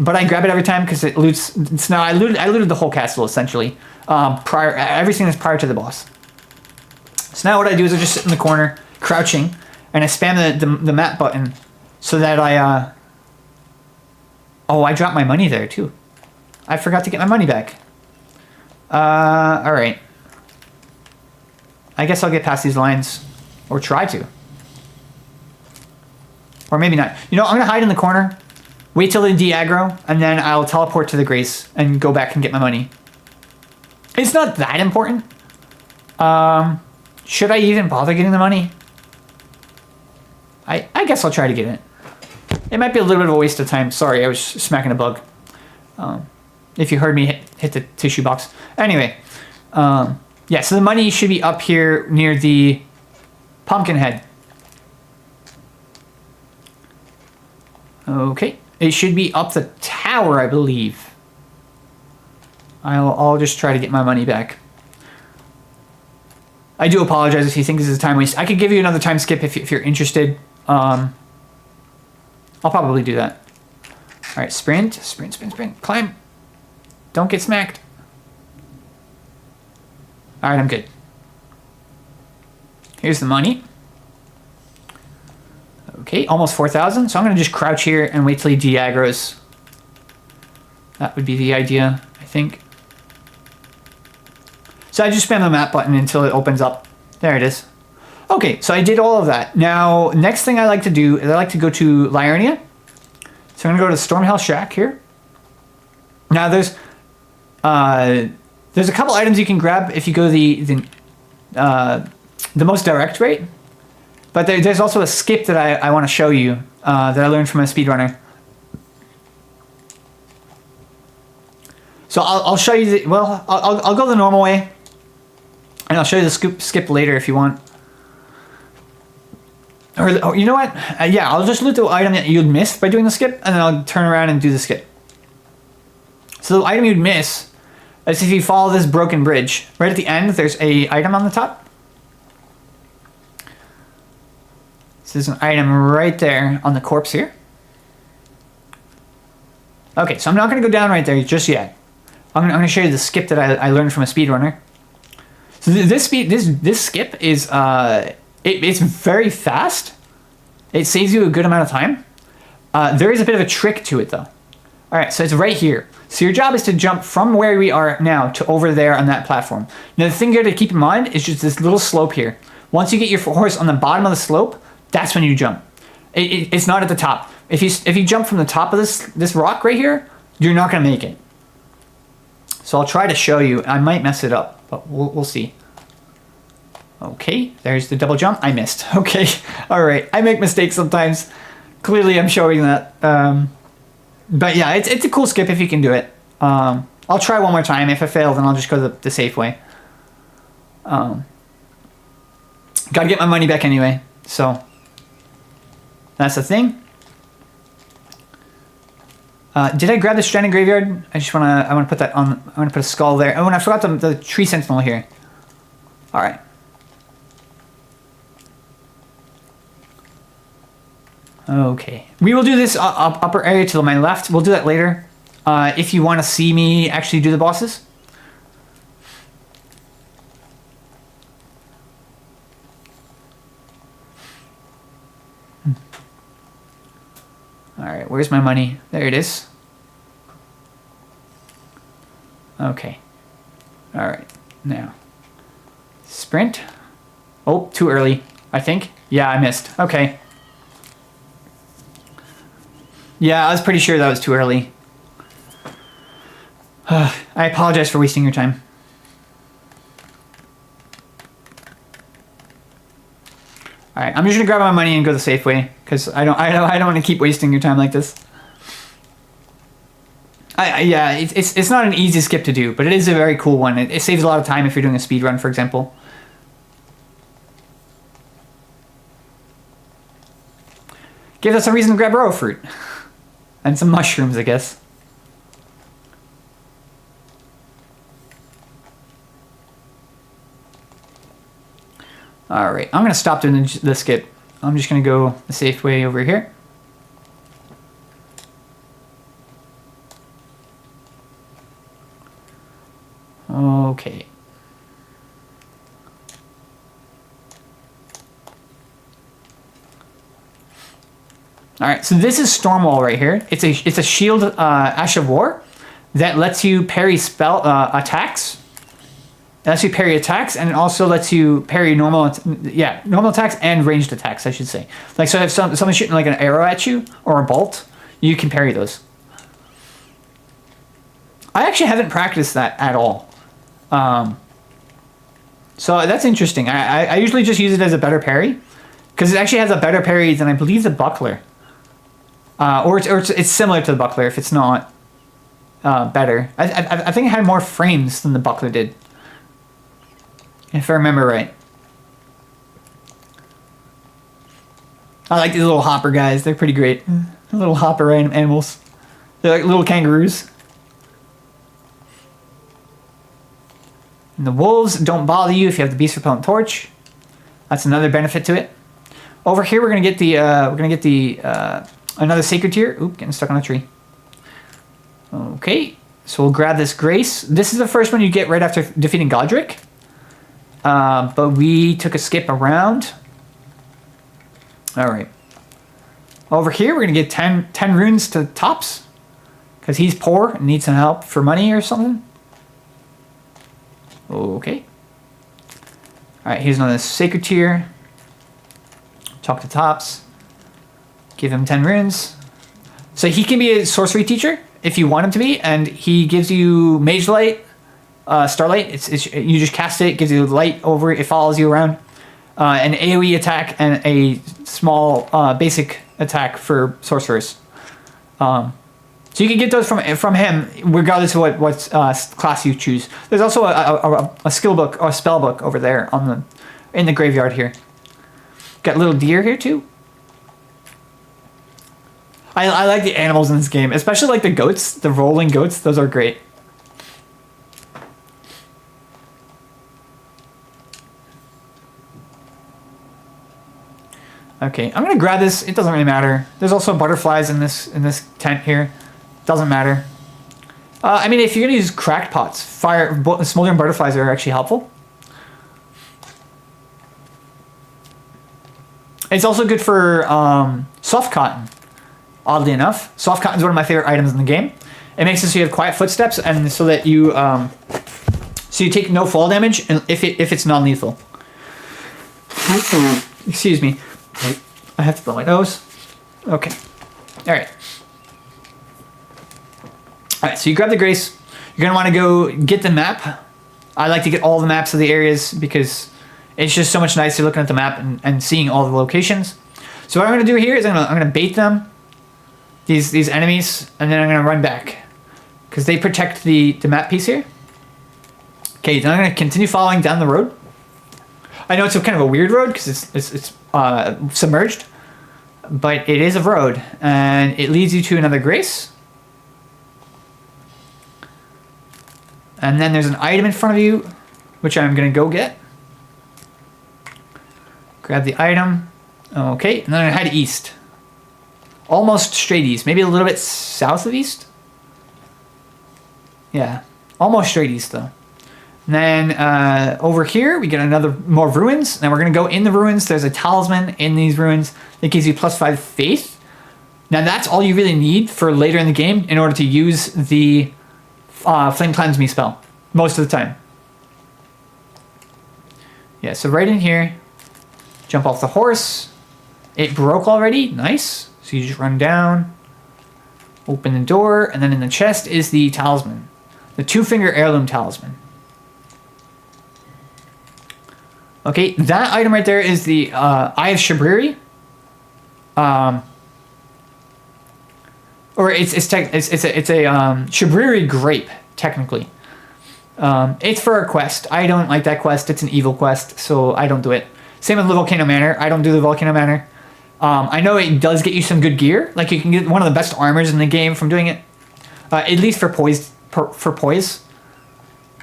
But I grab it every time because it loots. It's now I looted the whole castle essentially. Everything that's prior to the boss. So now what I do is I just sit in the corner, crouching, and I spam the map button, so that I. Oh, I dropped my money there too. I forgot to get my money back. All right. I guess I'll get past these lines, or try to, or maybe not. You know, I'm gonna hide in the corner. Wait till they de-aggro, and then I'll teleport to the Grace and go back and get my money. It's not that important. Should I even bother getting the money? I guess I'll try to get it. It might be a little bit of a waste of time. Sorry, I was smacking a bug. If you heard me hit the tissue box. Anyway, yeah, so the money should be up here near the pumpkin head. Okay. It should be up the tower, I believe. I'll just try to get my money back. I do apologize if you think this is a time waste. I could give you another time skip if you're interested. I'll probably do that. All right, sprint, sprint, sprint, sprint. Climb. Don't get smacked. All right, I'm good. Here's the money. Okay, almost 4,000. So I'm going to just crouch here and wait till he de-aggros. That would be the idea, I think. So I just spam the map button until it opens up. There it is. Okay, so I did all of that. Now, next thing I like to do is I like to go to Liurnia. So I'm going to go to Stormhell Shack here. Now, there's a couple items you can grab if you go the most direct rate. But there's also a skip that I want to show you that I learned from a speedrunner. So I'll show you I'll go the normal way, and I'll show you the skip later if you want. Or you know what? Yeah, I'll just loot the item that you'd missed by doing the skip, and then I'll turn around and do the skip. So the item you'd miss is if you follow this broken bridge. Right at the end, there's a item on the top. So there's an item right there on the corpse here. Okay, so I'm not going to go down right there just yet. I'm going to show you the skip that I learned from a speedrunner. So this skip is it's very fast. It saves you a good amount of time. There is a bit of a trick to it though. All right, so it's right here. So your job is to jump from where we are now to over there on that platform. Now the thing here to keep in mind is just this little slope here. Once you get your horse on the bottom of the slope, that's when you jump. It's not at the top. If you jump from the top of this rock right here, you're not gonna make it. So I'll try to show you. I might mess it up, but we'll see. Okay, there's the double jump. I missed. Okay, all right. I make mistakes sometimes. Clearly, I'm showing that. But yeah, it's a cool skip if you can do it. I'll try one more time. If I fail, then I'll just go the safe way. Gotta get my money back anyway. So that's the thing. Did I grab the stranded graveyard? I wanna put that on. I wanna put a skull there. Oh, and I forgot the tree sentinel here. All right. Okay, we will do this upper area to my left. We'll do that later. If you want to see me actually do the bosses. Alright, where's my money? There it is. Okay. Alright, now. Sprint. Oh, too early, I think. Yeah, I missed. Okay. Yeah, I was pretty sure that was too early. I apologize for wasting your time. All right, I'm just gonna grab my money and go the safe way because I don't want to keep wasting your time like this. Yeah, it's not an easy skip to do, but it is a very cool one. It saves a lot of time if you're doing a speed run, for example. Gives us a reason to grab arrow fruit and some mushrooms, I guess. All right, I'm gonna stop doing the skip. I'm just gonna go the safe way over here. Okay. All right, so this is Stormwall right here. It's a shield, Ash of War, that lets you parry spell attacks. It lets you parry attacks, and it also lets you parry normal attacks and ranged attacks, I should say. Like, so if someone's shooting like an arrow at you or a bolt, you can parry those. I actually haven't practiced that at all. So that's interesting. I usually just use it as a better parry, because it actually has a better parry than I believe the buckler. Or it's similar to the buckler if it's not better. I think it had more frames than the buckler did, if I remember right. I like these little hopper guys. They're pretty great. Little hopper animals. They're like little kangaroos. And the wolves don't bother you if you have the beast repellent torch. That's another benefit to it. Over here we're gonna get the another sacred tier. Oop, getting stuck on a tree. Okay, so we'll grab this grace. This is the first one you get right after defeating Godrick. But we took a skip around. All right. Over here, we're going to get 10 runes to Tops, because he's poor and needs some help for money or something. Okay. All right, here's another sacred tier. Talk to Tops. Give him 10 runes. So he can be a sorcery teacher if you want him to be, and he gives you Mage Light, Starlight. You just cast it, gives you light over it, it follows you around. An AoE attack and a small basic attack for sorcerers. So you can get those from him regardless of what class you choose. There's also a skill book or a spell book over there in the graveyard here. Got little deer here too. I like the animals in this game, especially like the goats, the rolling goats. Those are great. Okay, I'm gonna grab this. It doesn't really matter. There's also butterflies in this tent here. Doesn't matter. I mean, if you're gonna use cracked pots, smoldering butterflies are actually helpful. It's also good for soft cotton. Oddly enough, soft cotton is one of my favorite items in the game. It makes it so you have quiet footsteps, and so that you take no fall damage if it's non-lethal. Excuse me. I have to blow my nose. Okay. All right. All right. So you grab the grace. You're gonna want to go get the map. I like to get all the maps of the areas because it's just so much nicer looking at the map and seeing all the locations. So what I'm gonna do here is I'm gonna bait them. These enemies, and then I'm gonna run back because they protect the map piece here. Okay, then I'm gonna continue following down the road. I know it's kind of a weird road because it's submerged, but it is a road, and it leads you to another grace. And then there's an item in front of you, which I'm gonna go get. Grab the item. Okay, and then I'm gonna head east. Almost straight east, maybe a little bit south of east. Yeah, almost straight east though. And then over here we get more ruins. Now we're gonna go in the ruins. There's a talisman in these ruins that gives you +5 faith. Now that's all you really need for later in the game in order to use the Flame Cleanse Me spell, most of the time. Yeah, so right in here, jump off the horse. It broke already, nice. So you just run down, open the door, and then in the chest is the talisman. The 2-finger heirloom talisman. Okay, that item right there is the Eye of Shabriri. Or it's a Shabriri grape, technically. It's for a quest. I don't like that quest. It's an evil quest, so I don't do it. Same with the Volcano Manor. I don't do the Volcano Manor. I know it does get you some good gear. Like, you can get one of the best armors in the game from doing it. At least for poise.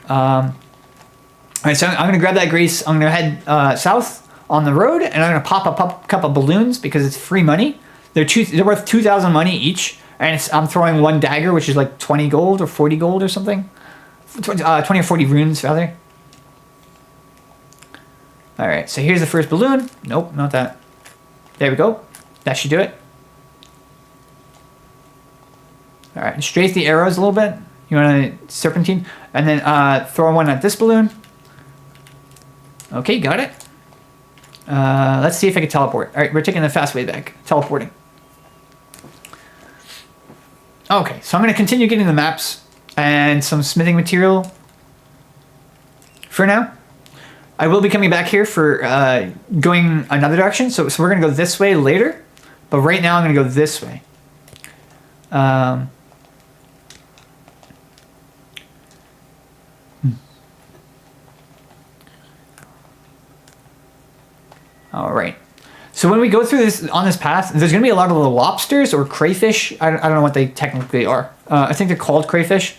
Alright, so I'm going to grab that grease. I'm going to head south on the road, and I'm going to pop a couple balloons because it's free money. They're worth 2,000 money each, and I'm throwing 1 dagger, which is like 20 gold or 40 gold or something. 20 or 40 runes, rather. Alright, so here's the first balloon. Nope, not that. There we go. That should do it. Alright, strafe the arrows a little bit. You want to serpentine. And then throw one at this balloon. Okay, got it. Let's see if I can teleport. Alright, we're taking the fast way back. Teleporting. Okay, so I'm going to continue getting the maps and some smithing material for now. I will be coming back here for going another direction. So we're going to go this way later. But right now I'm going to go this way. All right. So when we go through this on this path, there's going to be a lot of the lobsters or crayfish. I don't know what they technically are. I think they're called crayfish.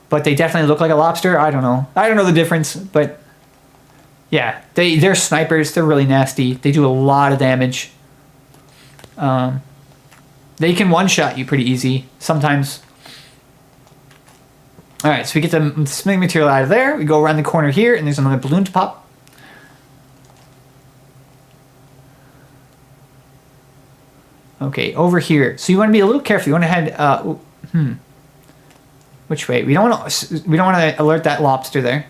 But they definitely look like a lobster. I don't know. I don't know the difference, but yeah, they're snipers. They're really nasty. They do a lot of damage. They can one-shot you pretty easy sometimes. All right, so we get the smithing material out of there. We go around the corner here, and there's another balloon to pop. Okay, over here. So you want to be a little careful. You want to head. Which way? We don't want to alert that lobster there.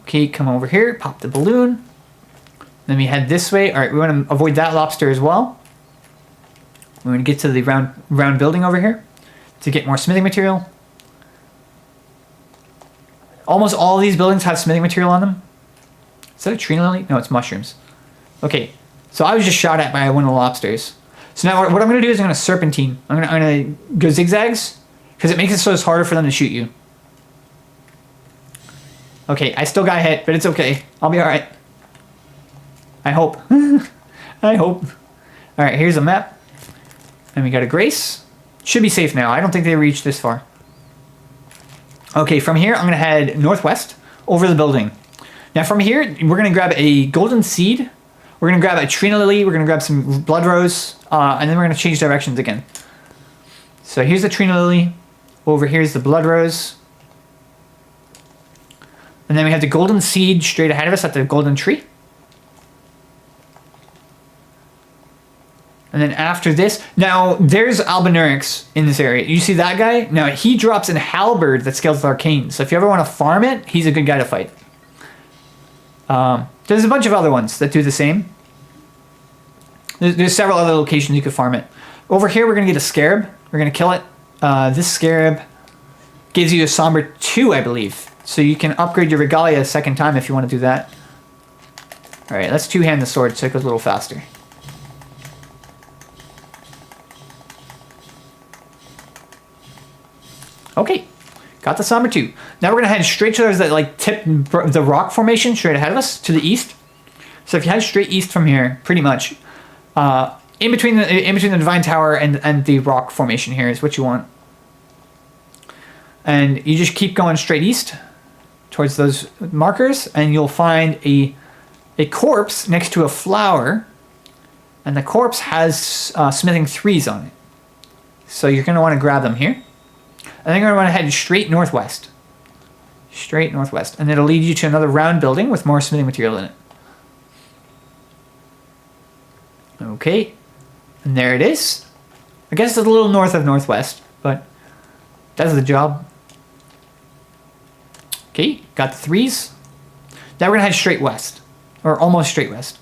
Okay, come over here. Pop the balloon. Then we head this way. All right, we want to avoid that lobster as well. We want to get to the round building over here to get more smithing material. Almost all of these buildings have smithing material on them. Is that a tree lily? No, it's mushrooms. Okay, so I was just shot at by one of the lobsters. So now what I'm going to do is I'm going to serpentine. I'm going to go zigzags because it makes it so it's harder for them to shoot you. Okay, I still got hit, but it's okay. I'll be all right. I hope. I hope. All right, here's a map. And we got a grace. Should be safe now. I don't think they reached this far. Okay, from here, I'm going to head northwest over the building. Now, from here, we're going to grab a golden seed. We're going to grab a trina lily. We're going to grab some blood rose. And then we're going to change directions again. So here's the trina lily. Over here's the blood rose. And then we have the golden seed straight ahead of us at the golden tree. And then after this, now there's Albinurix in this area. You see that guy? Now he drops an halberd that scales with arcane. So if you ever want to farm it, he's a good guy to fight. There's a bunch of other ones that do the same. There's several other locations you could farm it. Over here, we're going to get a scarab. We're going to kill it. This scarab gives you a somber 2, I believe. So you can upgrade your regalia a second time if you want to do that. All right, let's two-hand the sword so it goes a little faster. Okay, got the somber 2. Now we're going to head straight to those that like tip the rock formation straight ahead of us to the east. So if you head straight east from here, pretty much, in between the divine tower and the rock formation here is what you want. And you just keep going straight east towards those markers, and you'll find a corpse next to a flower, and the corpse has smithing 3s on it. So you're going to want to grab them here. And then you're going to want to head straight northwest. Straight northwest. And it'll lead you to another round building with more smithing material in it. Okay. And And there it is. I guess it's a little north of northwest, but does the job. Okay, got the 3s. Now we're gonna head straight west, or almost straight west.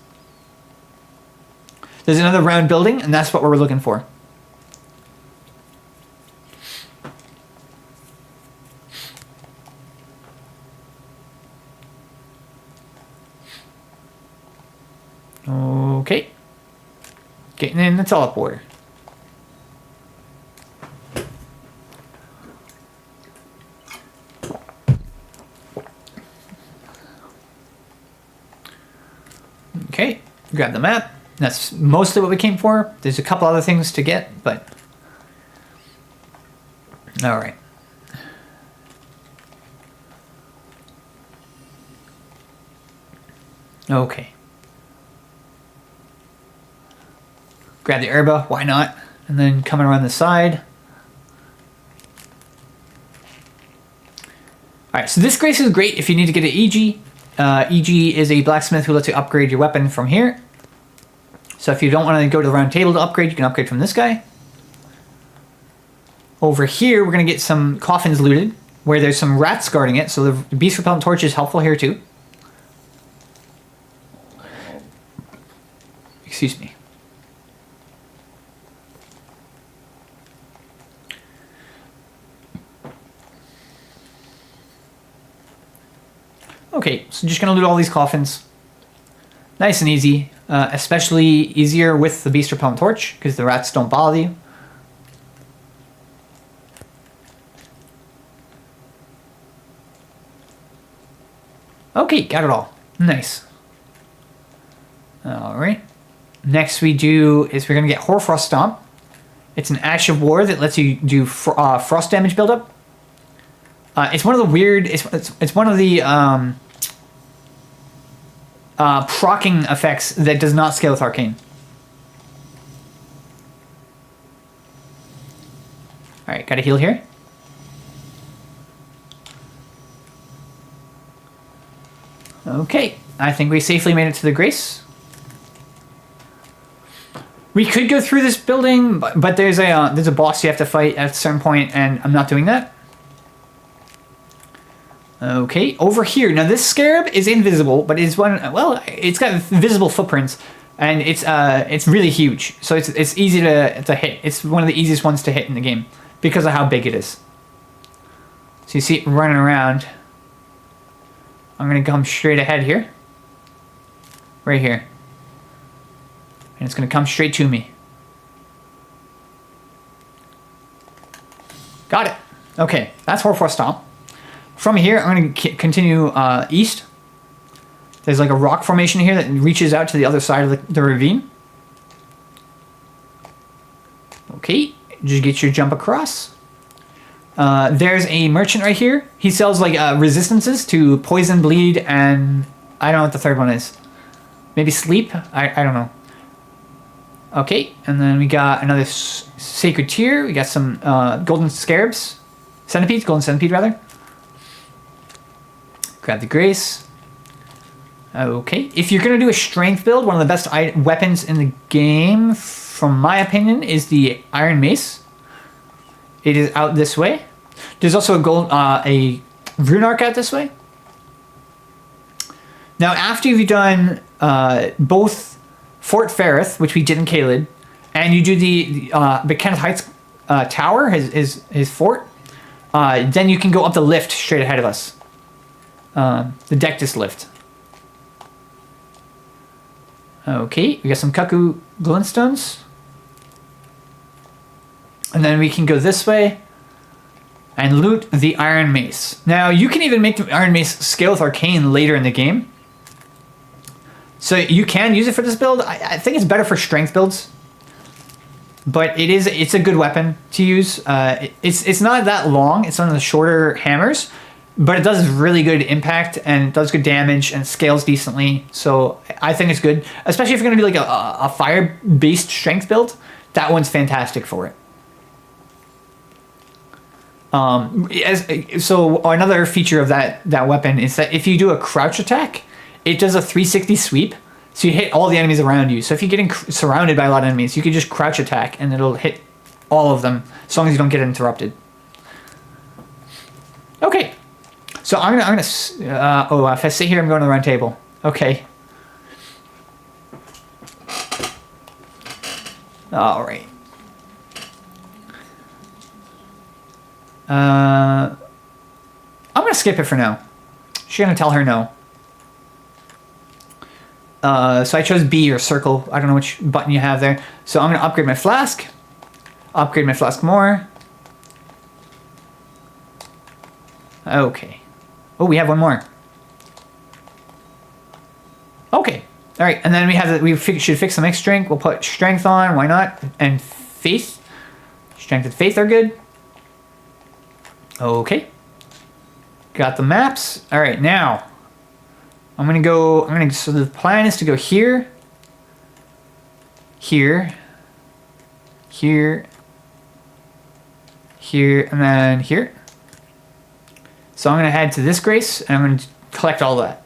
There's another round building, and that's what we're looking for. Okay. Getting in the teleporter. Okay, grab the map. That's mostly what we came for. There's a couple other things to get, but... Alright. Okay. Grab the herba, why not? And then coming around the side. Alright, so this grace is great if you need to get an EG. EG is a blacksmith who lets you upgrade your weapon from here. So if you don't want to go to the round table to upgrade, you can upgrade from this guy. Over here, we're going to get some coffins looted, where there's some rats guarding it, so the beast repellent torch is helpful here too. Excuse me. Okay, so just gonna loot all these coffins. Nice and easy, especially easier with the beast repellent torch, because the rats don't bother you. Okay, got it all. Nice. Alright. Next we do is we're gonna get hoarfrost stomp. It's an ash of war that lets you do frost damage buildup. It's one of the weird, it's one of the proccing effects that does not scale with arcane. Alright, gotta heal here. Okay, I think we safely made it to the Grace. We could go through this building, but there's a boss you have to fight at a certain point, and I'm not doing that. Okay, over here. Now this scarab is invisible, but it's it's got visible footprints, and it's really huge. So it's easy to hit. It's one of the easiest ones to hit in the game because of how big it is. So you see it running around. I'm gonna come straight ahead here. Right here. And it's gonna come straight to me. Got it. Okay, that's hoarfrost stomp. From here, I'm going to continue east. There's like a rock formation here that reaches out to the other side of the ravine. Okay, just get your jump across. There's a merchant right here. He sells like resistances to poison, bleed, and I don't know what the third one is. Maybe sleep? I don't know. Okay, and then we got another sacred tier. We got some golden scarabs. Centipedes? Golden centipede, rather. Grab the Grace. Okay. If you're going to do a strength build, one of the best weapons in the game, from my opinion, is the Iron Mace. It is out this way. There's also a rune arc out this way. Now, after you've done both Fort Ferrith, which we did in Caelid, and you do the Kenneth Height's tower, his fort, then you can go up the lift straight ahead of us. The Dectus lift. Okay, we got some Cuckoo glintstones. And then we can go this way and loot the Iron Mace. Now, you can even make the Iron Mace scale with Arcane later in the game. So you can use it for this build. I think it's better for strength builds. But it's a good weapon to use. It's not that long. It's one of the shorter hammers. But it does really good impact and does good damage and scales decently. So I think it's good. Especially if you're going to do like a fire-based strength build. That one's fantastic for it. So another feature of that weapon is that if you do a crouch attack, it does a 360 sweep. So you hit all the enemies around you. So if you're getting surrounded by a lot of enemies, you can just crouch attack and it'll hit all of them as long as you don't get interrupted. Okay. So if I sit here, I'm going to the round table. Okay. All right. I'm going to skip it for now. She's going to tell her no. So I chose B or circle. I don't know which button you have there. So I'm going to upgrade my flask. Upgrade my flask more. Okay. Oh, we have one more. Okay. All right. And then we should fix the mixed strength. We'll put strength on. Why not? And faith. Strength and faith are good. Okay. Got the maps. All right. Now so the plan is to go here, here, here, here, and then here. So I'm going to head to this grace, and I'm going to collect all that.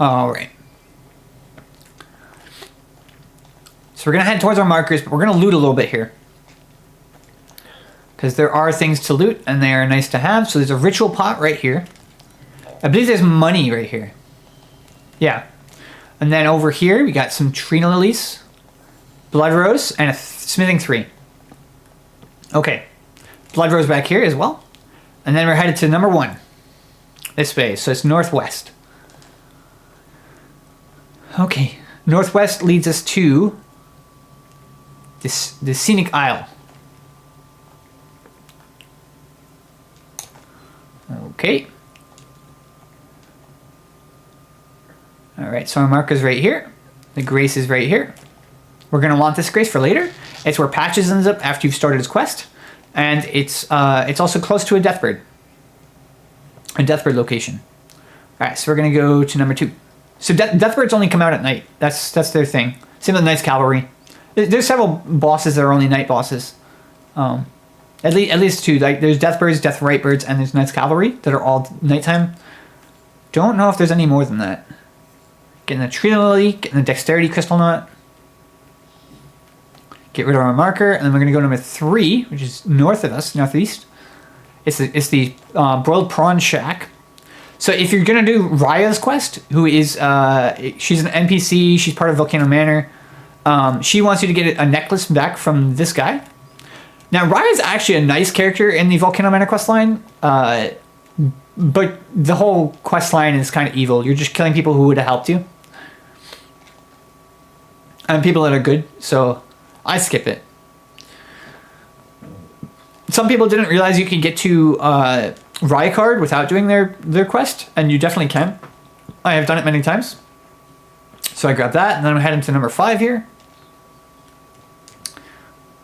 All right. So we're going to head towards our markers, but we're going to loot a little bit here. Because there are things to loot, and they are nice to have. So there's a ritual pot right here. I believe there's money right here. Yeah. And then over here, we got some Trina Lilies, Blood Rose, and a Smithing 3. Okay. Blood Rose back here as well. And then we're headed to number 1. This way. So it's northwest. Okay. Northwest leads us to the Scenic Isle. Okay. Alright, so our marker's right here. The grace is right here. We're going to want this grace for later. It's where Patches ends up after you've started his quest. And it's also close to a Deathbird. A Deathbird location. Alright, so we're going to go to number 2. So Deathbirds only come out at night. That's their thing. Same with Knight's Cavalry. There's several bosses that are only night bosses. At least 2. Like there's Deathbirds, Death Rightbirds, and there's Knight's Cavalry that are all nighttime. Don't know if there's any more than that. Getting the Trina Lily, getting the Dexterity Crystal Knot. Get rid of our marker, and then we're going to go to number 3, which is north of us, northeast. It's the Broiled Prawn Shack. So if you're going to do Raya's quest, who is, she's an NPC, she's part of Volcano Manor. She wants you to get a necklace back from this guy. Now, Raya's actually a nice character in the Volcano Manor questline, but the whole questline is kind of evil. You're just killing people who would have helped you. And people that are good, so I skip it. Some people didn't realize you could get to Raya card without doing their quest, and you definitely can. I have done it many times. So I grabbed that, and then I'm heading to number 5 here.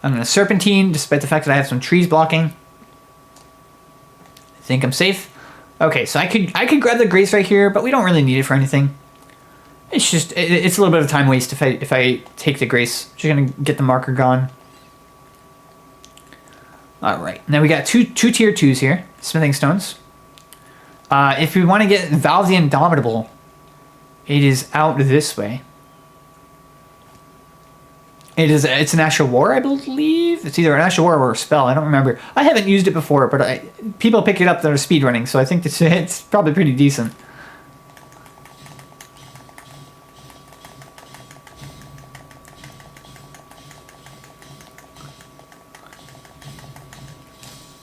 I'm going to Serpentine, despite the fact that I have some trees blocking. I think I'm safe. Okay, so I could grab the grace right here, but we don't really need it for anything. It's just, it's a little bit of time waste if I take the grace. Just going to get the marker gone. Alright, now we got two tier 2s here. Smithing Stones. If we want to get Valve the Indomitable, it is out this way. It's an Ash of War, I believe. It's either an Ash of War or a spell. I don't remember. I haven't used it before, but people pick it up that are speedrunning, so I think it's probably pretty decent.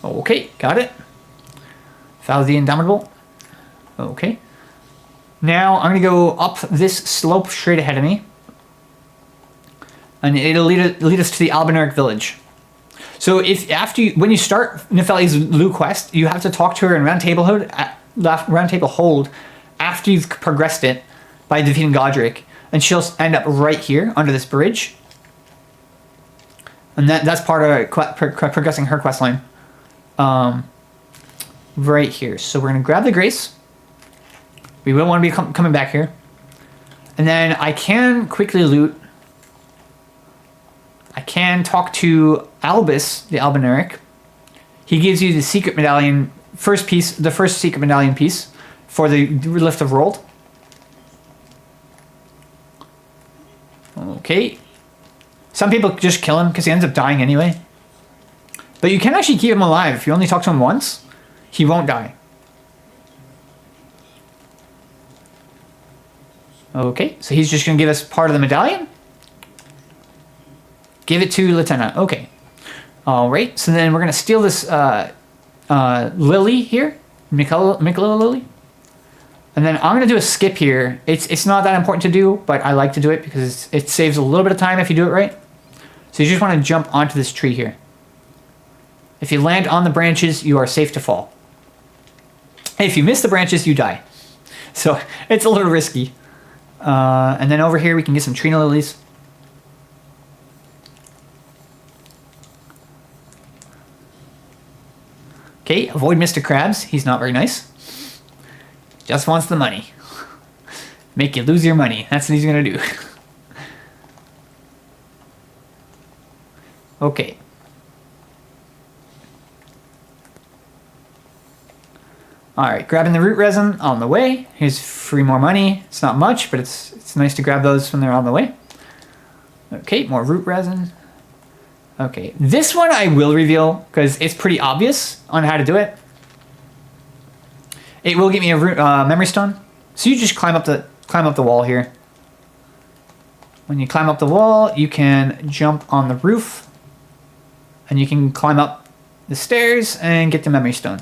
Okay, got it. Follow the Indomitable. Okay. Now I'm going to go up this slope straight ahead of me. And it'll lead us to the Albinauric village. So when you start Nefeli's Lou quest, you have to talk to her in Round Table Hold after you've progressed it by defeating Godrick, and she'll end up right here under this bridge. And that's part of progressing her quest line. Right here. So we're gonna grab the grace. We will want to be coming back here, and then I can quickly loot. I can talk to Albus, the Albinauric. he gives you the secret medallion, the first secret medallion piece for the lift of rolled. Okay. Some people just kill him because he ends up dying anyway. But you can actually keep him alive. If you only talk to him once, he won't die. Okay, so he's just going to give us part of the medallion. Give it to Lieutenant. Okay. All right, so then we're going to steal this lily here. Mikola lily. And then I'm going to do a skip here. It's not that important to do, but I like to do it because it saves a little bit of time if you do it right. So you just want to jump onto this tree here. If you land on the branches, you are safe to fall. If you miss the branches, you die. So it's a little risky. And then over here, we can get some Trina lilies. Okay, avoid Mr. Krabs. He's not very nice. Just wants the money. Make you lose your money. That's what he's going to do. Okay. Alright, grabbing the root resin on the way. Here's free more money. It's not much, but it's nice to grab those when they're on the way. Okay, more root resin. Okay, this one I will reveal because it's pretty obvious on how to do it. It will give me a memory stone. So you just climb up the wall here. When you climb up the wall, you can jump on the roof. And you can climb up the stairs and get the memory stone.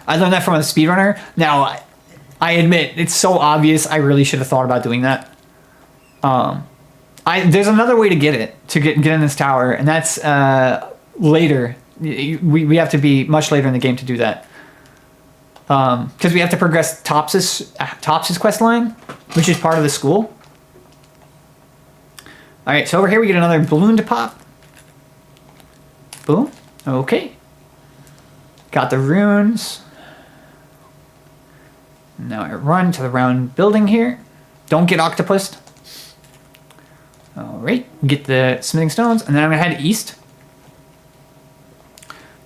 I learned that from a speedrunner. Now, I admit, it's so obvious, I really should have thought about doing that. There's another way to get it, to get in this tower, and that's later. We have to be much later in the game to do that. Because we have to progress Tops's quest line, which is part of the school. Alright, so over here we get another balloon to pop. Boom. Okay. Got the runes. Now I run to the round building here. Don't get octopused. Alright, get the smithing stones, and then I'm going to head east.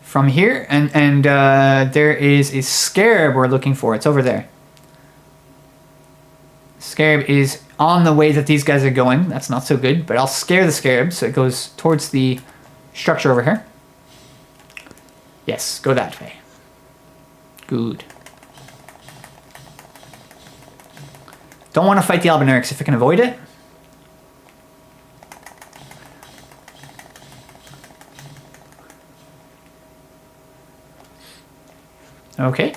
From here, and there is a scarab we're looking for. It's over there. Scarab is on the way that these guys are going. That's not so good, but I'll scare the scarab so it goes towards the structure over here. Yes, go that way. Good. Don't want to fight the Albinaurics if I can avoid it. Okay.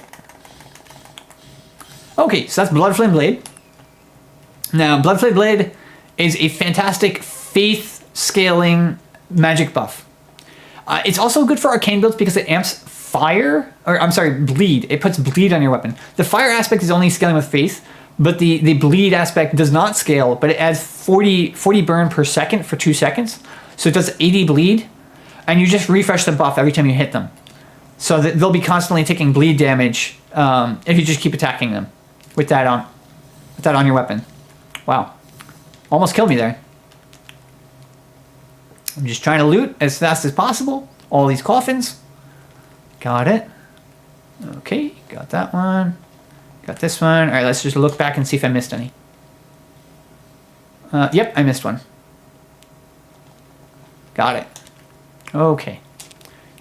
Okay, so that's Bloodflame Blade. Now, Bloodflame Blade is a fantastic faith scaling magic buff. It's also good for arcane builds because it amps fire, or I'm sorry, bleed. It puts bleed on your weapon. The fire aspect is only scaling with faith, but the bleed aspect does not scale, but it adds 40 burn per second for 2 seconds. So it does 80 bleed, and you just refresh the buff every time you hit them. So that they'll be constantly taking bleed damage if you just keep attacking them with that on your weapon. Wow. Almost killed me there. I'm just trying to loot as fast as possible. All these coffins. Got it. Okay, got that one. Got this one. All right, let's just look back and see if I missed any. Yep, I missed one. Got it. Okay.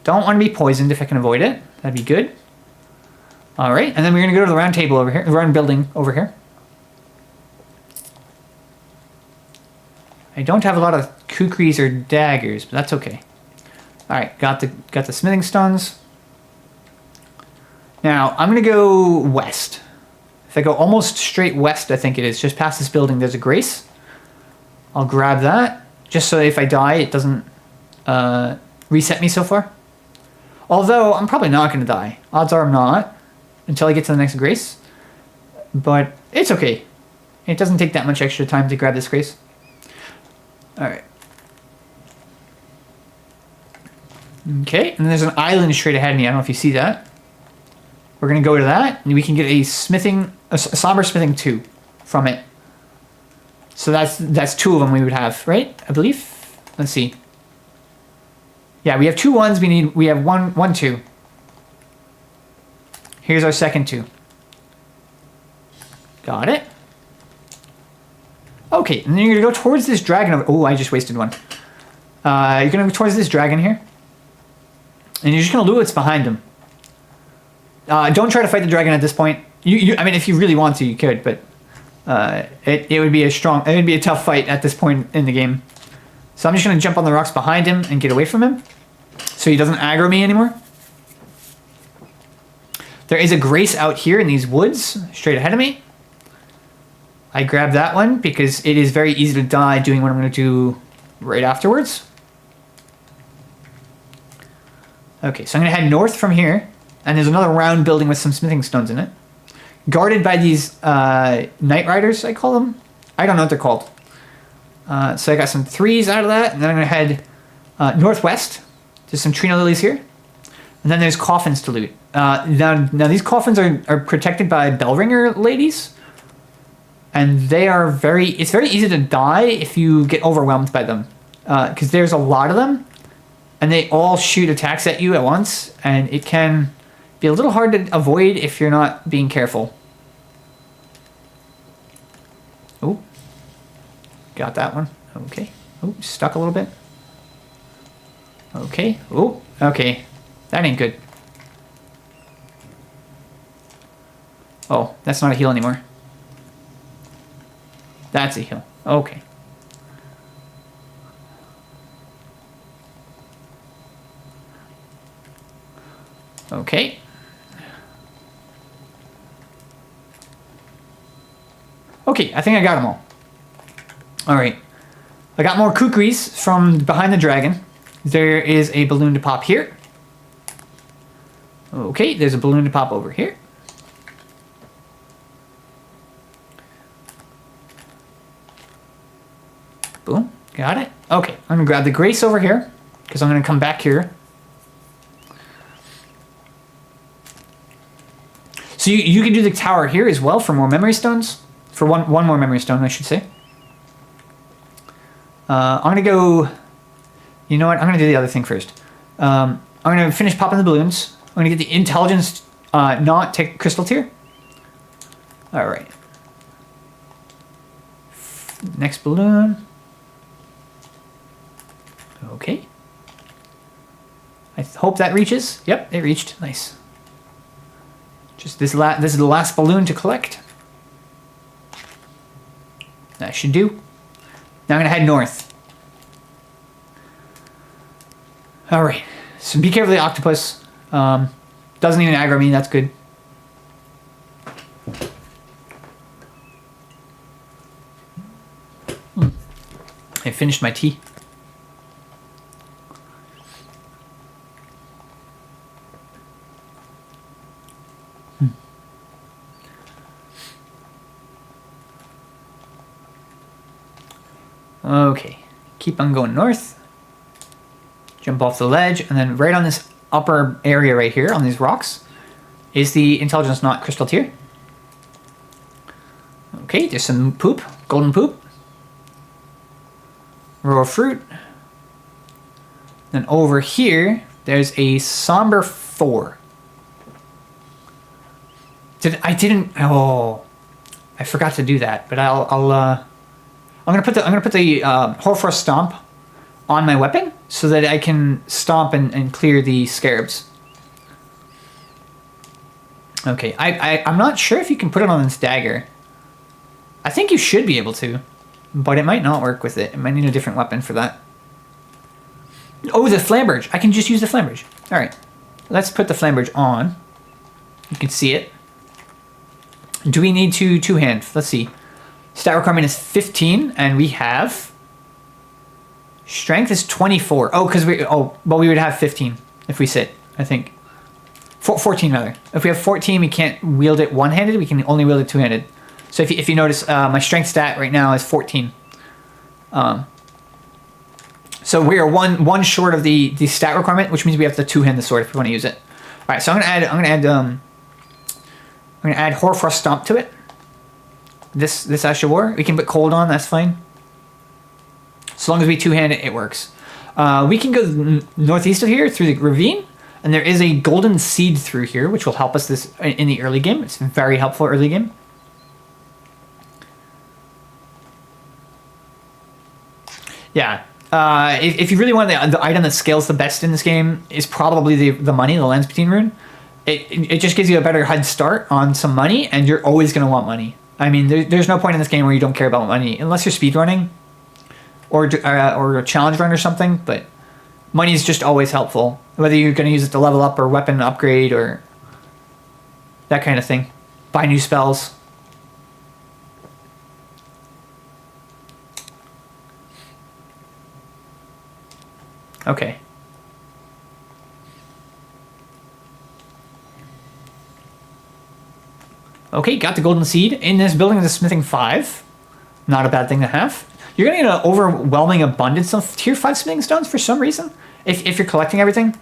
Don't want to be poisoned if I can avoid it. That'd be good. All right, and then we're going to go to the round table over here, the round building over here. I don't have a lot of kukris or daggers, but that's okay. All right, got the smithing stones. Now, I'm going to go west. If I go almost straight west, I think it is, just past this building, there's a grace. I'll grab that, just so if I die, it doesn't reset me so far. Although, I'm probably not going to die. Odds are I'm not, until I get to the next grace. But it's okay. It doesn't take that much extra time to grab this grace. Alright. Okay, and then there's an island straight ahead of me. I don't know if you see that. We're going to go to that, and we can get a somber smithing 2 from it. So that's 2 of them we would have, right? I believe. Let's see. Yeah, we have 2 1s. We have 1 2. Here's our second 2. Got it. Okay, and then you're gonna go towards this dragon. Oh, I just wasted 1. You're gonna go towards this dragon here, and you're just gonna loot what's behind him. Don't try to fight the dragon at this point. I mean, if you really want to, you could, but it would be a tough fight at this point in the game. So I'm just gonna jump on the rocks behind him and get away from him, so he doesn't aggro me anymore. There is a grace out here in these woods, straight ahead of me. I grabbed that one because it is very easy to die doing what I'm going to do right afterwards. Okay, so I'm going to head north from here. And there's another round building with some smithing stones in it. Guarded by these night riders, I call them. I don't know what they're called. So I got some 3s out of that. And then I'm going to head northwest. There's some tree lilies here. And then there's coffins to loot. Now these coffins are protected by bellringer ladies. And it's very easy to die if you get overwhelmed by them. Because there's a lot of them. And they all shoot attacks at you at once. And it can be a little hard to avoid if you're not being careful. Oh. Got that one. Okay. Oh, stuck a little bit. Okay. Oh, okay. That ain't good. Oh, that's not a heal anymore. That's a heal. Okay. Okay. Okay, I think I got them all. Alright. I got more kukris from behind the dragon. There is a balloon to pop here. Okay, there's a balloon to pop over here. Boom. Got it. Okay, I'm going to grab the grace over here because I'm going to come back here. So you can do the tower here as well for more memory stones. For one more memory stone, I should say. I'm going to go... You know what? I'm going to do the other thing first. I'm going to finish popping the balloons. I'm going to get the intelligence knot, take crystal tier. Alright. Next balloon. Okay. I hope that reaches. Yep, it reached. Nice. Just this is the last balloon to collect. That should do. Now I'm going to head north. Alright. So be careful of the octopus. Doesn't even aggro me. That's good. I finished my tea. Okay, keep on going north. Jump off the ledge, and then right on this upper area right here, on these rocks, is the intelligence knot crystal tier. Okay, there's some poop, golden poop. Row of fruit. Then over here, there's a somber 4. I forgot to do that, but I'm gonna put the hoarfrost stomp on my weapon so that I can stomp and clear the scarabs. Okay, I'm not sure if you can put it on this dagger. I think you should be able to, but it might not work with it. It might need a different weapon for that. Oh, the flamberge. I can just use the flamberge. All right, let's put the flamberge on. You can see it. Do we need to two-hand? Let's see. Stat requirement is 15, and we have... Strength is 24. Oh, because we would have 15 if we sit, I think. 14, rather. If we have 14, we can't wield it one-handed. We can only wield it two-handed. So if you notice, my strength stat right now is 14. So we are one short of the stat requirement, which means we have to two-hand the sword if we want to use it. All right, so I'm gonna add hoarfrost stomp to it. This Ash of War. We can put cold on, that's fine. As long as we two-hand it, it works. We can go northeast of here through the ravine, and there is a golden seed through here, which will help us this in the early game. It's very helpful early game. Yeah. If you really want the item that scales the best in this game is probably the money, the Lens Between rune. It just gives you a better head start on some money, and you're always going to want money. I mean, there's no point in this game where you don't care about money, unless you're speedrunning or a challenge run or something, but money is just always helpful, whether you're going to use it to level up or weapon upgrade or that kind of thing. Buy new spells. Okay. Okay, got the golden seed. In this building is a smithing 5. Not a bad thing to have. You're going to get an overwhelming abundance of tier 5 smithing stones for some reason, if you're collecting everything.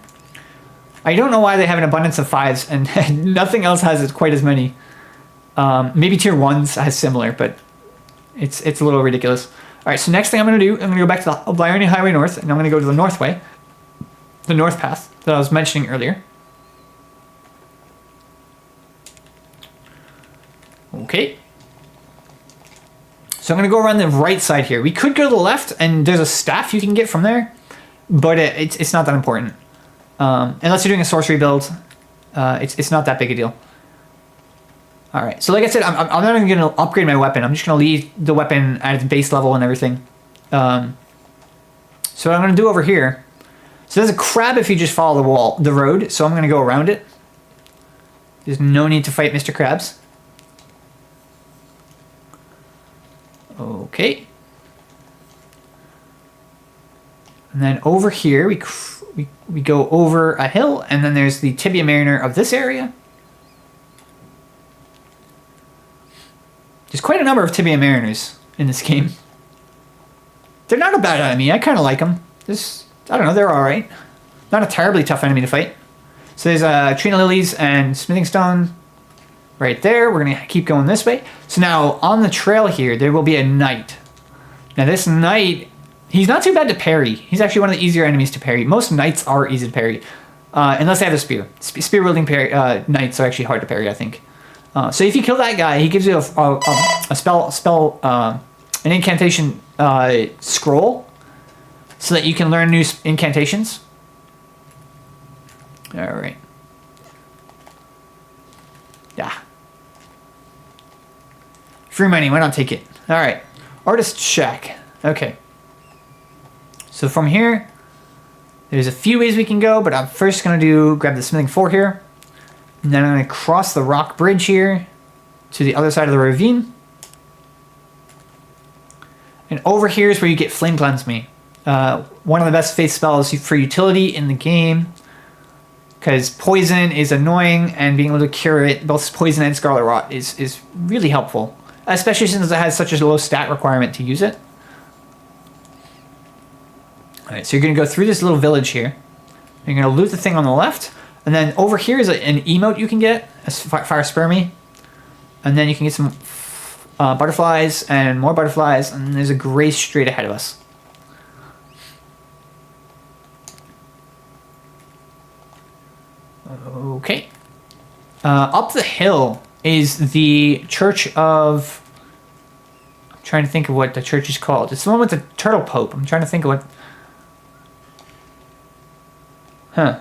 I don't know why they have an abundance of 5s and nothing else has quite as many. Maybe tier 1s has similar, but it's a little ridiculous. All right, so next thing I'm going to do, I'm going to go back to the Liurnia Highway North, and I'm going to go to the north way, the north path that I was mentioning earlier. Okay. So I'm going to go around the right side here. We could go to the left, and there's a staff you can get from there, but it's not that important. Unless you're doing a sorcery build, it's not that big a deal. All right, so like I said, I'm not even going to upgrade my weapon. I'm just going to leave the weapon at its base level and everything. So what I'm going to do over here, so there's a crab if you just follow the road, so I'm going to go around it. There's no need to fight Mr. Krabs. Okay. And then over here, we go over a hill, and then there's the Tibia Mariner of this area. There's quite a number of Tibia Mariners in this game. They're not a bad enemy. I kind of like them. I don't know, they're alright. Not a terribly tough enemy to fight. So there's Trina Lilies and Smithing Stone right there. We're going to keep going this way. So now, on the trail here, there will be a knight. Now this knight, he's not too bad to parry. He's actually one of the easier enemies to parry. Most knights are easy to parry, unless they have a spear. Spear-wielding knights are actually hard to parry, I think. So if you kill that guy, he gives you an incantation scroll, so that you can learn new incantations. All right. Yeah. Free money, why not take it? All right. Artist shack. Okay. So from here, there's a few ways we can go, but I'm first going to grab the smithing 4 here. And then I'm going to cross the rock bridge here to the other side of the ravine. And over here is where you get Flame Cleanse Me. One of the best faith spells for utility in the game. Because poison is annoying, and being able to cure it, both poison and Scarlet Rot, is really helpful. Especially since it has such a low stat requirement to use it. Alright, so you're going to go through this little village here. You're going to loot the thing on the left. And then over here is an emote you can get, a Fire Spare Me. And then you can get some butterflies and more butterflies, and there's a grace straight ahead of us. Okay. Up the hill is the Church of... I'm trying to think of what the church is called. It's the one with the Turtle Pope. I'm trying to think of what... Huh.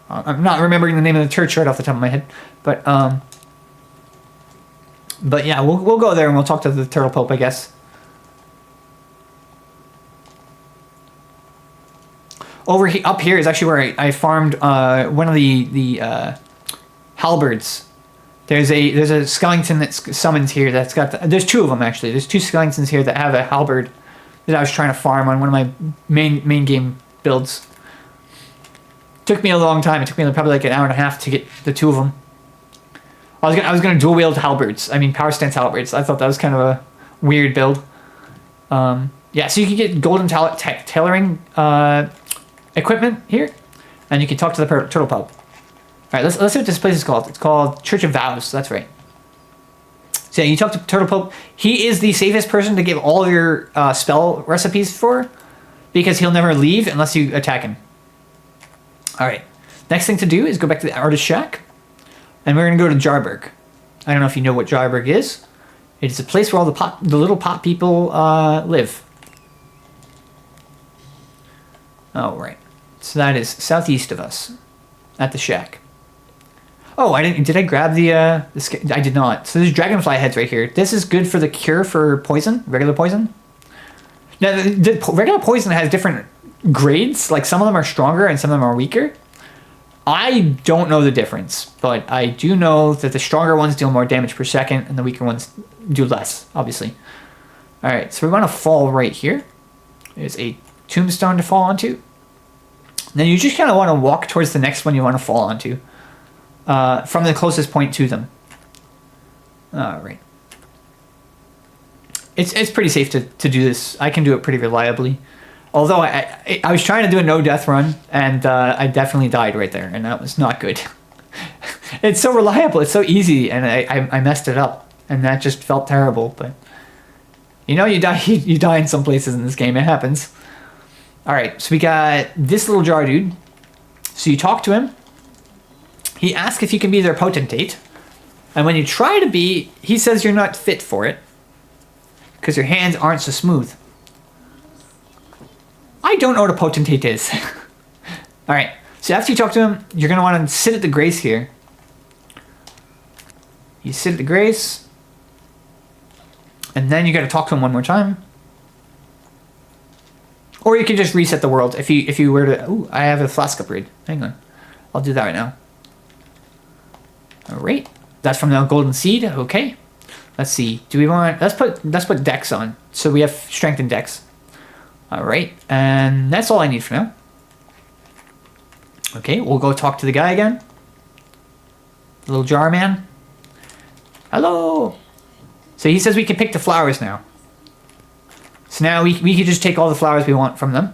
I'm not remembering the name of the church right off the top of my head. But yeah, we'll go there and we'll talk to the Turtle Pope, I guess. Up here is actually where I farmed one of the halberds. There's a skeleton that's summoned here that's got... there's 2 of them, actually. There's 2 skeletons here that have a halberd that I was trying to farm on one of my main game builds. Took me a long time. It took me probably like an hour and a half to get the 2 of them. I was gonna dual wield halberds. I mean power stance halberds. I thought that was kind of a weird build. Yeah, so you can get golden tailoring equipment here, and you can talk to the Turtle Pope. All right, let's see what this place is called. It's called Church of Vows. That's right. So yeah, you talk to Turtle Pope. He is the safest person to give all of your spell recipes for. because he'll never leave unless you attack him. All right. Next thing to do is go back to the artist shack, and we're gonna go to Jarberg. I don't know if you know what Jarberg is. It's a place where all the little pot people live. Oh, right. So that is southeast of us, at the shack. Oh, I didn't. Did I grab the I did not. So there's dragonfly heads right here. This is good for the cure for poison, regular poison. Now, the regular poison has different grades. Like some of them are stronger and some of them are weaker. I don't know the difference, but I do know that the stronger ones deal more damage per second and the weaker ones do less, obviously. All right, so we want to fall right here. There's a tombstone to fall onto. Then you just kind of want to walk towards the next one you want to fall onto. From the closest point to them. All right. It's pretty safe to do this. I can do it pretty reliably. Although I was trying to do a no-death run, and I definitely died right there, and that was not good. It's so reliable, it's so easy, and I messed it up, and that just felt terrible. But you know, you die in some places in this game. It happens. All right, so we got this little jar dude. So you talk to him. He asks if you can be their potentate. And when you try to be, he says you're not fit for it. Because your hands aren't so smooth. I don't know what a potentate is. Alright, so after you talk to him, you're going to want to sit at the grace here. You sit at the grace. And then you got to talk to him one more time. Or you can just reset the world if you were to... Ooh, I have a flask upgrade. Hang on. I'll do that right now. Alright, that's from the golden seed. Okay, let's see. Do we want? Let's put dex on. So we have strength and dex. All right, and that's all I need for now. Okay, we'll go talk to the guy again. The little jar man. Hello. So he says we can pick the flowers now. So now we can just take all the flowers we want from them.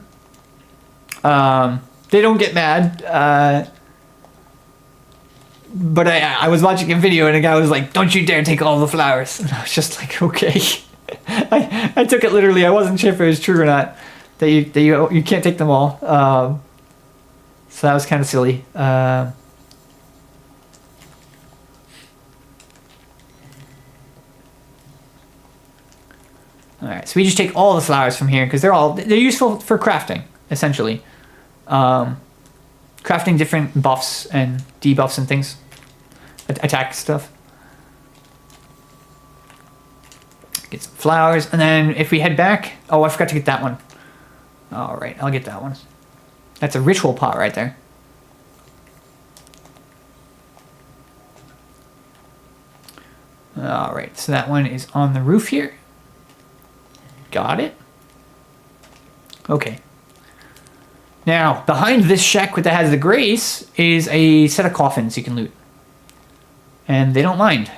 They don't get mad. But I was watching a video and a guy was like, "Don't you dare take all the flowers." And I was just like, okay. I took it literally. I wasn't sure if it was true or not. That you can't take them all. So that was kind of silly. All right, so we just take all the flowers from here because they're useful for crafting, essentially. Crafting different buffs and debuffs and things. Attack stuff. Get some flowers, and then if we head back... Oh, I forgot to get that one. Alright, I'll get that one. That's a ritual pot right there. Alright, so that one is on the roof here. Got it. Okay. Now, behind this shack that has the grace is a set of coffins you can loot. And they don't mind.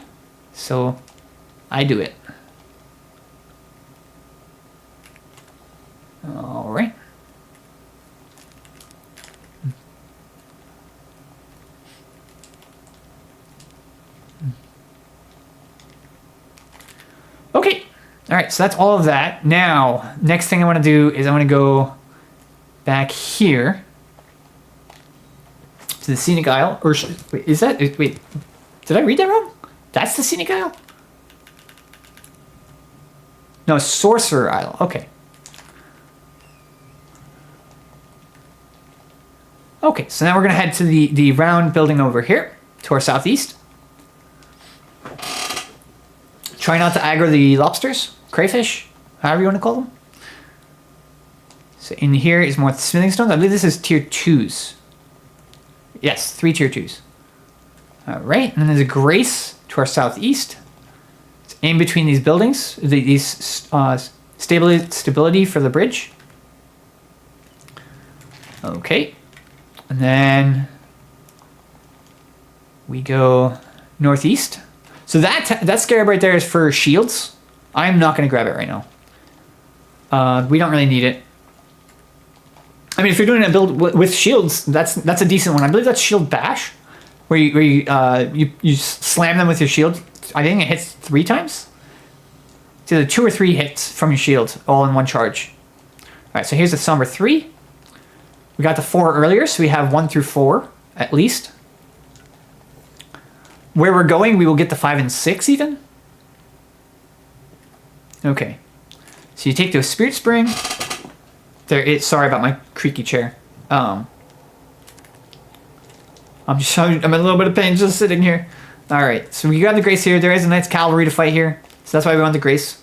So, I do it. Alright. Okay. Alright, so that's all of that. Now, next thing I want to do is I want to go back here to the scenic isle. Or wait, is that... Wait, did I read that wrong? That's the scenic isle? No, sorcerer isle. Okay. Okay, so now we're going to head to the round building over here, to our southeast. Try not to aggro the lobsters, crayfish, however you want to call them. So in here is more smithing stones. I believe this is tier 2s. Yes, 3 tier 2s. All right, and then there's a grace to our southeast. It's in between these buildings, these stability for the bridge. Okay, and then we go northeast. So that scarab right there is for shields. I'm not going to grab it right now. We don't really need it. I mean, if you're doing a build with shields, that's a decent one. I believe that's shield bash, where you slam them with your shield. I think it hits 3 times. It's either 2 or 3 hits from your shield, all in one charge. right, so here's the somber 3. We got the 4 earlier, so we have 1 through 4 at least. Where we're going, we will get the 5 and 6 even. Okay. So you take the spirit spring. Sorry about my creaky chair. I'm in a little bit of pain just sitting here. All right, so we got the grace here. There is a nice cavalry to fight here, so that's why we want the grace.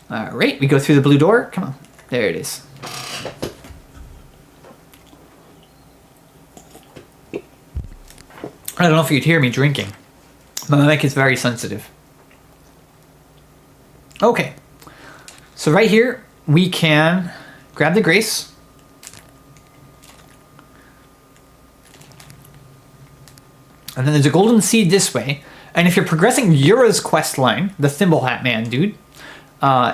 All right, we go through the blue door. Come on, there it is. I don't know if you could hear me drinking. My mic is very sensitive. Okay, so right here we can grab the grace. And then there's a golden seed this way. And if you're progressing Yura's quest line, the Thimble Hat Man dude,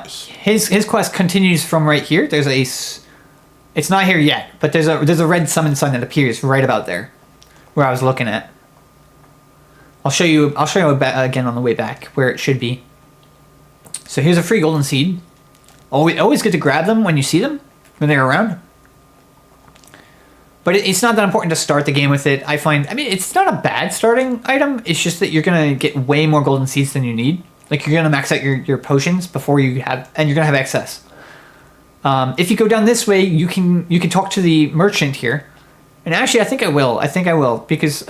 his quest continues from right here. There's it's not here yet, but there's a red summon sign that appears right about there, where I was looking at. I'll show you again on the way back where it should be. So here's a free golden seed. Always good to grab them when you see them, when they're around. But it's not that important to start the game with it. I mean, it's not a bad starting item. It's just that you're going to get way more golden seeds than you need. Like, you're going to max out your potions before you have, and you're going to have excess. If you go down this way, you can talk to the merchant here. And actually, I think I will, because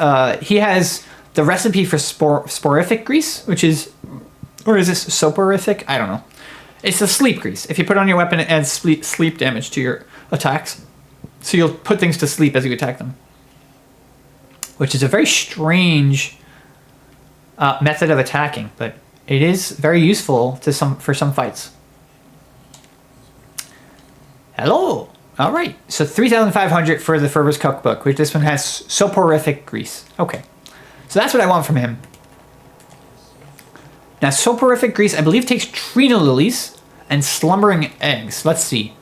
he has the recipe for sporific grease, which is, or is this soporific? I don't know. It's the sleep grease. If you put it on your weapon, it adds sleep damage to your attacks. So you'll put things to sleep as you attack them. Which is a very strange method of attacking, but it is very useful for some fights. Hello! Alright, so 3,500 for the Fervor's Cookbook, which this one has soporific grease. Okay, so that's what I want from him. Now, soporific grease, I believe, takes Trina lilies and slumbering eggs. Let's see.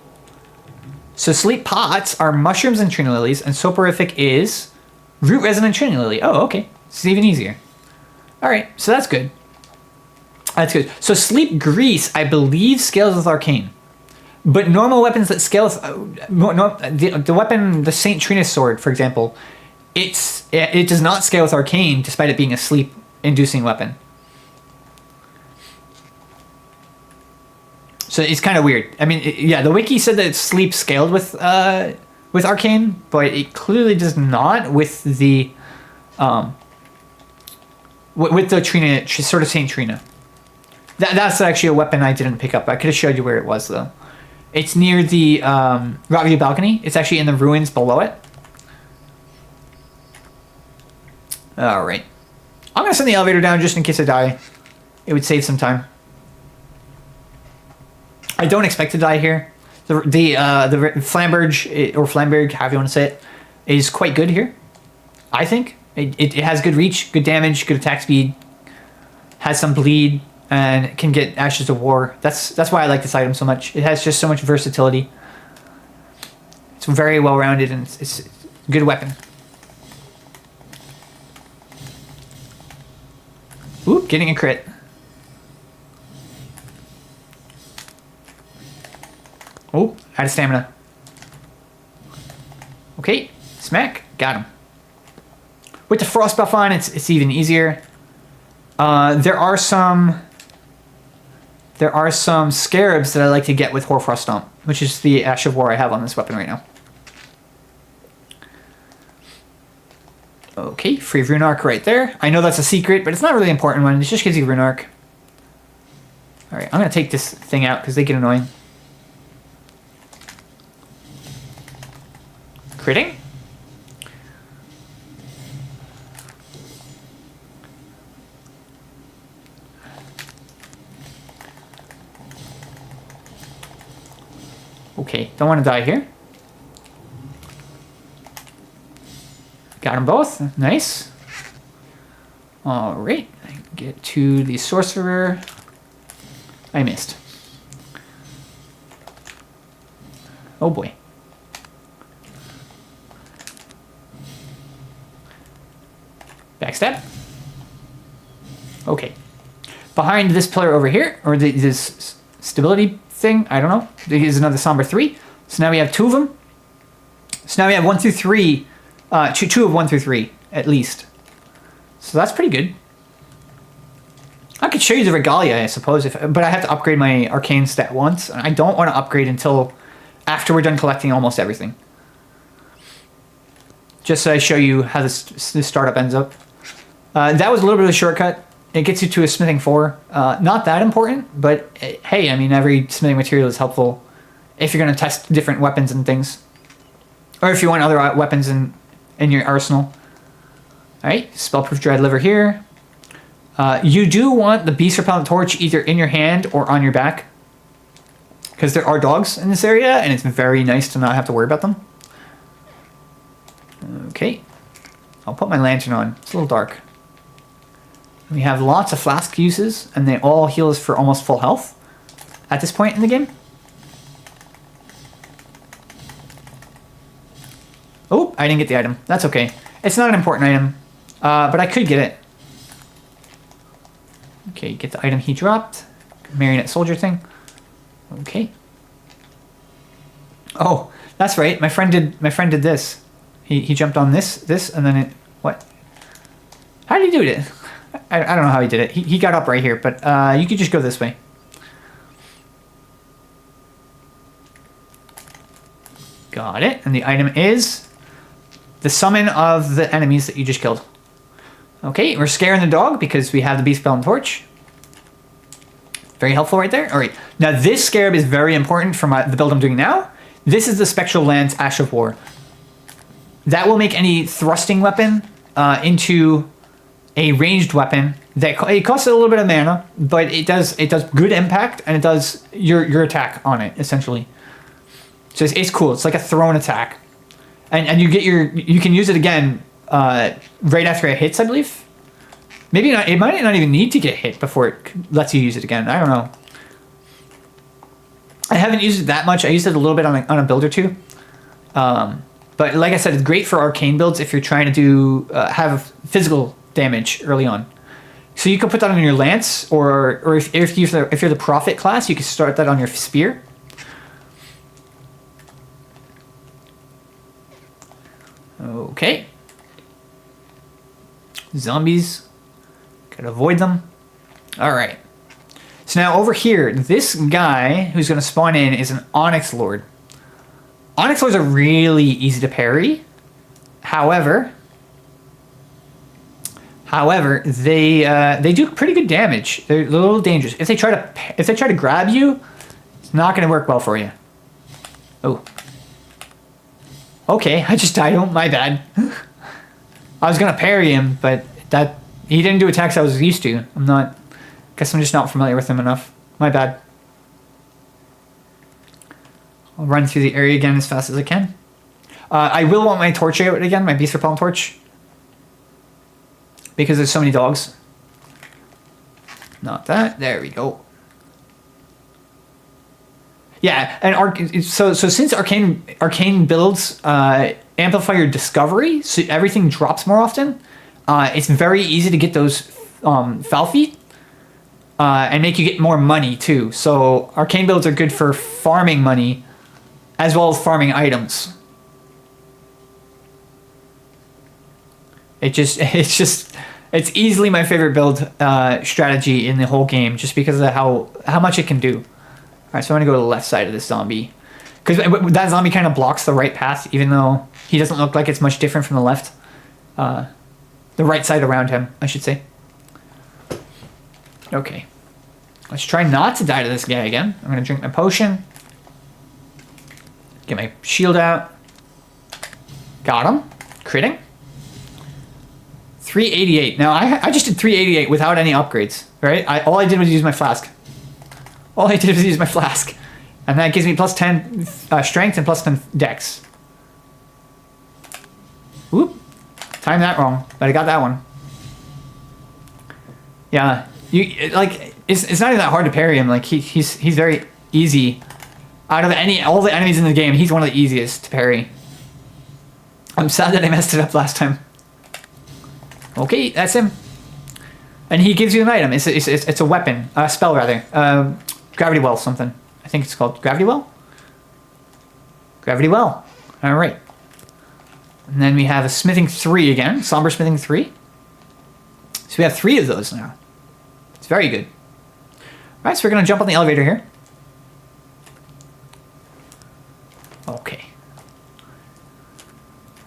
So sleep pots are mushrooms and Trina lilies, and soporific is root resin and Trina lily. Oh, okay. It's even easier. All right, so that's good. That's good. So sleep grease, I believe, scales with arcane. But normal weapons that scale with... the weapon, the St. Trina's sword, for example, it does not scale with arcane, despite it being a sleep-inducing weapon. So it's kind of weird. I mean, yeah, the wiki said that sleep scaled with arcane, but it clearly does not with the Trina, sort of Saint Trina. That's actually a weapon I didn't pick up. I could have showed you where it was though. It's near the Rotview balcony. It's actually in the ruins below it. All right, I'm gonna send the elevator down just in case I die. It would save some time. I don't expect to die here. The Flamberge, or Flamberg, however you want to say it, is quite good here. I think. It has good reach, good damage, good attack speed, has some bleed, and can get Ashes of War. That's why I like this item so much. It has just so much versatility. It's very well rounded, and it's a good weapon. Ooh, getting a crit. Oh, out of stamina. Okay, smack, got him. With the frost buff on, it's even easier. There are some scarabs that I like to get with hoarfrost stomp, which is the Ash of War I have on this weapon right now. Okay, free rune arc right there. I know that's a secret, but it's not really an important one. It just gives you rune arc. All right, I'm gonna take this thing out because they get annoying. Critting? Okay, don't want to die here. Got them both. Nice. All right, get to the sorcerer. I missed. Oh boy. Backstab. Okay. Behind this pillar over here, or this stability thing. I don't know. Here's another somber 3. So now we have 2 of them. So now we have 1 through 3. Two of 1 through 3 at least. So that's pretty good. I could show you the Regalia, I suppose, but I have to upgrade my arcane stat once, and I don't want to upgrade until after we're done collecting almost everything. Just so I show you how this startup ends up. That was a little bit of a shortcut. It gets you to a smithing 4. Not that important, but hey, I mean, every smithing material is helpful if you're going to test different weapons and things. Or if you want other weapons in your arsenal. Alright, spellproof dread liver here. You do want the beast repellent torch either in your hand or on your back. Because there are dogs in this area, and it's very nice to not have to worry about them. Okay. I'll put my lantern on. It's a little dark. We have lots of flask uses, and they all heal us for almost full health at this point in the game. Oh, I didn't get the item. That's okay. It's not an important item, but I could get it. Okay, get the item he dropped. Marionette soldier thing. Okay. Oh, that's right. My friend did this. He jumped on this, and then it... What? How did he do it? I don't know how he did it. He got up right here, but you could just go this way. Got it. And the item is the summon of the enemies that you just killed. Okay, we're scaring the dog because we have the beast spell and torch. Very helpful right there. All right, now this scarab is very important for the build I'm doing now. This is the Spectral Lance Ash of War. That will make any thrusting weapon into a ranged weapon. It costs a little bit of mana, but it does good impact, and it does your attack on it essentially. So it's cool. It's like a thrown attack, and you can use it again right after it hits, I believe. Maybe not. It might not even need to get hit before it lets you use it again. I don't know. I haven't used it that much. I used it a little bit on a build or two. But like I said, it's great for arcane builds if you're trying to have physical damage early on. So you can put that on your lance, or if you're the prophet class, you can start that on your spear. Okay. Zombies. Gotta avoid them. Alright. So now over here, this guy who's going to spawn in is an Onyx Lord. Onyx Lords are really easy to parry. However, they do pretty good damage. They're a little dangerous. If they try to grab you, it's not going to work well for you. Oh. Okay, I just died. Oh, my bad. I was going to parry him, but he didn't do attacks I was used to. Guess I'm just not familiar with him enough. My bad. I'll run through the area again as fast as I can. I will want my torch out again, my beast repellent torch. Because there's so many dogs. Not that. There we go. Yeah, and so since arcane builds amplify your discovery, so everything drops more often, it's very easy to get those foul feet. And make you get more money too. So arcane builds are good for farming money as well as farming items. It's easily my favorite build strategy in the whole game, just because of how much it can do. All right, so I'm gonna go to the left side of this zombie, because that zombie kind of blocks the right path, even though he doesn't look like it's much different from the left. The right side around him, I should say. Okay. Let's try not to die to this guy again. I'm going to drink my potion. Get my shield out. Got him. Critting. 388. Now, I just did 388 without any upgrades, right? All I did was use my flask. And that gives me plus 10 strength and plus 10 dex. Whoop. Timed that wrong, but I got that one. Yeah. It's not even that hard to parry him. Like he's very easy. Out of all the enemies in the game, he's one of the easiest to parry. I'm sad that I messed it up last time. Okay, that's him. And he gives you an item. It's a weapon, a spell rather. Gravity well something. I think it's called Gravity Well? Gravity Well. Alright. And then we have a Smithing 3 again. Somber Smithing 3. So we have 3 of those now. It's very good. Alright, so we're going to jump on the elevator here. Okay.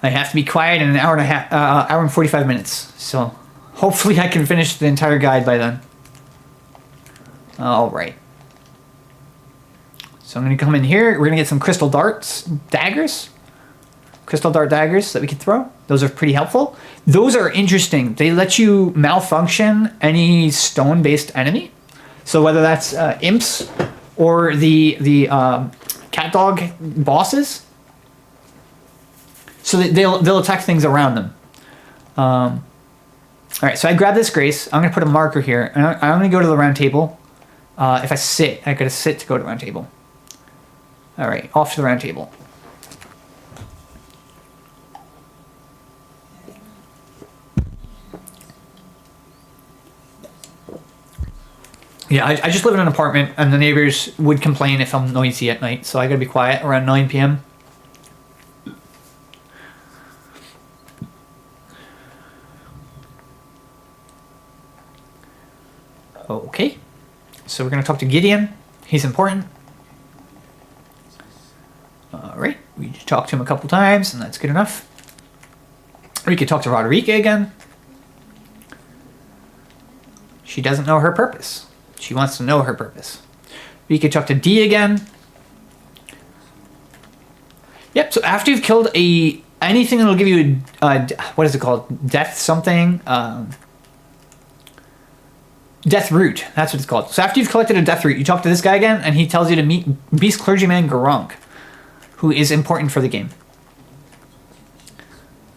I have to be quiet in an hour and a half, hour and 45 minutes. So hopefully I can finish the entire guide by then. Alright. So I'm going to come in here. We're going to get some crystal daggers. Crystal dart daggers that we can throw. Those are pretty helpful. Those are interesting. They let you malfunction any stone-based enemy. So whether that's imps or the cat dog bosses. So they'll attack things around them. All right, so I grab this grace. I'm going to put a marker here. And I'm going to go to the round table. If I sit, I got to sit to go to the round table. All right, off to the round table. Yeah, I just live in an apartment, and the neighbors would complain if I'm noisy at night, so I gotta be quiet around 9 p.m. Okay, so we're gonna talk to Gideon. He's important. Alright, we just talked to him a couple times, and that's good enough. We could talk to Marika again. She doesn't know her purpose. She wants to know her purpose. We could talk to D again. Yep, so after you've killed anything that'll give you what is it called? Death something? Death root. That's what it's called. So after you've collected a death root, you talk to this guy again, and he tells you to meet Beast Clergyman Garunk, who is important for the game.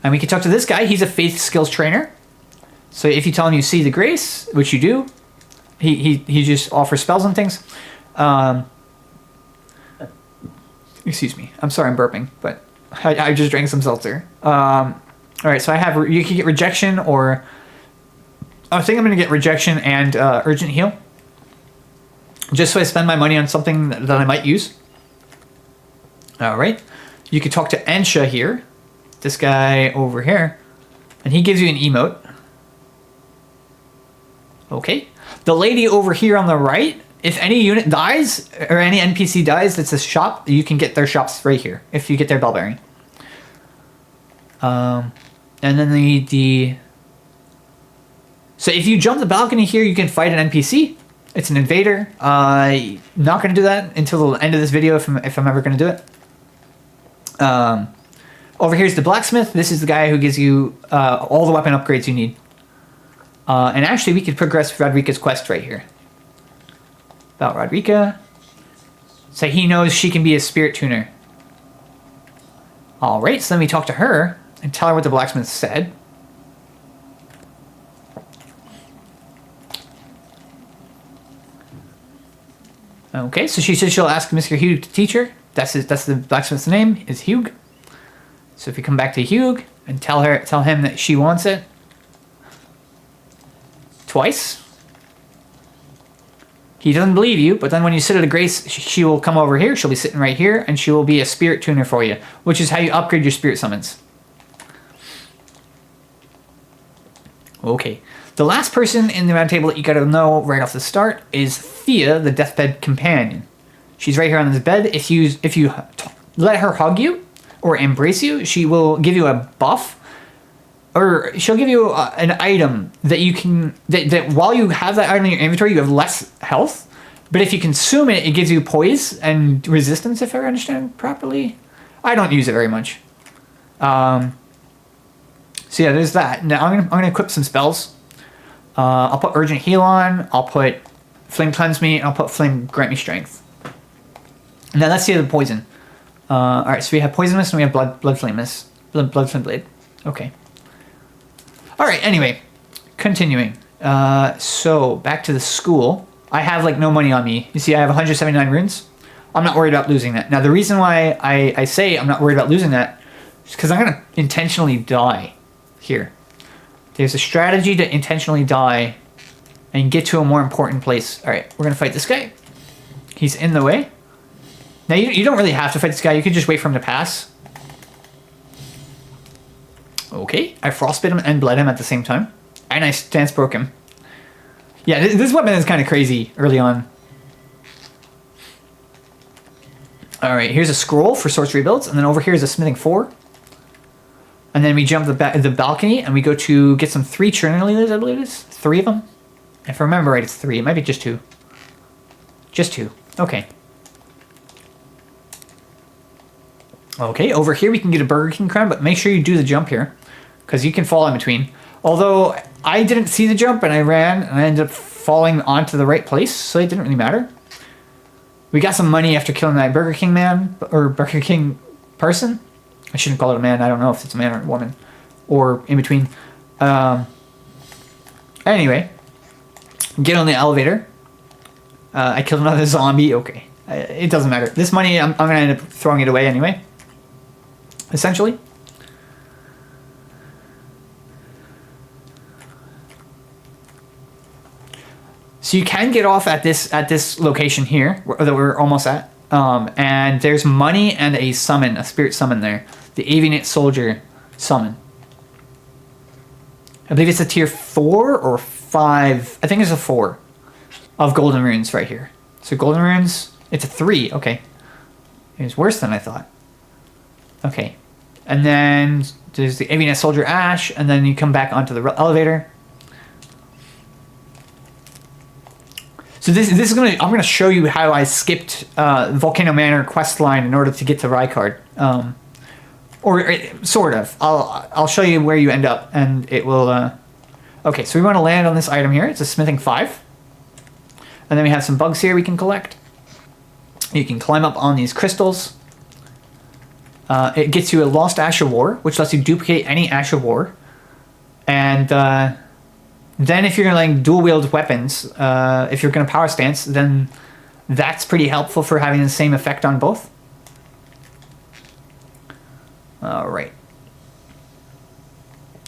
And we can talk to this guy. He's a faith skills trainer. So if you tell him you see the grace, which you do, he just offers spells and things. Excuse me. I'm sorry I'm burping, but I just drank some seltzer. All right, so you can get rejection, or I think I'm going to get rejection and urgent heal. Just so I spend my money on something that I might use. All right. You could talk to Ensha here. This guy over here. And he gives you an emote. Okay. The lady over here on the right, if any unit dies, or any NPC dies that's a shop, you can get their shops right here, if you get their bell bearing. And then so if you jump the balcony here, you can fight an NPC. It's an invader. Not going to do that until the end of this video if I'm ever going to do it. Over here's the blacksmith. This is the guy who gives you all the weapon upgrades you need. And actually, we could progress Rodrika's quest right here. About Rodrika. So he knows she can be a spirit tuner. Alright, so then we talk to her and tell her what the blacksmith said. Okay, so she says she'll ask Mr. Hugh to teach her. That's the blacksmith's name, is Hugh. So if you come back to Hugh and tell him that she wants it. Twice. He doesn't believe you, but then when you sit at a grace, she will come over here. She'll be sitting right here, and she will be a spirit tuner for you, which is how you upgrade your spirit summons. Okay. The last person in the round table that you gotta know right off the start is Thea, the deathbed companion. She's right here on this bed. If you let her hug you or embrace you, she will give you a buff. Or she'll give you an item that you can... That while you have that item in your inventory, you have less health. But if you consume it, it gives you poise and resistance, if I understand properly. I don't use it very much. So yeah, there's that. Now I'm gonna equip some spells. I'll put Urgent Heal on. I'll put Flame Cleanse Me. And I'll put Flame Grant Me Strength. Now let's see the poison. Alright, so we have Poisonous and we have Blood Flame Blade. Okay. Alright, anyway. Continuing. So, back to the school. I have, like, no money on me. You see, I have 179 runes. I'm not worried about losing that. Now, the reason why I say I'm not worried about losing that is because I'm going to intentionally die here. There's a strategy to intentionally die and get to a more important place. Alright, we're going to fight this guy. He's in the way. Now, you don't really have to fight this guy. You can just wait for him to pass. Okay, I frostbit him and bled him at the same time. And I stance broke him. Yeah, this weapon is kind of crazy early on. Alright, here's a scroll for sorcery builds. And then over here is a smithing 4. And then we jump the balcony and we go to get some 3 churning lilies, I believe it is. 3 of them. If I remember right, it's 3. It might be just 2. Just 2. Okay. Okay, over here we can get a Burger King crown, but make sure you do the jump here. Because you can fall in between. Although, I didn't see the jump and I ran and I ended up falling onto the right place, so it didn't really matter. We got some money after killing that Burger King man, or Burger King person. I shouldn't call it a man, I don't know if it's a man or a woman. Or in between. Anyway. Get on the elevator. I killed another zombie, okay. It doesn't matter. This money, I'm going to end up throwing it away anyway. Essentially. So you can get off at this location here that we're almost at, and there's money and a summon, a spirit summon there, the Avianate Soldier summon. I believe it's a tier 4 or 5. I think it's a 4 of golden runes right here. So golden runes, it's a 3. Okay, it was worse than I thought. Okay, and then there's the Avianate Soldier Ash, and then you come back onto the elevator. So this is I'm gonna show you how I skipped Volcano Manor quest line in order to get to Rykard, or sort of. I'll show you where you end up, and it will. Okay, so we want to land on this item here. It's a smithing 5, and then we have some bugs here we can collect. You can climb up on these crystals. It gets you a Lost Ash of War, which lets you duplicate any Ash of War, and. Then if you're going to like dual wield weapons, if you're going to power stance, then that's pretty helpful for having the same effect on both. Alright.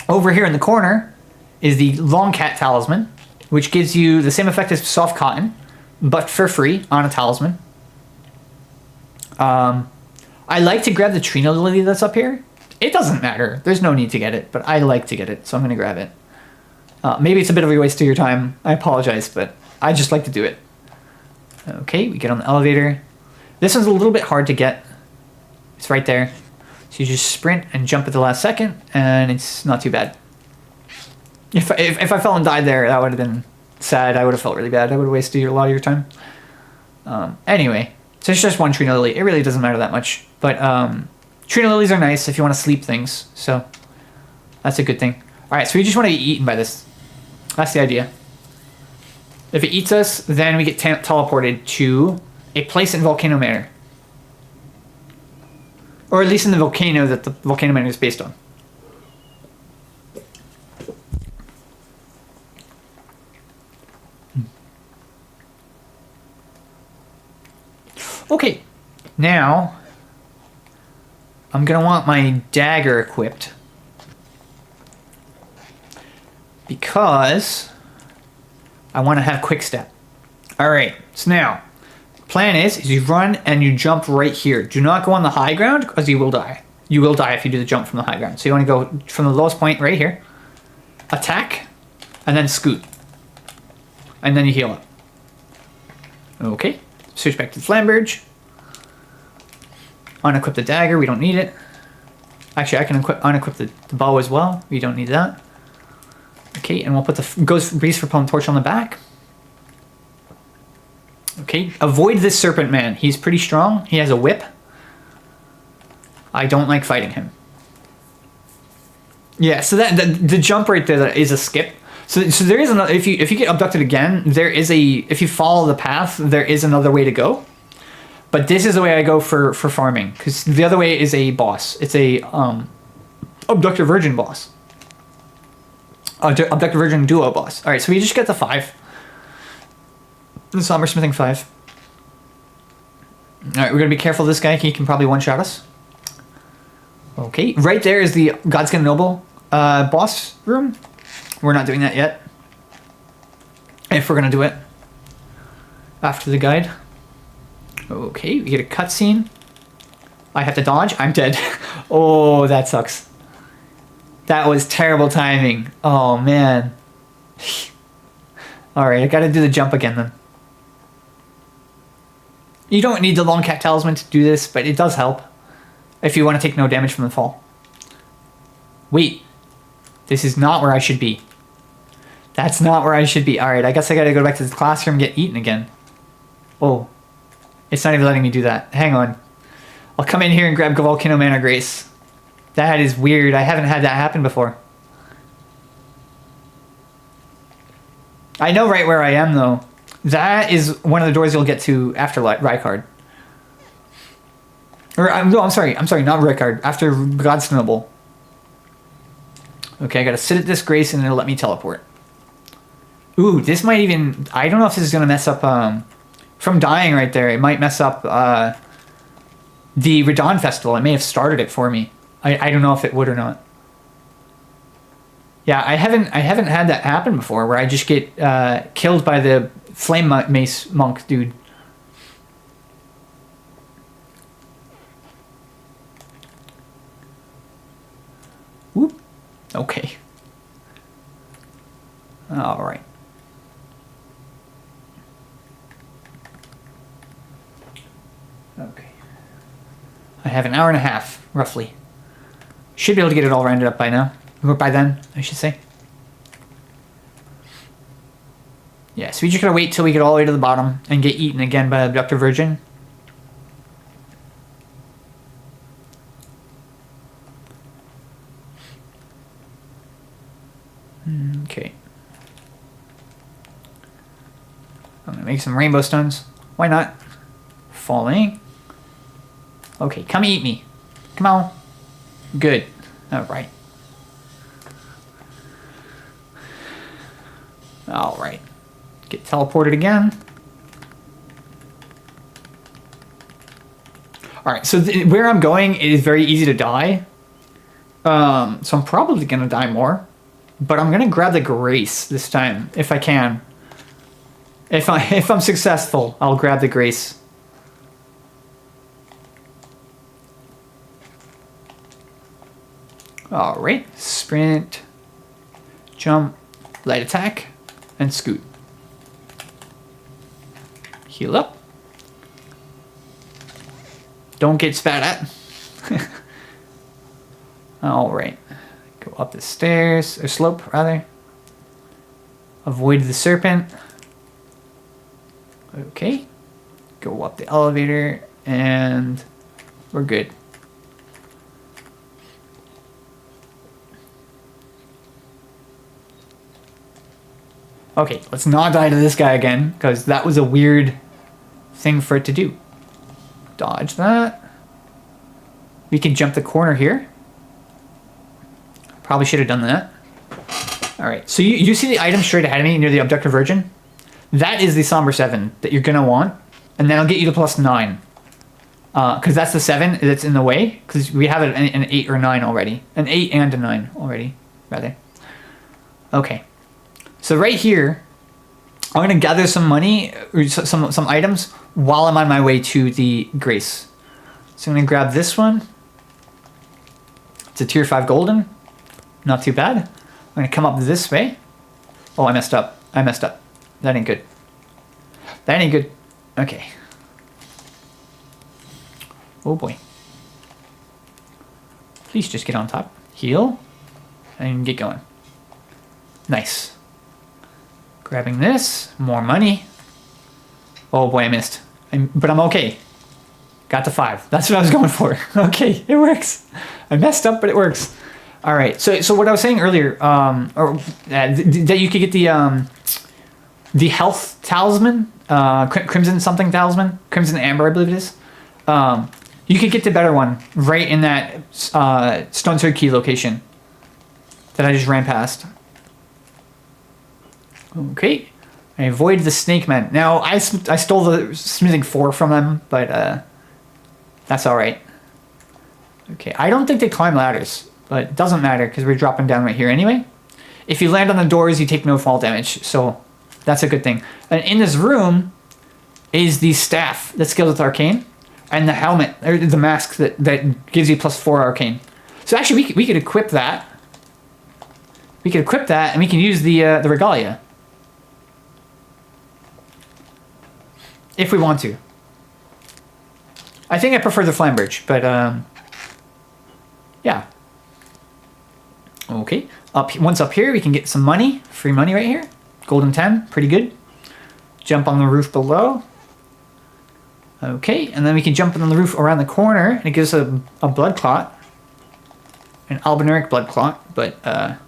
Over here in the corner is the Long Cat Talisman, which gives you the same effect as Soft Cotton, but for free on a talisman. I like to grab the Trina Lily that's up here. It doesn't matter. There's no need to get it, but I like to get it, so I'm going to grab it. Maybe it's a bit of a waste of your time. I apologize, but I just like to do it. Okay, we get on the elevator. This one's a little bit hard to get. It's right there. So you just sprint and jump at the last second, and it's not too bad. If I fell and died there, that would have been sad. I would have felt really bad. I would have wasted a lot of your time. Anyway, so it's just one Trina Lily. It really doesn't matter that much. But Trina Lilies are nice if you want to sleep things, so that's a good thing. Alright, so we just want to be eaten by this. That's the idea. If it eats us, then we get teleported to a place in Volcano Manor. Or at least in the volcano that the Volcano Manor is based on. Okay, now I'm going to want my dagger equipped. Because I want to have quick step. Alright, so now, plan is you run and you jump right here. Do not go on the high ground because you will die. You will die if you do the jump from the high ground. So you want to go from the lowest point right here, attack, and then scoot. And then you heal up. Okay, switch back to the Flamberge. Unequip the dagger, we don't need it. Actually, I can unequip the bow as well. We don't need that. Okay, and we'll put the Ghost Beast Repellent Torch on the back. Okay, avoid this Serpent Man. He's pretty strong. He has a whip. I don't like fighting him. Yeah, so the jump right there is a skip. So there is another. If you get abducted again, there is a. If you follow the path, there is another way to go. But this is the way I go for farming, because the other way is a boss. It's a Abductor Virgin boss. Abductor Virgin Duo boss. Alright, so we just get the 5. The Somber Smithing 5. Alright, we're going to be careful of this guy. He can probably one-shot us. Okay, right there is the Godskin Noble boss room. We're not doing that yet. If we're going to do it. After the guide. Okay, we get a cutscene. I have to dodge. I'm dead. Oh, that sucks. That was terrible timing. Oh, man. Alright, I gotta do the jump again then. You don't need the long cat talisman to do this, but it does help. If you want to take no damage from the fall. Wait. This is not where I should be. That's not where I should be. Alright, I guess I gotta go back to the classroom and get eaten again. Oh. It's not even letting me do that. Hang on. I'll come in here and grab Volcano Manor Grace. That is weird. I haven't had that happen before. I know right where I am, though. That is one of the doors you'll get to after Rykard. Or, no, I'm sorry, not Rykard. After God's Noble. Okay, I gotta sit at this Grace and it'll let me teleport. Ooh, this might even... I don't know if this is gonna mess up... from dying right there, it might mess up the Radagon Festival. It may have started it for me. I don't know if it would or not. Yeah, I haven't had that happen before, where I just get killed by the flame mace monk dude. Whoop. Okay. All right. Okay. I have an hour and a half, roughly. Should be able to get it all rounded up by now. Or by then, I should say. Yeah, so we just gotta wait till we get all the way to the bottom and get eaten again by the Abductor Virgin. Okay. I'm gonna make some rainbow stones. Why not? Falling. Okay, come eat me. Come on. Good. Alright. Alright. Get teleported again. Alright, so where I'm going, it is very easy to die. So I'm probably going to die more. But I'm going to grab the Grace this time, if I can. If I'm successful, I'll grab the Grace. Alright, sprint, jump, light attack, and scoot. Heal up. Don't get spat at. Alright, go up the stairs, or slope rather. Avoid the serpent. Okay, go up the elevator, and we're good. Okay, let's not die to this guy again, because that was a weird thing for it to do. Dodge that. We can jump the corner here. Probably should have done that. Alright, so you see the item straight ahead of me near the Abductor Virgin? That is the Somber 7 that you're going to want. And then I'll get you to +9. Because that's the 7 that's in the way. Because we have an 8 or 9 already. An 8 and a 9 already, rather. Okay. So right here, I'm going to gather some money, or some items, while I'm on my way to the Grace. So I'm going to grab this one. It's a tier 5 golden. Not too bad. I'm going to come up this way. Oh, I messed up. That ain't good. That ain't good. Okay. Oh boy. Please just get on top. Heal. And get going. Nice. Grabbing this. More money. Oh boy, I missed. But I'm okay. Got to 5. That's what I was going for. Okay, it works. I messed up, but it works. All right. So what I was saying earlier, that you could get the health talisman, Crimson something talisman, Crimson Amber, I believe it is. You could get the better one right in that Stone Sword Key location that I just ran past. Okay. I avoided the snake men. Now, I stole the smithing 4 from them, but that's all right. Okay, I don't think they climb ladders, but it doesn't matter because we're dropping down right here anyway. If you land on the doors, you take no fall damage, so that's a good thing. And in this room, is the staff that scales with arcane, and the helmet, or the mask that gives you +4 arcane. So actually, we could equip that. We could equip that, and we can use the Regalia. If we want to. I think I prefer the Flamberge, but yeah. Okay. Once up here, we can get some money. Free money right here. Golden 10, pretty good. Jump on the roof below. Okay, and then we can jump on the roof around the corner, and it gives us a blood clot. An albinuric blood clot, but I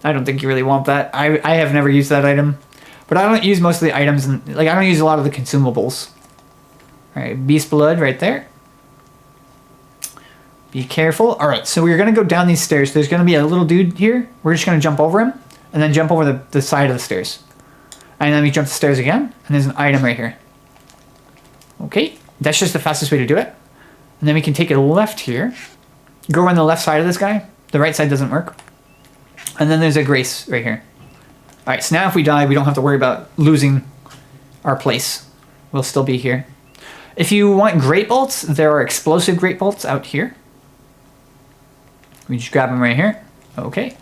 don't think you really want that. I have never used that item. But I don't use most of the items, and like I don't use a lot of the consumables. Alright, beast blood right there. Be careful. Alright, so we're going to go down these stairs. There's going to be a little dude here. We're just going to jump over him, and then jump over the side of the stairs. And then we jump the stairs again, and there's an item right here. Okay, that's just the fastest way to do it. And then we can take a left here. Go around the left side of this guy. The right side doesn't work. And then there's a grace right here. Alright, so now if we die, we don't have to worry about losing our place. We'll still be here. If you want great bolts, there are explosive great bolts out here. We just grab them right here. Okay.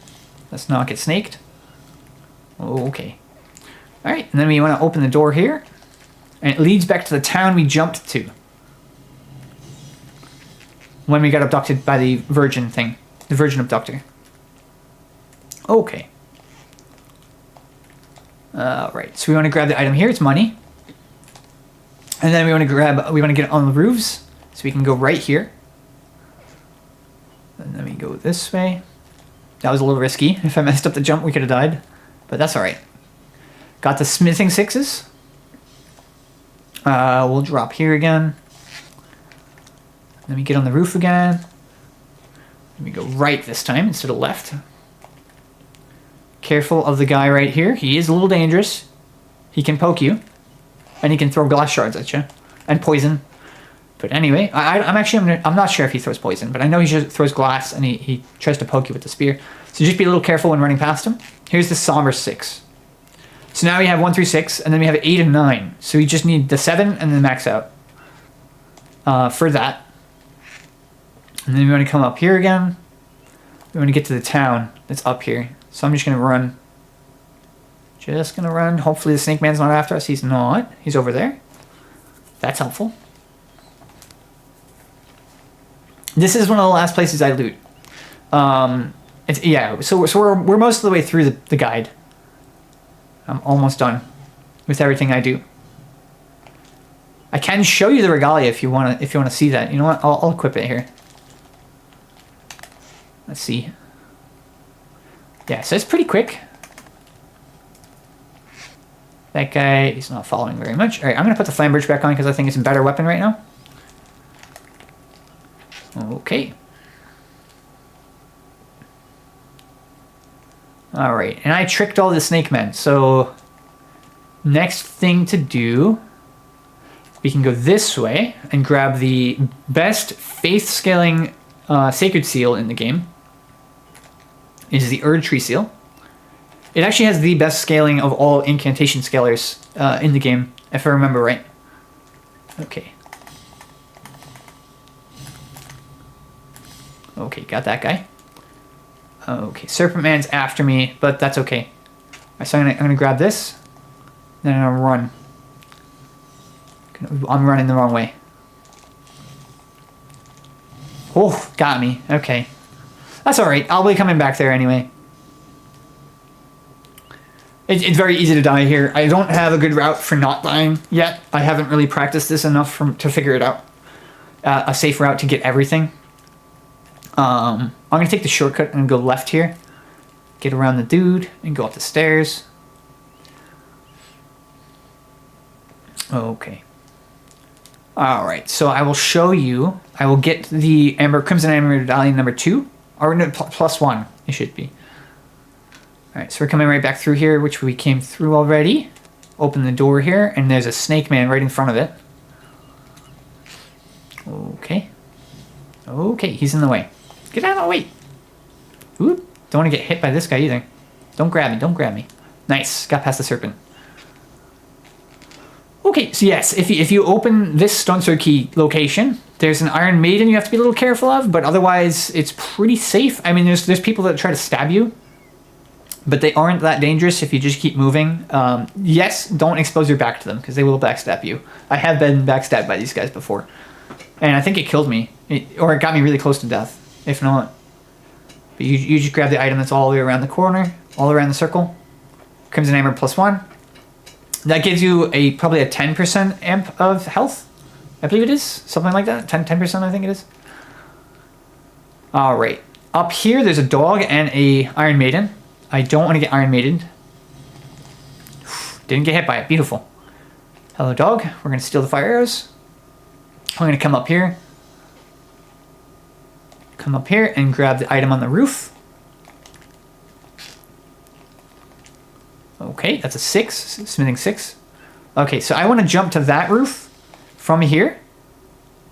Let's not get snaked. Okay. Alright, and then we want to open the door here. And it leads back to the town we jumped to. When we got abducted by the virgin thing. The virgin abductor. Okay. Right, so we want to grab the item here. It's money. And then we want to get on the roofs. So we can go right here. And then we go this way. That was a little risky. If I messed up the jump, we could have died. But that's alright. Got the smithing 6s. We'll drop here again. Then we get on the roof again. Then we go right this time instead of left. Careful of the guy right here. He is a little dangerous. He can poke you. And he can throw glass shards at you. And poison. But anyway, I'm not sure if he throws poison, but I know he just throws glass and he tries to poke you with the spear. So just be a little careful when running past him. Here's the somber 6. So now we have 1 through 6, and then we have 8 and 9. So we just need the 7 and then max out for that. And then we want to come up here again. We want to get to the town that's up here. So I'm just going to run. Just going to run. Hopefully the snake man's not after us. He's not. He's over there. That's helpful. This is one of the last places I loot. Yeah, so we're most of the way through the guide. I'm almost done with everything I do. I can show you the Regalia if you want to see that. You know what? I'll equip it here. Let's see. Yeah, so it's pretty quick. That guy is not following very much. All right, I'm going to put the Flamberge back on because I think it's a better weapon right now. Okay. Alright, and I tricked all the snake men. So, next thing to do, we can go this way and grab the best faith scaling sacred seal in the game. It is the Erdtree seal. It actually has the best scaling of all incantation scalers in the game, if I remember right. Okay. Okay, got that guy. Okay, Serpent Man's after me, but that's okay. So I'm gonna grab this, then I'm gonna run. I'm running the wrong way. Oh, got me. Okay. That's alright. I'll be coming back there anyway. It's very easy to die here. I don't have a good route for not dying yet. I haven't really practiced this enough to figure it out. A safe route to get everything. I'm going to take the shortcut and go left here. Get around the dude and go up the stairs. Okay. Alright, so I will show you. I will get the Crimson Amber Medallion number 2. Or no, +1, it should be. Alright, so we're coming right back through here, which we came through already. Open the door here, and there's a snake man right in front of it. Okay. Okay, he's in the way. Get out of the way. Oop. Don't want to get hit by this guy either. Don't grab me, don't grab me. Nice, got past the serpent. Okay, so yes, if you open this stone sword key location, there's an Iron Maiden you have to be a little careful of, but otherwise it's pretty safe. I mean, there's people that try to stab you, but they aren't that dangerous if you just keep moving. Yes, don't expose your back to them because they will backstab you. I have been backstabbed by these guys before, and I think it killed me, or it got me really close to death, if not. But you just grab the item that's all the way around the corner, all around the circle. Crimson Hammer +1. That gives you probably a 10% amp of health. I believe it is. Something like that. 10% I think it is. Alright. Up here there's a dog and a Iron Maiden. I don't want to get Iron Maiden. Didn't get hit by it. Beautiful. Hello dog. We're going to steal the fire arrows. I'm going to come up here. Come up here and grab the item on the roof. Okay, that's a 6, smithing 6. Okay, so I want to jump to that roof from here.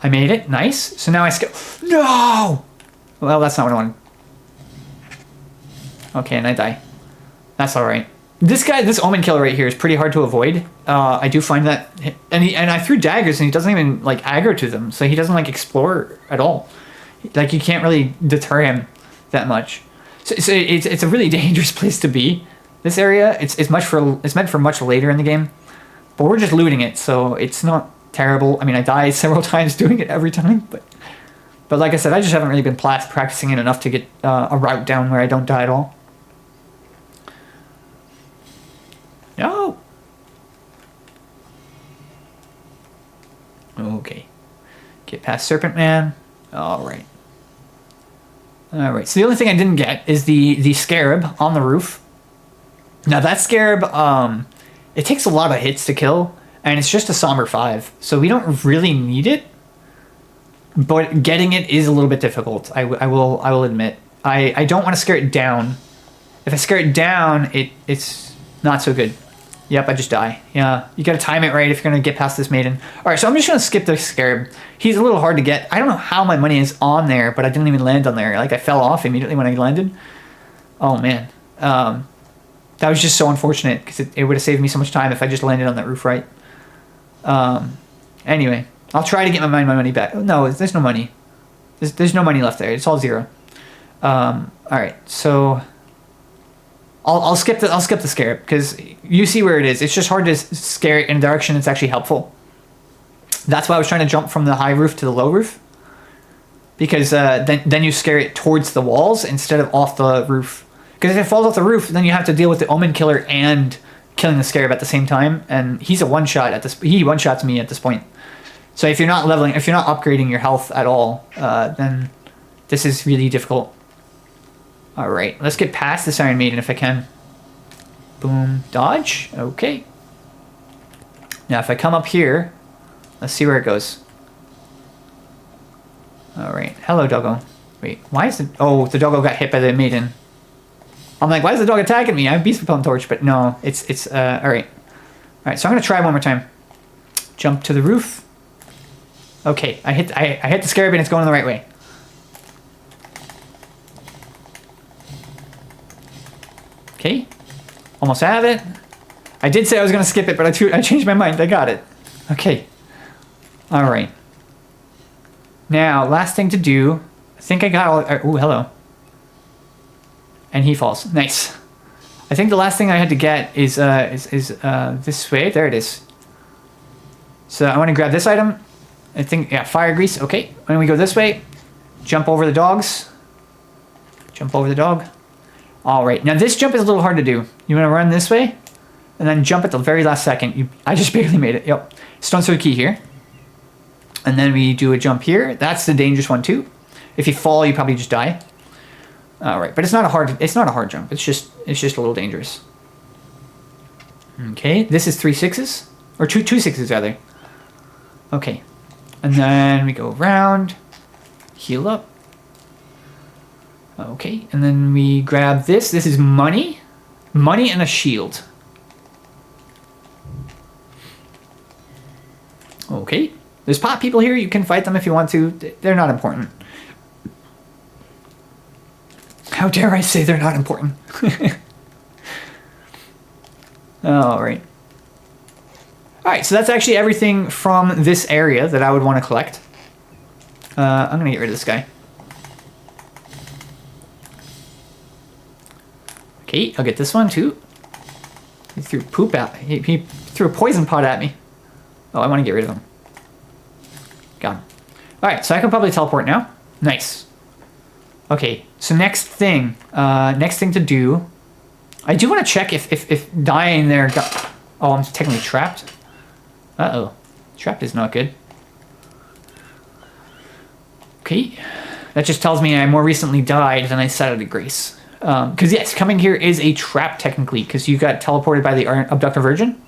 I made it, nice. So now I no! Well, that's not what I wanted. Okay, and I die. That's all right. This Omen Killer right here is pretty hard to avoid. I do find that, and I threw daggers and he doesn't even like aggro to them, so he doesn't like explore at all. Like you can't really deter him that much. So it's a really dangerous place to be. This area, it's meant for much later in the game, but we're just looting it, so it's not terrible. I mean, I died several times doing it every time, but like I said, I just haven't really been practicing it enough to get a route down where I don't die at all. No. Okay. Get past Serpent Man. All right. All right. So the only thing I didn't get is the scarab on the roof. Now that scarab, it takes a lot of hits to kill, and it's just a somber 5, so we don't really need it. But getting it is a little bit difficult. I will admit. I don't want to scare it down. If I scare it down, it's not so good. Yep, I just die. Yeah, you gotta time it right if you're gonna get past this maiden. All right, so I'm just gonna skip the scarab. He's a little hard to get. I don't know how my money is on there, but I didn't even land on there. Like I fell off immediately when I landed. Oh man. That was just so unfortunate because it would have saved me so much time if I just landed on that roof right. Anyway, I'll try to get my money back. No, there's no money. There's no money left there. It's all 0. All right, so I'll skip the scarab because you see where it is. It's just hard to scare it in a direction that's actually helpful. That's why I was trying to jump from the high roof to the low roof, because then you scare it towards the walls instead of off the roof. Because if it falls off the roof, then you have to deal with the Omen Killer and killing the scarab at the same time, and he's a one-shot at this. He one-shots me at this point. So if you're not upgrading your health at all, then this is really difficult. All right, let's get past this Iron Maiden if I can. Boom, dodge. Okay. Now if I come up here, let's see where it goes. All right, hello doggo. Wait, why is it? Oh, the doggo got hit by the maiden. I'm like, why is the dog attacking me? I have Beast Repellent Torch, but no, it's all right. All right, so I'm gonna try one more time. Jump to the roof. Okay, I hit the scarab and it's going the right way. Okay, almost have it. I did say I was gonna skip it, but I changed my mind. I got it. Okay. All right. Now, last thing to do. I think I got all. Oh, hello. And he falls. Nice. I think the last thing I had to get is this way. There it is. So I want to grab this item. I think, yeah, fire grease. Okay. When we go this way, jump over the dogs. Jump over the dog. All right. Now this jump is a little hard to do. You want to run this way, and then jump at the very last second. I just barely made it. Yep. Stone sword key here. And then we do a jump here. That's the dangerous one too. If you fall, you probably just die. All right, but it's not a hard jump. It's just a little dangerous. Okay, this is 3 6s, or two 6s rather. Okay, and then we go around, heal up. Okay, and then we grab this. This is money and a shield. Okay, there's pot people here. You can fight them if you want to. They're not important. How dare I say they're not important? All right. Alright, so that's actually everything from this area that I would want to collect. I'm going to get rid of this guy. Okay, I'll get this one too. He threw poop at me. He threw a poison pot at me. Oh, I want to get rid of him. Got him. Alright, so I can probably teleport now. Nice. Okay, so next thing to do. I do want to check if dying there got... Oh, I'm technically trapped. Uh-oh. Trapped is not good. Okay. That just tells me I more recently died than I sat out of grace. Because yes, coming here is a trap technically, because you got teleported by the abductor virgin.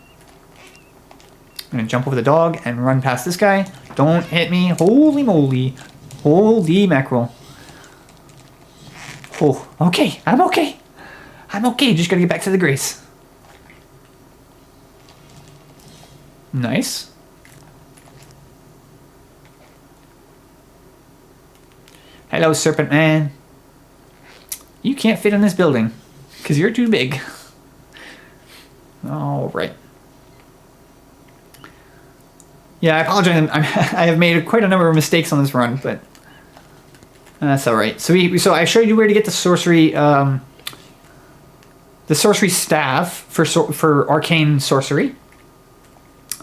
I'm going to jump over the dog and run past this guy. Don't hit me. Holy moly. Holy mackerel. Oh, okay. I'm okay. I'm okay. Just got to get back to the grace. Nice. Hello, serpent man. You can't fit in this building because you're too big. All right. Yeah, I apologize. I have made quite a number of mistakes on this run, but that's all right. So I showed you where to get the sorcery staff for arcane sorcery.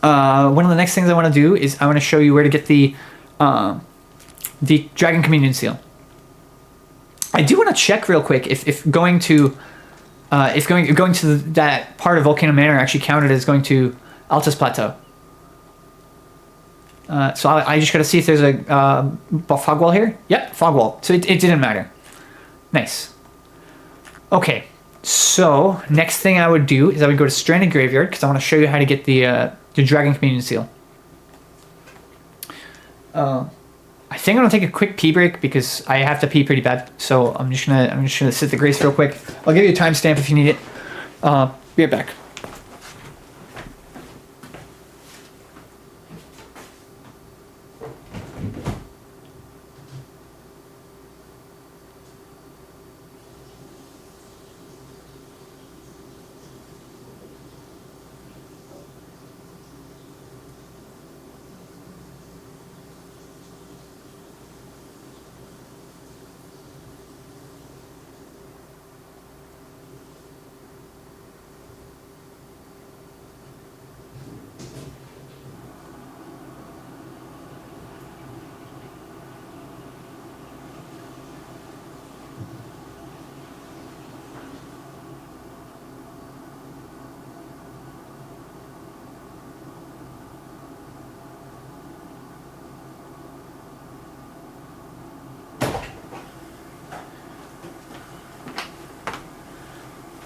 One of the next things I want to do is I want to show you where to get the Dragon Communion Seal. I do want to check real quick if going to that part of Volcano Manor actually counted as going to Altus Plateau. So I just got to see if there's a fog wall here. Yep, fog wall. So it didn't matter. Nice. Okay. So next thing I would do is I would go to Stranded Graveyard because I want to show you how to get the Dragon Communion Seal. I think I'm gonna take a quick pee break because I have to pee pretty bad. So I'm just gonna sit the grace real quick. I'll give you a timestamp if you need it. Be right back.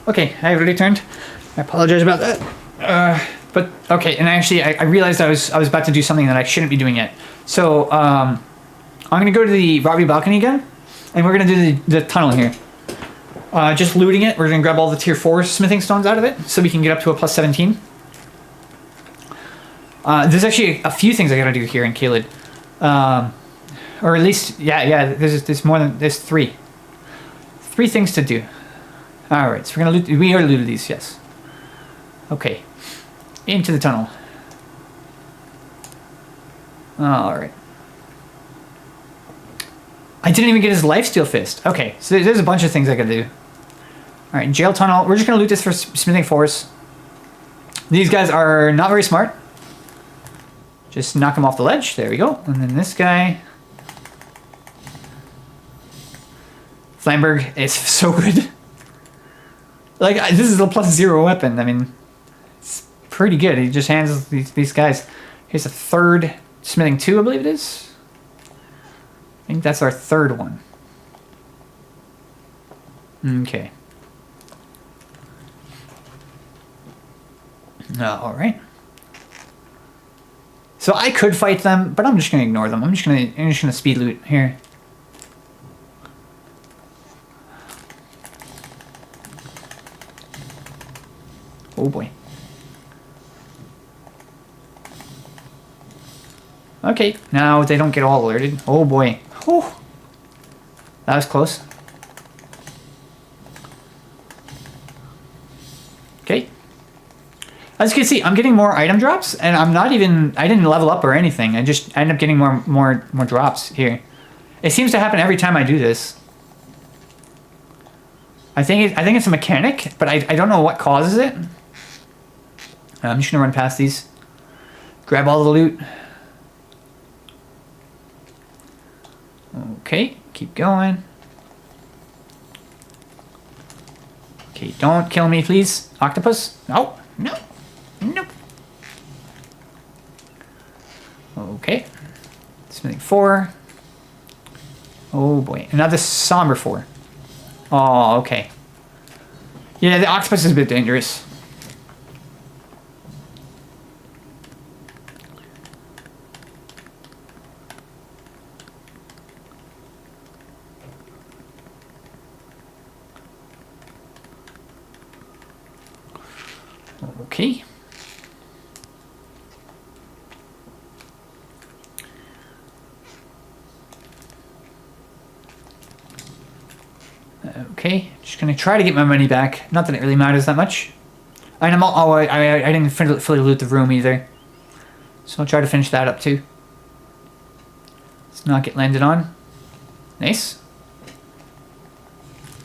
Okay, I have returned. I apologize about that. But okay, and actually, I realized I was about to do something that I shouldn't be doing yet. So I'm gonna go to the Robbie balcony again, and we're gonna do the tunnel here. Just looting it. We're gonna grab all the tier 4 smithing stones out of it, so we can get up to a plus 17. There's actually a few things I gotta do here in Caelid, or at least yeah. There's 3 things to do. All right, so we're gonna loot. We already looted these, yes. Okay, into the tunnel. All right. I didn't even get his lifesteal-fist. Okay, so there's a bunch of things I gotta do. All right, jail tunnel. We're just gonna loot this for smithing force. These guys are not very smart. Just knock them off the ledge. There we go. And then this guy. Flamberg is so good. Like, this is a +0 weapon. I mean, it's pretty good. He just handles these guys. Here's a third smithing 2, I believe it is. I think that's our third one. Okay. All right. So I could fight them, but I'm just gonna ignore them. I'm just gonna speed loot here. Oh boy. Okay, now they don't get all alerted. Oh boy. Whew. That was close. Okay. As you can see, I'm getting more item drops, and I didn't level up or anything. I just end up getting more drops here. It seems to happen every time I do this. I think it's a mechanic, but I don't know what causes it. I'm just gonna run past these. Grab all the loot. Okay, keep going. Okay, don't kill me, please. Octopus? No, no, no. Okay. Smithing 4. Oh boy, another somber 4. Oh, okay. Yeah, the octopus is a bit dangerous. Okay. Okay, just gonna try to get my money back. Not that it really matters that much. And I didn't fully loot the room either. So I'll try to finish that up too. Let's not get landed on. Nice.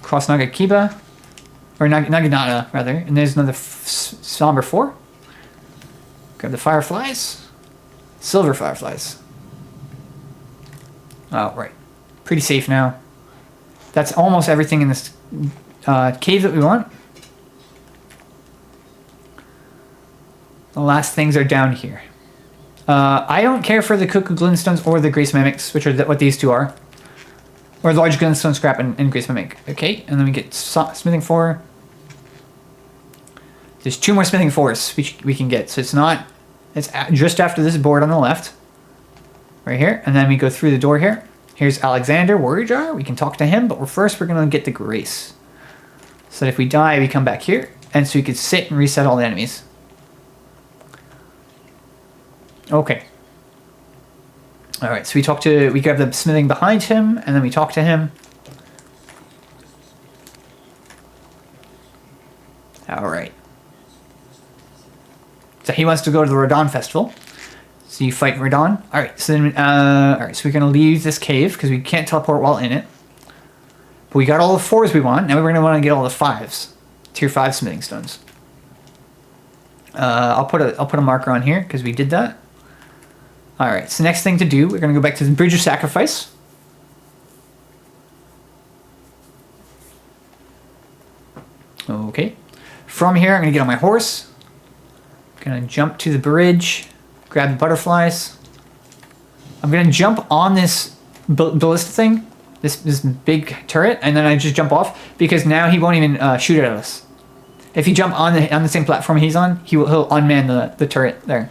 Cross Nagakiba. Or Naginata, rather. And there's another somber 4. Grab the fireflies. Silver fireflies. Oh, right. Pretty safe now. That's almost everything in this cave that we want. The last things are down here. I don't care for the cuckoo glintstones or the grace mimics, which are what these two are. Or the large glintstone scrap and grace mimic. Okay, and then we get smithing 4. There's 2 more smithing 4s we can get. So it's just after this board on the left. Right here. And then we go through the door here. Here's Alexander, Warrior Jar. We can talk to him, but first we're going to get the grace. So that if we die, we come back here. And so we can sit and reset all the enemies. Okay. Alright, so we grab the smithing behind him, and then we talk to him. Alright. So he wants to go to the Radagon festival. So you fight Radagon. Alright, so then alright, so we're gonna leave this cave because we can't teleport while in it. But we got all the 4s we want. Now we're gonna want to get all the 5s. Tier 5 smithing stones. I'll put a marker on here because we did that. Alright, so next thing to do, we're gonna go back to the Bridge of Sacrifice. Okay. From here, I'm gonna get on my horse. Gonna jump to the bridge, grab the butterflies. I'm gonna jump on this ballista thing, this big turret, and then I just jump off because now he won't even shoot at us. If you jump on the same platform he's on, he'll unman the turret there,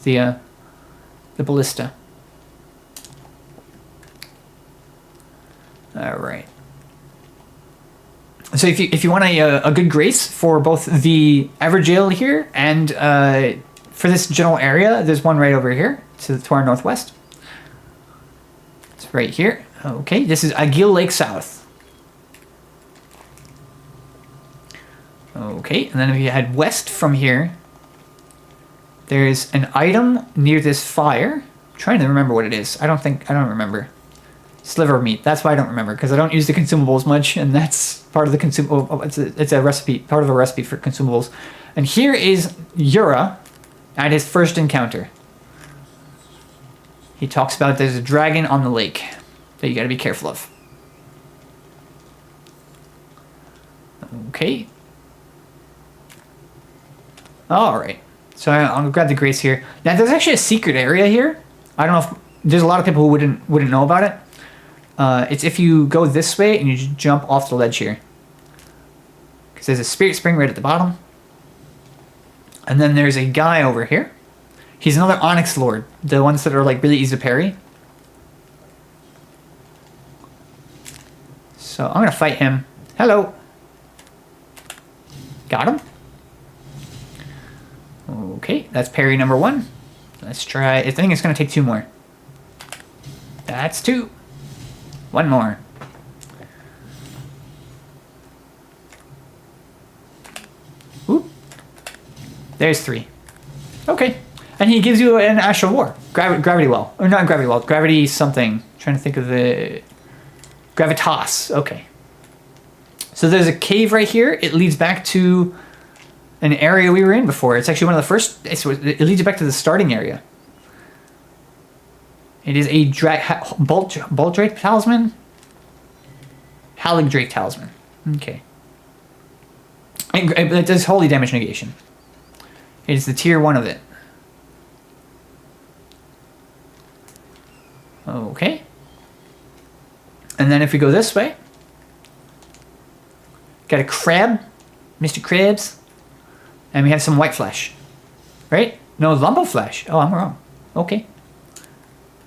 the ballista. All right. So if you want a good grace for both the Evergaol here and for this general area, there's one right over here to our northwest. It's right here. Okay, this is Geal Lake South. Okay, and then if you head west from here, there's an item near this fire. I'm trying to remember what it is. I don't remember. Sliver of meat. That's why I don't remember, because I don't use the consumables much, and that's part of the consumable. It's a recipe, part of a recipe for consumables. And here is Yura at his first encounter. He talks about there's a dragon on the lake that you got to be careful of. Okay. All right. So I'll grab the grace here. Now there's actually a secret area here. I don't know if there's a lot of people who wouldn't know about it. It's if you go this way and you just jump off the ledge here. Because there's a spirit spring right at the bottom. And then there's a guy over here. He's another Onyx Lord. The ones that are like really easy to parry. So I'm going to fight him. Hello. Got him. Okay, that's parry number 1. Let's try. I think it's going to take 2 more. That's 2. 1 more. Oop. There's 3. Okay. And he gives you an Astral War. Gravity well. Or not gravity well. Gravity something. I'm trying to think of the... Gravitas. Okay. So there's a cave right here. It leads back to an area we were in before. It's actually one of the first... It leads you back to the starting area. It is a Boldrake Talisman? Haligdrake Talisman. Okay. It does holy damage negation. It is the tier 1 of it. Okay. And then if we go this way, got a crab, Mr. Krabs, and we have some white flesh, right? No, lumbo flesh. Oh, I'm wrong. Okay.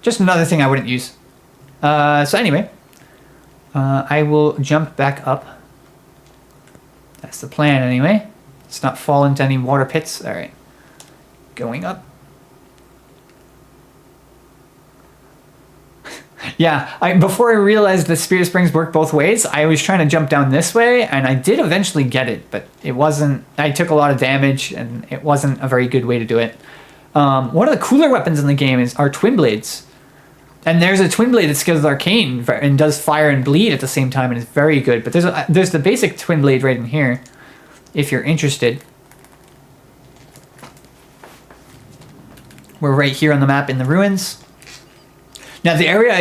Just another thing I wouldn't use. So anyway, I will jump back up. That's the plan anyway. Let's not fall into any water pits. All right. Going up. Yeah, before I realized the Spirit Springs work both ways, I was trying to jump down this way, and I did eventually get it, but it wasn't... I took a lot of damage, and it wasn't a very good way to do it. One of the cooler weapons in the game are twin blades. And there's a twin blade that scales with arcane and does fire and bleed at the same time, and is very good. But there's the basic twin blade right in here, if you're interested. We're right here on the map in the ruins. Now the area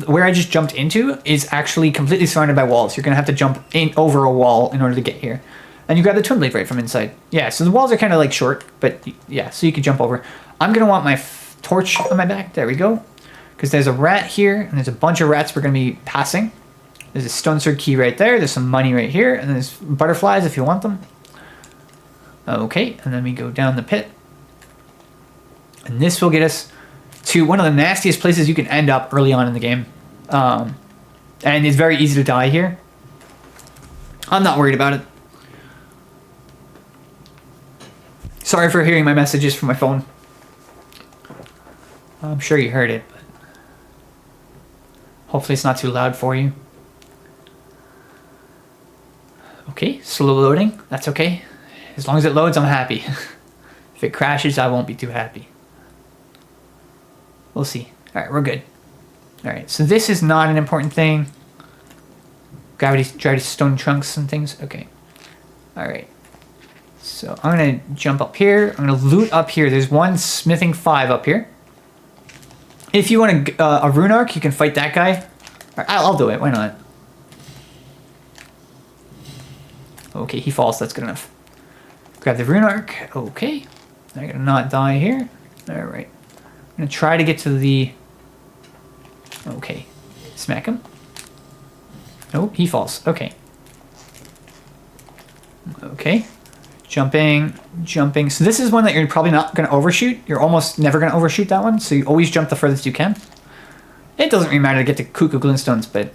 where I just jumped into is actually completely surrounded by walls. You're gonna have to jump over a wall in order to get here. And you grab the twin blade right from inside. Yeah, so the walls are kind of like short, but yeah, so you can jump over. I'm gonna want my torch on my back. There we go. Because there's a rat here, and there's a bunch of rats we're gonna be passing. There's a stone sword key right there. There's some money right here, and there's butterflies if you want them. Okay, and then we go down the pit. And this will get us to one of the nastiest places you can end up early on in the game. And it's very easy to die here. I'm not worried about it. Sorry for hearing my messages from my phone. I'm sure you heard it, but hopefully it's not too loud for you. Okay, slow loading. That's okay. As long as it loads, I'm happy. If it crashes, I won't be too happy. We'll see. Alright, we're good. Alright, so this is not an important thing. Gravity stone trunks and things. Okay. Alright. So I'm going to jump up here. I'm going to loot up here. There's one smithing 5 up here. If you want a rune arc, you can fight that guy. I'll do it. Why not? Okay, he falls. That's good enough. Grab the rune arc. Okay. I'm going to not die here. Alright. I'm going to try to get to the... Okay. Smack him. Oh, he falls. Okay. Okay. Jumping. So this is one that you're probably not going to overshoot. You're almost never going to overshoot that one. So you always jump the furthest you can. It doesn't really matter to get to Cuckoo Glintstones, but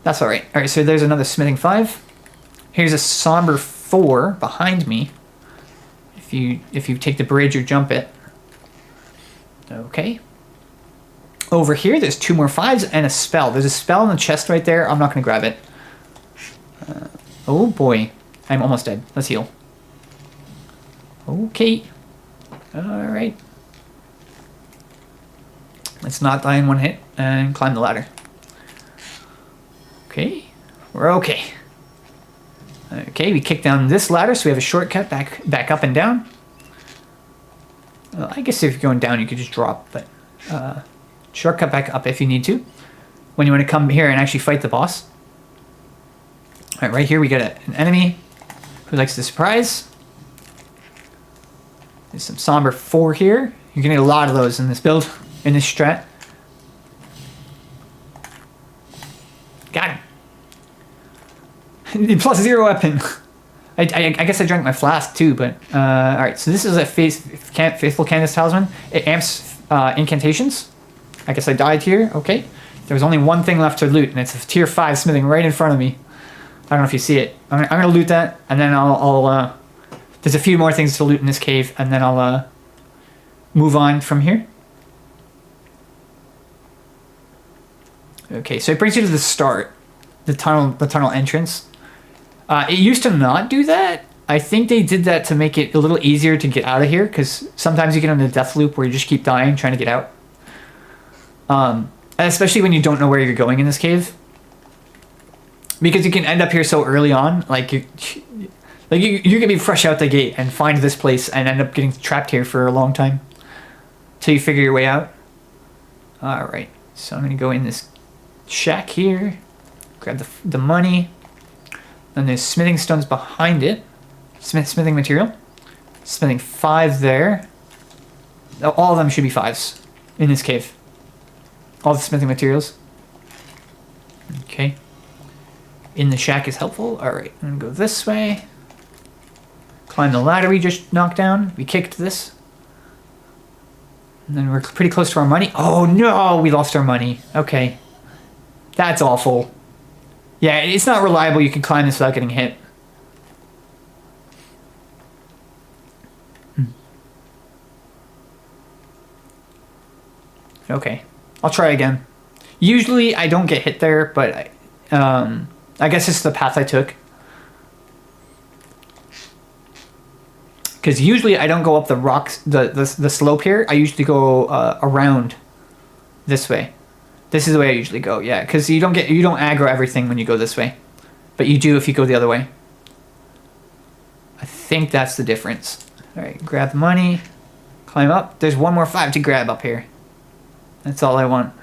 that's alright. Alright, so there's another smithing 5. Here's a somber 4 behind me. If you take the bridge or jump it. Okay. Over here, there's 2 more 5s and a spell. There's a spell in the chest right there. I'm not going to grab it. Oh boy. I'm almost dead. Let's heal. Okay. Alright. Let's not die in one hit and climb the ladder. Okay. We're okay. Okay, we kick down this ladder, so we have a shortcut back up and down. I guess if you're going down, you could just drop, but shortcut back up if you need to. When you want to come here and actually fight the boss. Alright, right here we got an enemy who likes to surprise. There's some somber 4 here. You're gonna get a lot of those in this build, in this strat. Got him. Plus 0 weapon. I guess I drank my flask too, but alright, so this is a Faithful Candace Talisman. It amps incantations. I guess I died here. Okay. There was only one thing left to loot, and it's a tier 5 smithing right in front of me. I don't know if you see it. I'm gonna loot that, and then I'll there's a few more things to loot in this cave, and then I'll move on from here. Okay, so it brings you to the start, the tunnel entrance. It used to not do that. I think they did that to make it a little easier to get out of here, because sometimes you get on a death loop where you just keep dying trying to get out. And especially when you don't know where you're going in this cave. Because you can end up here so early on, like you can be fresh out the gate and find this place and end up getting trapped here for a long time. Till you figure your way out. Alright, so I'm going to go in this shack here. Grab the money. Then there's smithing stones behind it. Smithing material. Smithing 5 there. All of them should be 5s in this cave. All the smithing materials. Okay. In the shack is helpful. Alright, I'm going to go this way. Climb the ladder we just knocked down. We kicked this. And then we're pretty close to our money. Oh no, we lost our money. Okay. That's awful. Yeah, it's not reliable. You can climb this without getting hit. Okay. I'll try again. Usually I don't get hit there, but I guess it's the path I took. Because usually I don't go up the rocks, the slope here. I usually go around this way. This is the way I usually go. Yeah, because you don't aggro everything when you go this way, but you do if you go the other way. I think that's the difference. All right, grab the money, climb up. There's one more 5 to grab up here. That's all I want.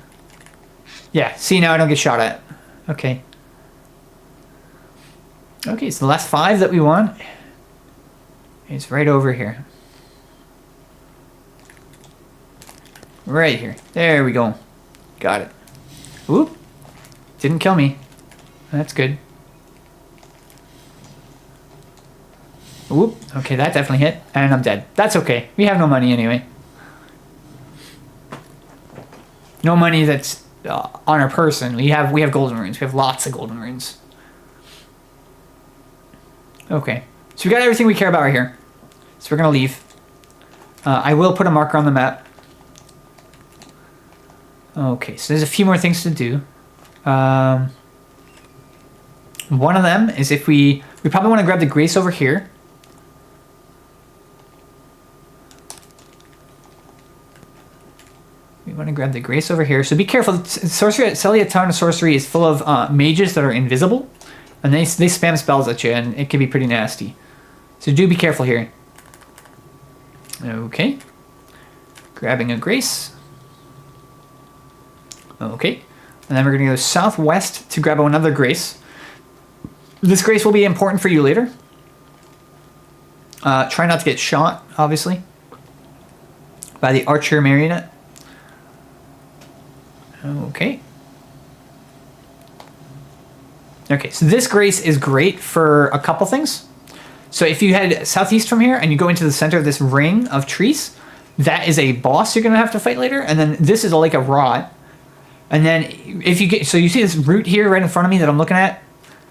Yeah. See, now I don't get shot at. Okay. Okay, so the last 5 that we want. It's right over here. Right here. There we go. Got it. Whoop. Didn't kill me. That's good. Whoop. Okay, that definitely hit. And I'm dead. That's okay. We have no money anyway. No money that's on our person. We have golden runes. We have lots of golden runes. Okay. So we got everything we care about right here. So we're going to leave. I will put a marker on the map. Okay, so there's a few more things to do. One of them is if we probably want to grab the grace over here. We want to grab the grace over here. So be careful. Sorcery at Celia Town of Sorcery is full of mages that are invisible. And they spam spells at you, and it can be pretty nasty. So do be careful here. Okay. Grabbing a grace. Okay. And then we're going to go southwest to grab another grace. This grace will be important for you later. Try not to get shot, obviously, by the archer marionette. Okay. Okay, so this grace is great for a couple things. So if you head southeast from here and you go into the center of this ring of trees, that is a boss you're going to have to fight later. And then this is like a rot. And then if you get, so you see this root here right in front of me that I'm looking at.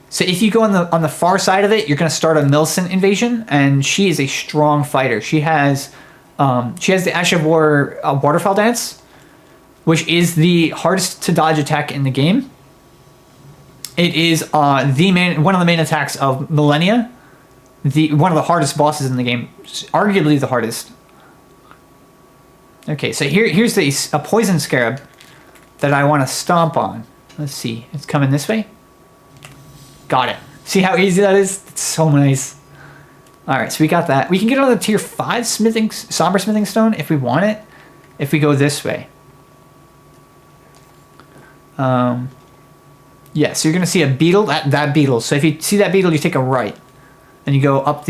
So if you go on the far side of it, you're going to start a Millicent invasion, and she is a strong fighter. She has the Ash of War waterfowl dance, which is the hardest to dodge attack in the game. It is one of the main attacks of Millennia. One of the hardest bosses in the game, arguably the hardest. Okay, so here's a poison scarab that I want to stomp on. Let's see, it's coming this way. Got it. See how easy that is? It's so nice. All right, so we got that. We can get another tier 5 somber smithing stone if we want it. If we go this way. Yeah, so you're gonna see a beetle. That beetle. So if you see that beetle, you take a right. And you go up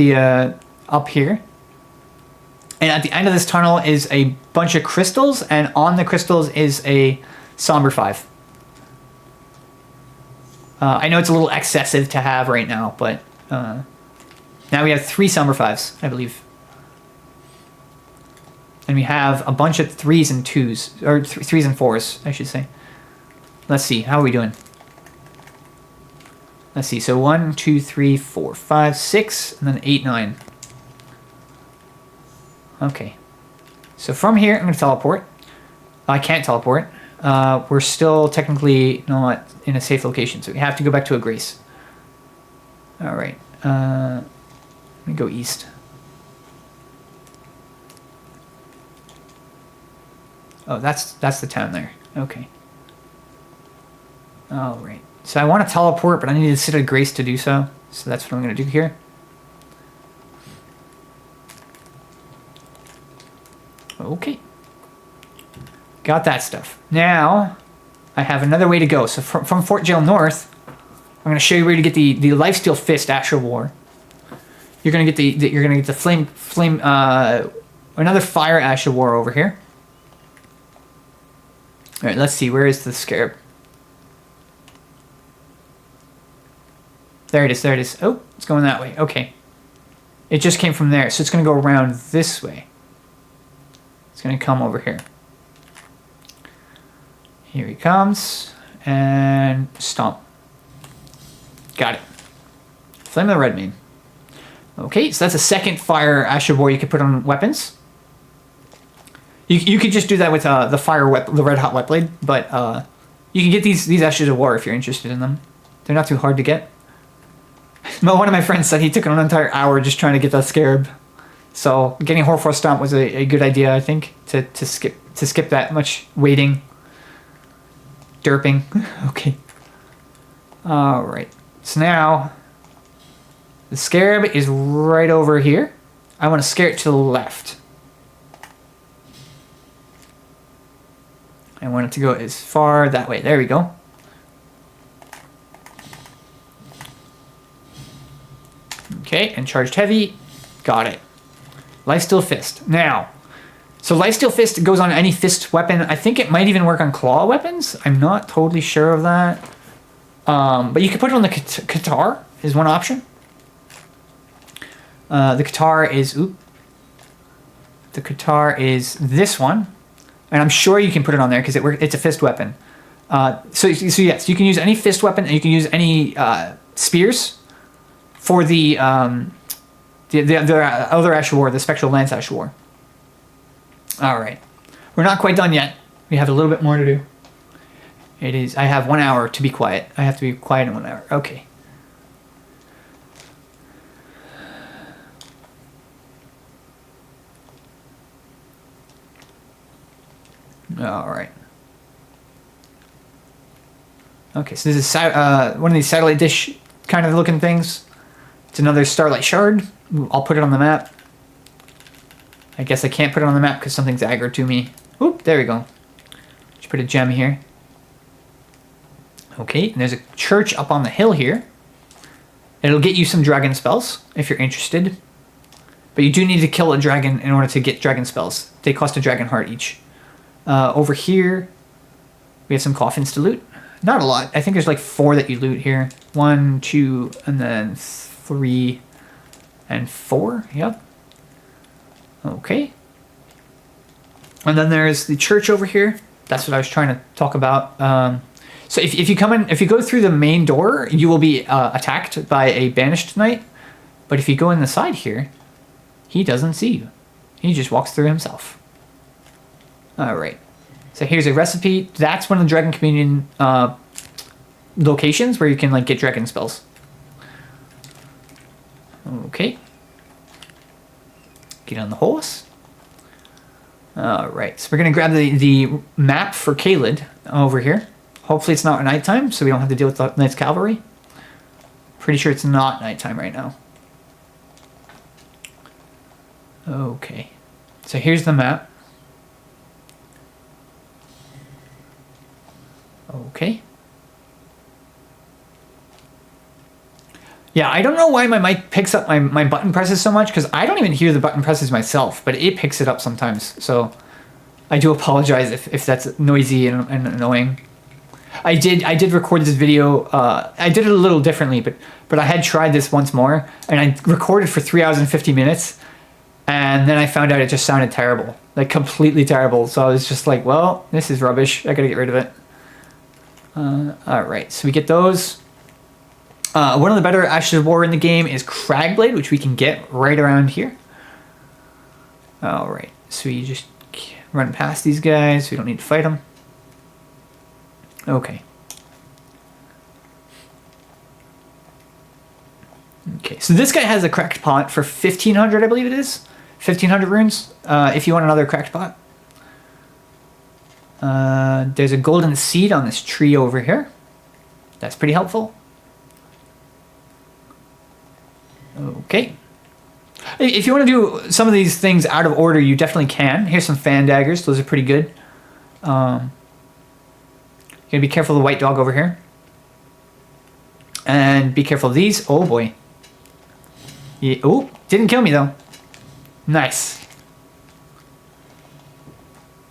up here. And at the end of this tunnel is a bunch of crystals, and on the crystals is a somber 5. I know it's a little excessive to have right now, but now we have 3 somber 5s, I believe. And we have a bunch of 3s and 2s, or 3s and 4s, I should say. Let's see, how are we doing? Let's see, so 1, 2, 3, 4, 5, 6, and then 8, 9. Okay. So from here, I'm going to teleport. I can't teleport. We're still technically not in a safe location, so we have to go back to a grace. Alright. me go east. Oh, that's the town there. Okay. All right. So I want to teleport, but I need to sit at grace to do so. So that's what I'm going to do here. Okay. Got that stuff. Now, I have another way to go. So from Fort Geal North, I'm going to show you where to get the lifesteal-fist Ash of War. You're going to get the another fire Ash of War over here. All right, let's see. Where is the scarab? There it is. There it is. Oh, it's going that way. Okay. It just came from there, so it's going to go around this way. It's going to come over here. Here he comes. And stomp. Got it. Flame of the Redmane. Okay, so that's a second fire Ash of War you could put on weapons. You could just do that with the red hot wet blade, but you can get these Ashes of War if you're interested in them. They're not too hard to get. But one of my friends said he took an entire hour just trying to get that scarab. So getting hoarfrost stomp was a good idea, I think, to skip that much waiting, derping. Okay. All right. So now the scarab is right over here. I want to scare it to the left. I want it to go as far that way. There we go. Okay, and charged heavy. Got it. Lifesteal-fist. Now, so Lifesteal-fist goes on any fist weapon. I think it might even work on claw weapons. I'm not totally sure of that. But you can put it on the Qatar is one option. The Qatar is this one. And I'm sure you can put it on there because it's a fist weapon. So yes, you can use any fist weapon and you can use any spears for the other Ash of War, the Spectral Lance Ash of War. All right. We're not quite done yet. We have a little bit more to do. I have 1 hour to be quiet. I have to be quiet in 1 hour. Okay. All right. Okay, so this is one of these satellite dish kind of looking things. It's another starlight shard. I'll put it on the map. I guess I can't put it on the map because something's aggroed to me. Oop, there we go. Just put a gem here. Okay, and there's a church up on the hill here. It'll get you some dragon spells if you're interested. But you do need to kill a dragon in order to get dragon spells. They cost a dragon heart each. Over here, we have some coffins to loot. Not a lot. I think there's like 4 that you loot here. 1, 2, and then 3, and 4. Yep. Okay. And then there's the church over here. That's what I was trying to talk about. So if you go through the main door, you will be attacked by a banished knight. But if you go in the side here, he doesn't see you. He just walks through himself. All right. So here's a recipe. That's one of the Dragon Communion locations where you can like get dragon spells. Okay. Get on the horse. All right. So we're gonna grab the map for Caelid over here. Hopefully it's not nighttime, so we don't have to deal with the Knights Cavalry. Pretty sure it's not nighttime right now. Okay. So here's the map. Okay. Yeah, I don't know why my mic picks up my button presses so much, because I don't even hear the button presses myself, but it picks it up sometimes. So I do apologize if that's noisy and annoying. I did record this video. I did it a little differently, but I had tried this once more, and I recorded for 3 hours and 50 minutes, and then I found out it just sounded terrible, like completely terrible. So I was just like, well, this is rubbish. I gotta get rid of it. All right, so we get those. One of the better Ashes of War in the game is Crag-blade, which we can get right around here. All right, so you just run past these guys. We don't need to fight them. Okay. Okay, so this guy has a cracked pot for 1,500, I believe it is. 1,500 runes, if you want another cracked pot. There's a golden seed on this tree over here. That's pretty helpful. Okay. If you want to do some of these things out of order, you definitely can. Here's some fan daggers. Those are pretty good. You gotta be careful of the white dog over here. And be careful of these. Oh boy. Yeah. Oh, didn't kill me though. Nice.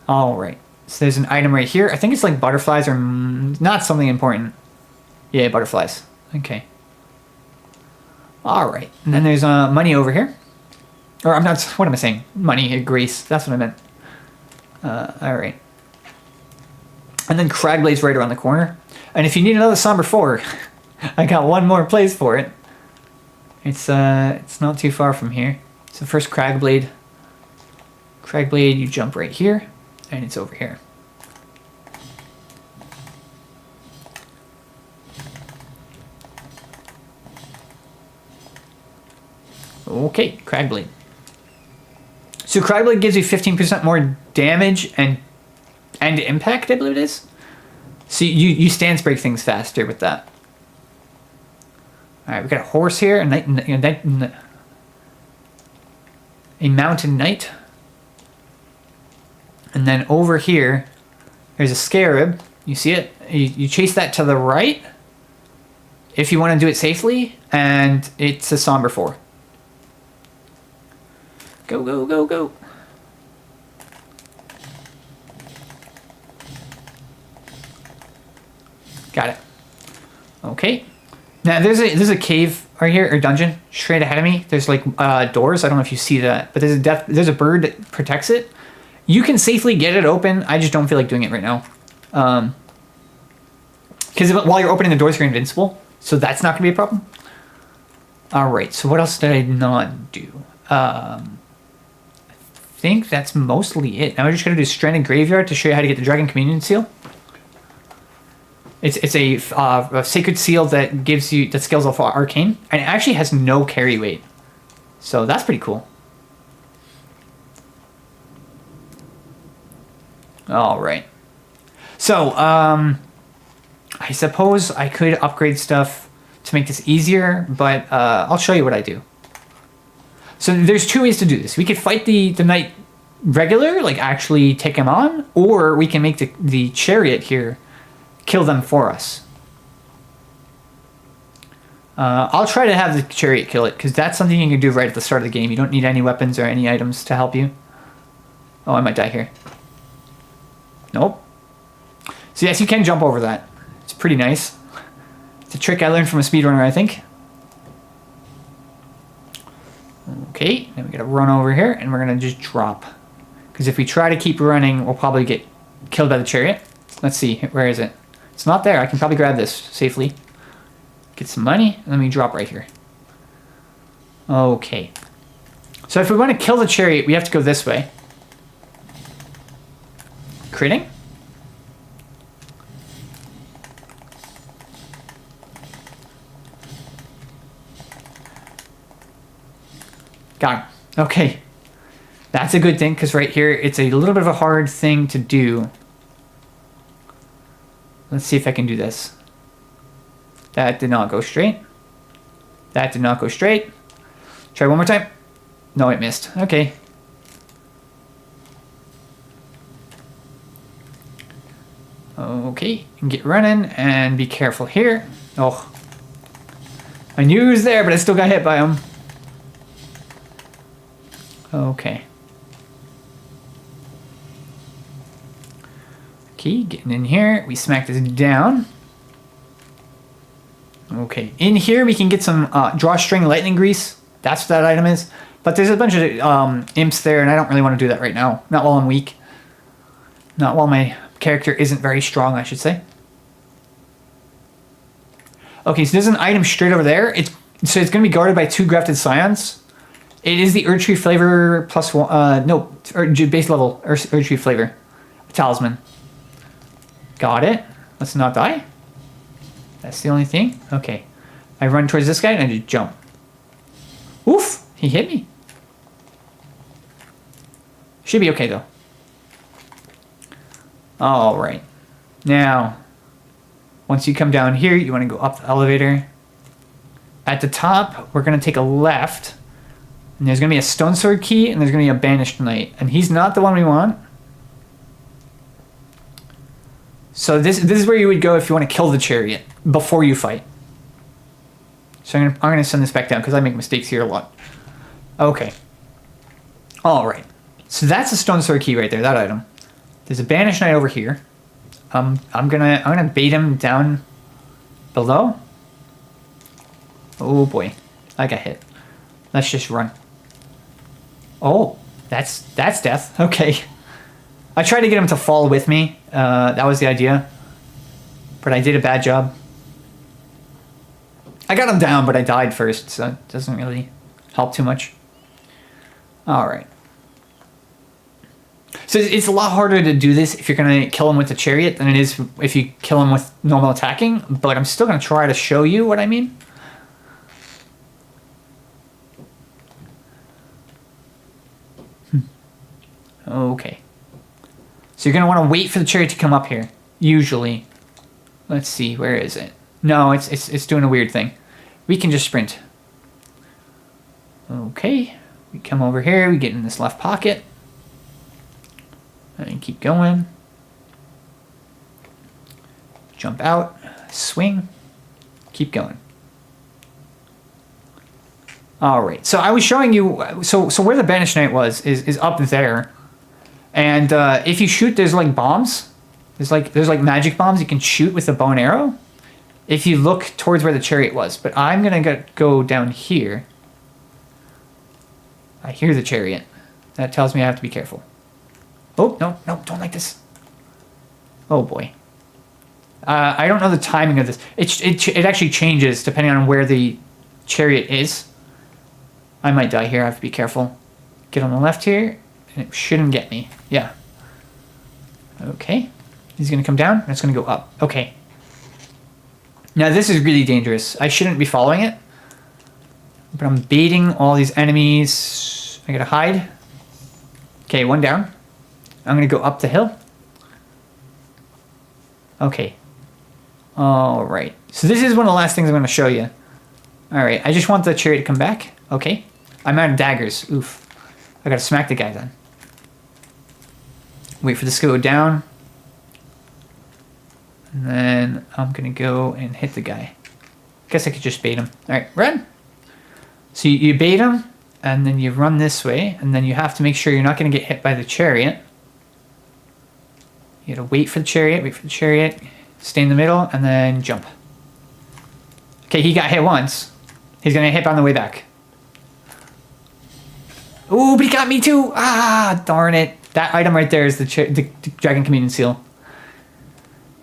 All right. So there's an item right here. I think it's like butterflies or not something important. Yeah, butterflies. Okay. All right. And then there's money over here. Or I'm not, what am I saying? Money, grace. That's what I meant. All right. And then Crag-blade's right around the corner. And if you need another somber 4, I got one more place for it. It's not too far from here. So first Crag-blade. Crag-blade, you jump right here. And it's over here. Okay, Crag-blade. So Crag-blade gives you 15% more damage and impact, I believe it is. So you stance break things faster with that. All right, we got a horse here, a mountain knight. And then over here, there's a scarab. You see it? You chase that to the right if you want to do it safely, and it's a somber 4. Go, go, go, go. Got it. Okay. Now there's a cave right here, or dungeon, straight ahead of me. There's like doors. I don't know if you see that, but there's a bird that protects it. You can safely get it open. I just don't feel like doing it right now. Because while you're opening the doors, you're invincible. So that's not going to be a problem. All right. So what else did I not do? I think that's mostly it. Now we're just going to do Stranded Graveyard to show you how to get the Dragon Communion Seal. It's a sacred seal that scales off arcane, and it actually has no carry weight. So that's pretty cool. All right. So, I suppose I could upgrade stuff to make this easier, but I'll show you what I do. So there's 2 ways to do this. We could fight the knight regular, like actually take him on, or we can make the chariot here kill them for us. I'll try to have the chariot kill it, because that's something you can do right at the start of the game. You don't need any weapons or any items to help you. Oh, I might die here. Nope. So yes, you can jump over that. It's pretty nice. It's a trick I learned from a speedrunner, I think. Okay, then we gotta run over here, and we're gonna just drop. Because if we try to keep running, we'll probably get killed by the chariot. Let's see, where is it? It's not there. I can probably grab this safely. Get some money, and let me drop right here. Okay. So if we want to kill the chariot, we have to go this way. Critting? Got it. Okay. That's a good thing, because right here, it's a little bit of a hard thing to do. Let's see if I can do this. That did not go straight. That did not go straight. Try one more time. No, it missed. Okay. Okay, and get running and be careful here. Oh. I knew he was there, but I still got hit by him. Okay. Okay, getting in here. We smack this down. Okay, in here we can get some drawstring lightning grease. That's what that item is. But there's a bunch of imps there, and I don't really want to do that right now. Not while I'm weak. Not while my character isn't very strong, I should say. Okay, so there's an item straight over there. It's going to be guarded by 2 grafted scions. It is the Erdtree flavor plus 1. No, base level Erdtree flavor. Talisman. Got it. Let's not die. That's the only thing. Okay. I run towards this guy and I just jump. He hit me. Should be okay, though. All right. Now, once you come down here, you want to go up the elevator. At the top, we're going to take a left. And there's going to be a stone sword key, and there's going to be a banished knight. And he's not the one we want. So this is where you would go if you want to kill the chariot before you fight. So I'm going to send this back down because I make mistakes here a lot. Okay. All right. So that's a stone sword key right there, that item. There's a banished knight over here. I'm gonna bait him down below. Oh boy, I got hit. Let's just run. Oh, that's death. Okay. I tried to get him to fall with me. That was the idea. But I did a bad job. I got him down, but I died first, so it doesn't really help too much. Alright. So it's a lot harder to do this if you're going to kill him with the chariot than it is if you kill him with normal attacking, but I'm still going to try to show you what I mean. Okay. So you're going to want to wait for the chariot to come up here, usually. Let's see, where is it? No, it's doing a weird thing. We can just sprint. Okay. We come over here, we get in this left pocket. And keep going. Jump out, swing, keep going. All right, so I was showing you, so where the banished knight was is up there. And if you shoot, there's like bombs. There's like magic bombs you can shoot with a bow and arrow. If you look towards where the chariot was. But I'm gonna go down here. I hear the chariot. That tells me I have to be careful. Oh, no, don't like this. Oh, boy. I don't know the timing of this. It actually changes depending on where the chariot is. I might die here. I have to be careful. Get on the left here, and it shouldn't get me. Yeah. Okay. He's going to come down, and it's going to go up. Okay. Now, this is really dangerous. I shouldn't be following it. But I'm baiting all these enemies. I got to hide. Okay, one down. I'm going to go up the hill. Okay. Alright. So this is one of the last things I'm going to show you. Alright, I just want the chariot to come back. Okay. I'm out of daggers. Oof. I got to smack the guy then. Wait for this to go down. And then I'm going to go and hit the guy. Guess I could just bait him. Alright, run! So you bait him, and then you run this way, and then you have to make sure you're not going to get hit by the chariot. You gotta wait for the chariot, stay in the middle, and then jump. Okay, he got hit once. He's gonna hit on the way back. Ooh, but he got me too! Ah, darn it. That item right there is the dragon communion seal.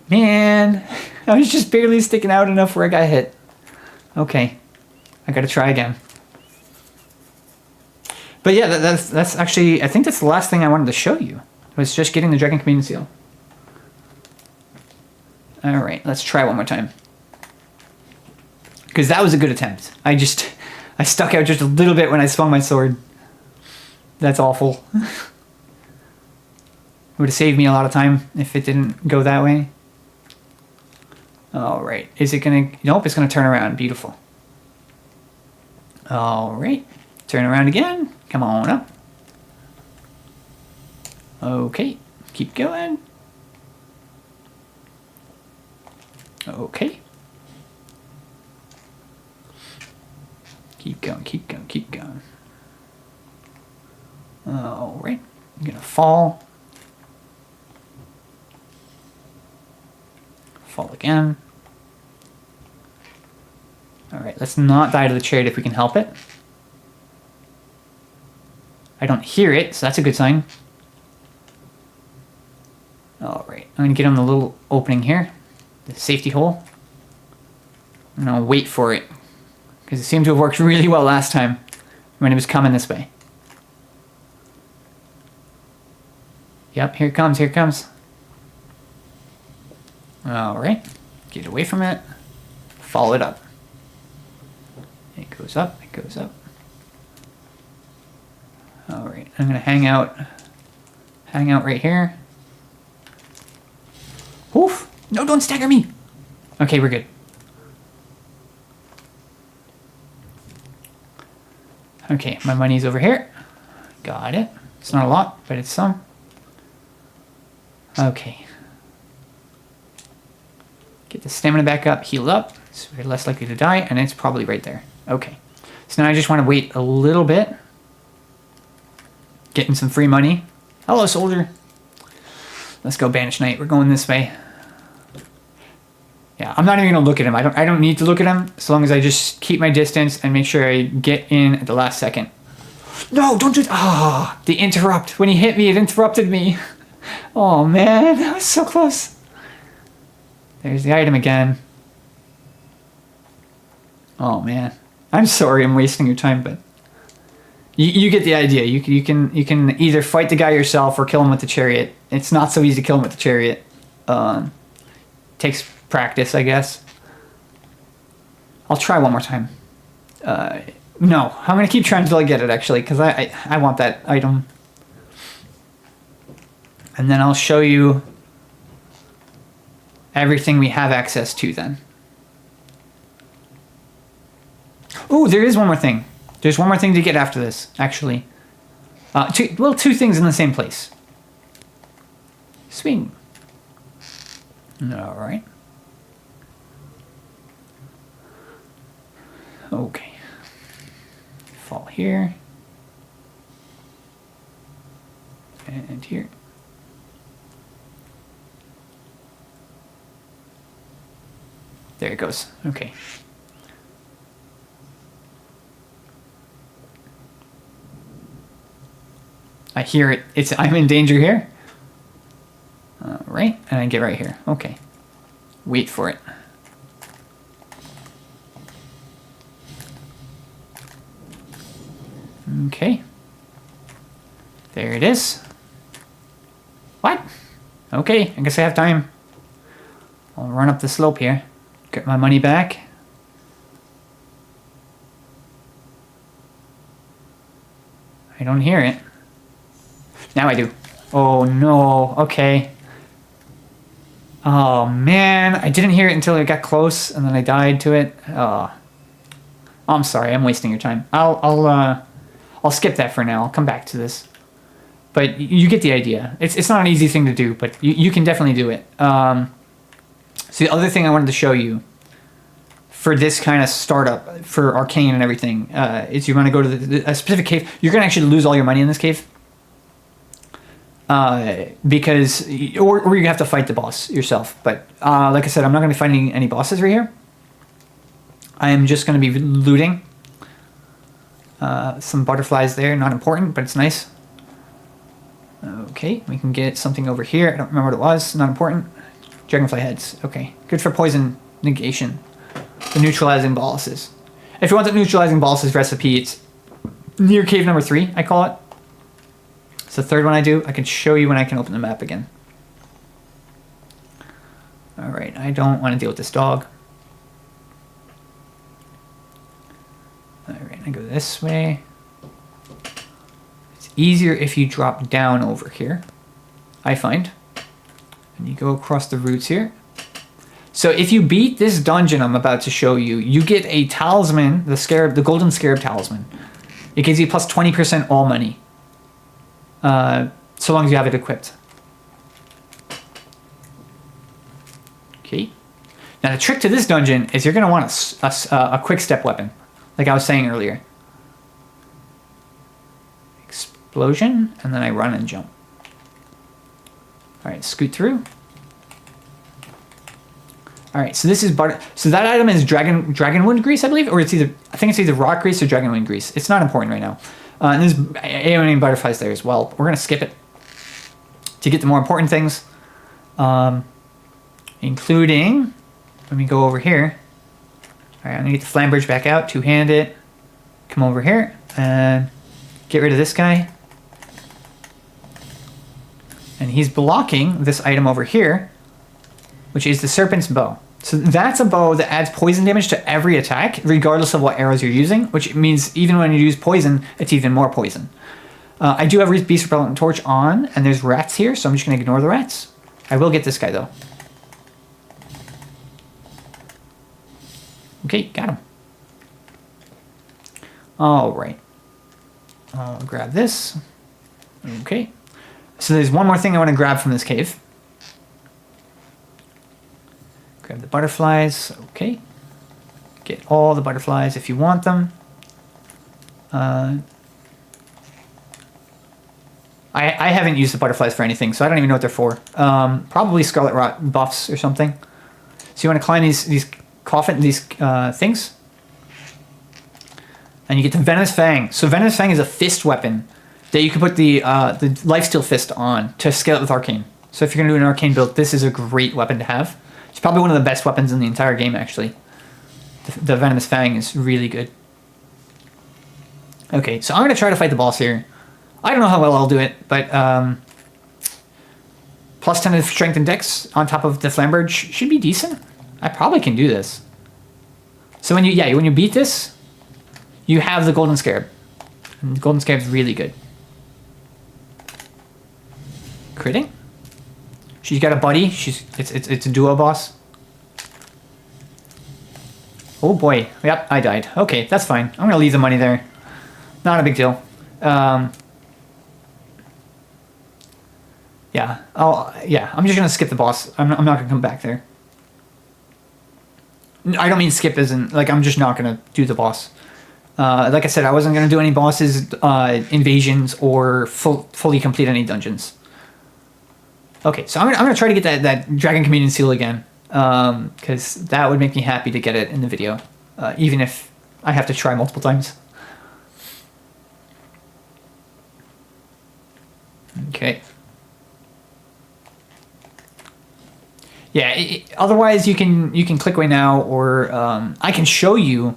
Man, I was just barely sticking out enough where I got hit. Okay, I gotta try again. But yeah, that's actually, I think that's the last thing I wanted to show you. Was just getting the dragon communion seal. Alright, let's try one more time. Because that was a good attempt. I stuck out just a little bit when I swung my sword. That's awful. It would have saved me a lot of time if it didn't go that way. Alright, is it gonna... Nope, it's gonna turn around. Beautiful. Alright, turn around again. Come on up. Okay, keep going. Okay. Keep going, keep going, keep going. Alright. I'm gonna fall. Fall again. Alright, let's not die to the chariot if we can help it. I don't hear it, so that's a good sign. Alright, I'm gonna get on the little opening here. The safety hole. And I'll wait for it. Because it seemed to have worked really well last time when it was coming this way. Yep, here it comes, here it comes. Alright. Get away from it. Follow it up. It goes up, it goes up. All right, I'm gonna hang out right here. Oof! No, don't stagger me. Okay, we're good. Okay, my money's over here. Got it. It's not a lot, but it's some. Okay. Get the stamina back up, heal up, so we're less likely to die, and it's probably right there. Okay. So now I just want to wait a little bit. Getting some free money. Hello, soldier. Let's go Banish Knight. We're going this way. Yeah, I'm not even gonna look at him. I don't need to look at him as long as I just keep my distance and make sure I get in at the last second. No, don't do it. Ah, the interrupt. When he hit me, it interrupted me. Oh man, that was so close. There's the item again. Oh man, I'm sorry I'm wasting your time, but you get the idea. You can either fight the guy yourself or kill him with the chariot. It's not so easy to kill him with the chariot. Takes practice, I guess. I'll try one more time. No, I'm gonna keep trying until I get it actually, because I want that item. And then I'll show you everything we have access to then. Oh, there is one more thing. There's one more thing to get after this, actually. Two things in the same place. Swing. All right. Okay. Fall here. And here. There it goes. Okay. I hear it. I'm in danger here. Right, and I get right here. Okay. Wait for it. Okay. There it is. What? Okay, I guess I have time. I'll run up the slope here. Get my money back. I don't hear it. Now I do. Oh no, okay. Oh man, I didn't hear it until it got close and then I died to it. Oh. I'm sorry, I'm wasting your time. I'll skip that for now. I'll come back to this. But you get the idea. It's not an easy thing to do, but you can definitely do it. So the other thing I wanted to show you for this kind of startup for Arcane and everything is you want to go to a specific cave. You're going to actually lose all your money in this cave. Because or you have to fight the boss yourself. But like I said, I'm not going to be fighting any bosses right here. I am just going to be looting. Some butterflies there, not important, but it's nice. Okay, we can get something over here. I don't remember what it was, not important. Dragonfly heads, okay. Good for poison negation. The neutralizing boluses. If you want the neutralizing boluses recipe, it's near cave number 3, I call it. It's the third one I do. I can show you when I can open the map again. Alright, I don't want to deal with this dog. Alright, I go this way. It's easier if you drop down over here, I find. And you go across the roots here. So if you beat this dungeon I'm about to show you, you get a talisman, the golden scarab talisman. It gives you plus 20% all money. So long as you have it equipped. Okay. Now the trick to this dungeon is you're going to want a quick step weapon, like I was saying earlier. Explosion, and then I run and jump. All right, scoot through. All right, so this is so that item is dragonwood grease, I believe, or I think it's either rock grease or dragonwood grease. It's not important right now. And there's Aeonian butterflies there as well. We're gonna skip it to get the more important things, including when we go over here. All right, I'm gonna get the flam bridge back out, two-hand it, come over here and get rid of this guy. And he's blocking this item over here, which is the Serpent's Bow. So that's a bow that adds poison damage to every attack, regardless of what arrows you're using, which means even when you use poison, it's even more poison. I do have beast repellent torch on, and there's rats here, so I'm just going to ignore the rats. I will get this guy, though. Okay, got him. All right. I'll grab this. Okay. So there's one more thing I want to grab from this cave. Grab the butterflies. Okay. Get all the butterflies if you want them. I haven't used the butterflies for anything, so I don't even know what they're for. Probably scarlet rot buffs or something. So you want to climb these things, and you get the venomous fang. So venomous fang is a fist weapon that you can put the lifesteal-fist on to scale it with arcane. So if you're gonna do an arcane build, this is a great weapon to have. It's probably one of the best weapons in the entire game, actually. The venomous fang is really good. Okay, so I'm gonna try to fight the boss here. I don't know how well I'll do it, but plus 10 of strength and dex on top of the flamberge should be decent. I probably can do this. So when you beat this, you have the golden scarab. And the golden scarab is really good. Critting. She's got a buddy. It's a duo boss. Oh boy. Yep, I died. Okay, that's fine. I'm gonna leave the money there. Not a big deal. Yeah. I'm just gonna skip the boss. I'm not gonna come back there. I don't mean skip as in, like, I'm just not gonna do the boss. Like I said, I wasn't gonna do any bosses, invasions, or fully complete any dungeons. Okay, so I'm gonna try to get that dragon communion seal again, because that would make me happy to get it in the video, even if I have to try multiple times. Okay. Yeah. Otherwise, you can click away now, or I can show you.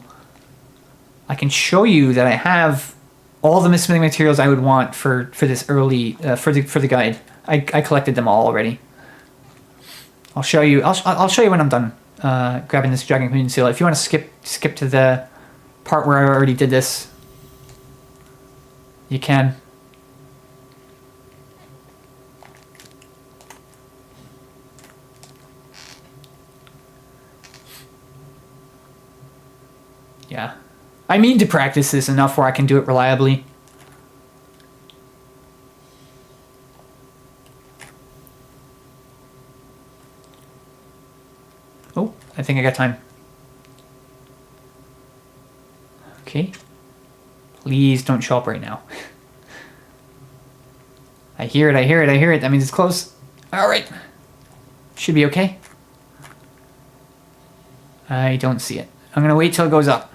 I can show you that I have all the smithing materials I would want for this early for the guide. I collected them all already. I'll show you. I'll show you when I'm done grabbing this dragon communion seal. If you want to skip to the part where I already did this, you can. Yeah. I mean to practice this enough where I can do it reliably. Oh, I think I got time. Okay. Please don't show up right now. I hear it, I hear it, I hear it. That means it's close. Alright. Should be okay. I don't see it. I'm gonna wait till it goes up.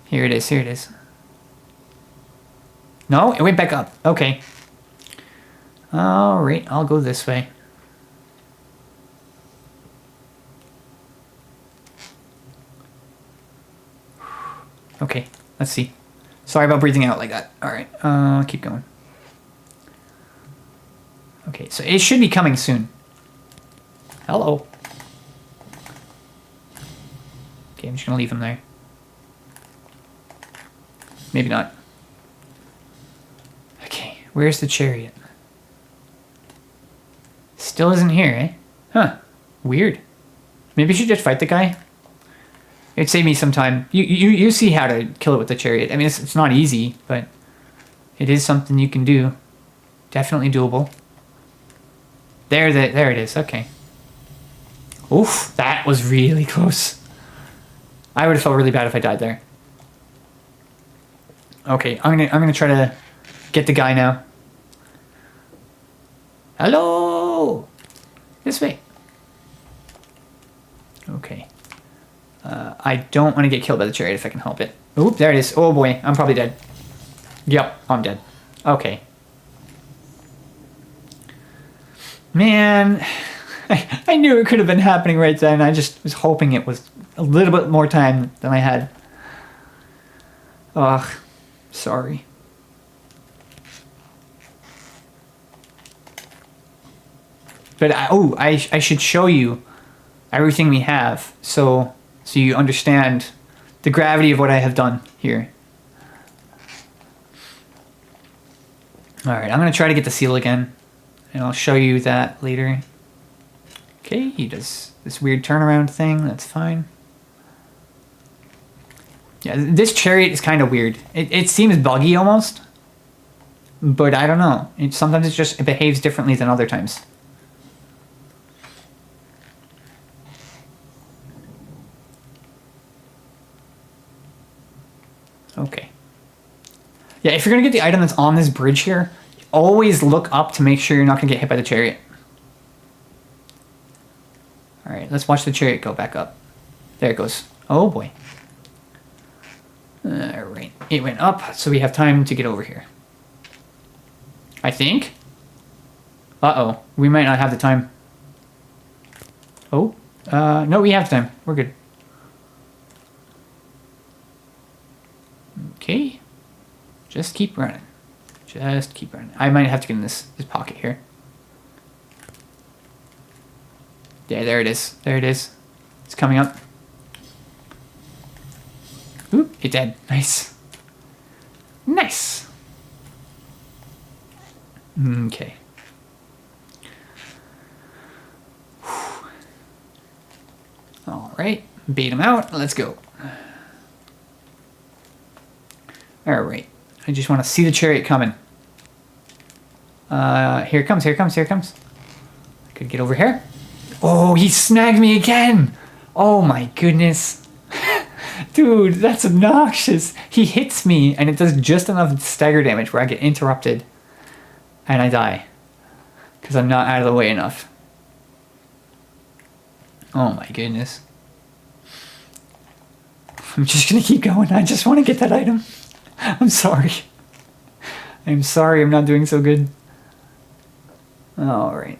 Here it is, here it is. No, it went back up. Okay. Alright, I'll go this way. Okay, let's see. Sorry about breathing out like that. Alright, keep going. Okay, so it should be coming soon. Hello. Okay, I'm just gonna leave him there. Maybe not. Okay, where's the chariot? Still isn't here, eh? Huh. Weird. Maybe I should just fight the guy? It'd save me some time. You see how to kill it with the chariot. I mean, it's not easy, but it is something you can do. Definitely doable. There it is. Okay. Oof, that was really close. I would have felt really bad if I died there. Okay, I'm gonna try to get the guy now. Hello! This way. Okay. I don't want to get killed by the chariot if I can help it. Oop, there it is. Oh boy, I'm probably dead. Yep, I'm dead. Okay. Man, I knew it could have been happening right then. I just was hoping it was a little bit more time than I had. Ugh, sorry. But I should show you everything we have, so you understand the gravity of what I have done here. All right, I'm gonna try to get the seal again, and I'll show you that later. Okay, he does this weird turnaround thing. That's fine. Yeah, this chariot is kind of weird. It seems buggy almost, but I don't know. Sometimes it behaves differently than other times. Okay. Yeah, if you're gonna get the item that's on this bridge here, always look up to make sure you're not gonna get hit by the chariot. All right, let's watch the chariot go back up. There it goes. Oh boy. All right, it went up, so we have time to get over here. I think. Uh-oh, we might not have the time. Oh, no, we have time. We're good. Okay. Just keep running. Just keep running. I might have to get in this pocket here. Yeah, there it is. There it is. It's coming up. Oop, it dead. Nice. Nice. Okay. All right. Bait him out. Let's go. All right. I just want to see the chariot coming. Here it comes. Here it comes. Here it comes. I could get over here. Oh, he snagged me again. Oh my goodness. Dude, that's obnoxious. He hits me and it does just enough stagger damage where I get interrupted and I die because I'm not out of the way enough. Oh my goodness. I'm just gonna keep going. I just want to get that item. I'm sorry. I'm sorry I'm not doing so good. All right.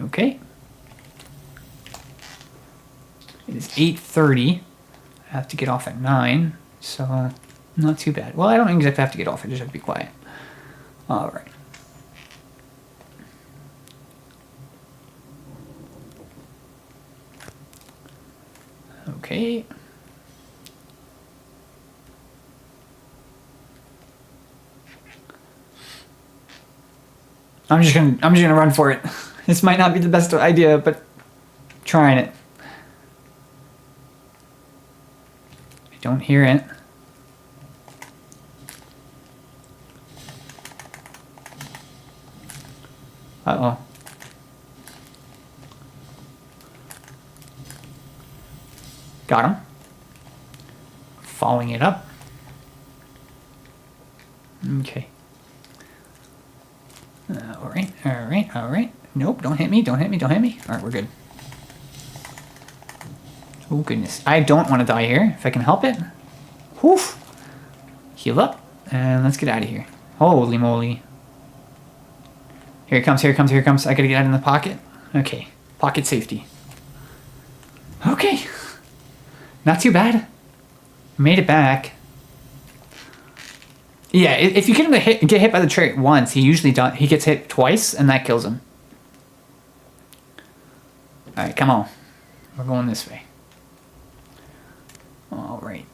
Okay. It is 8:30. I have to get off at 9, so not too bad. Well, I don't exactly have to get off. I just have to be quiet. All right. Okay. I'm just gonna run for it. This might not be the best idea, but trying it. I don't hear it. Uh-oh. Got him. Following it up. Okay. Alright, alright, alright. Nope, don't hit me, don't hit me, don't hit me. Alright, we're good. Oh, goodness. I don't want to die here, if I can help it. Whew. Heal up, and let's get out of here. Holy moly. Here it comes, here it comes, here it comes. I gotta get out in the pocket. Okay, pocket safety. Okay. Not too bad. Made it back. Yeah, if you get him to get hit by the chariot once, he usually he gets hit twice, and that kills him. All right, come on. We're going this way. All right.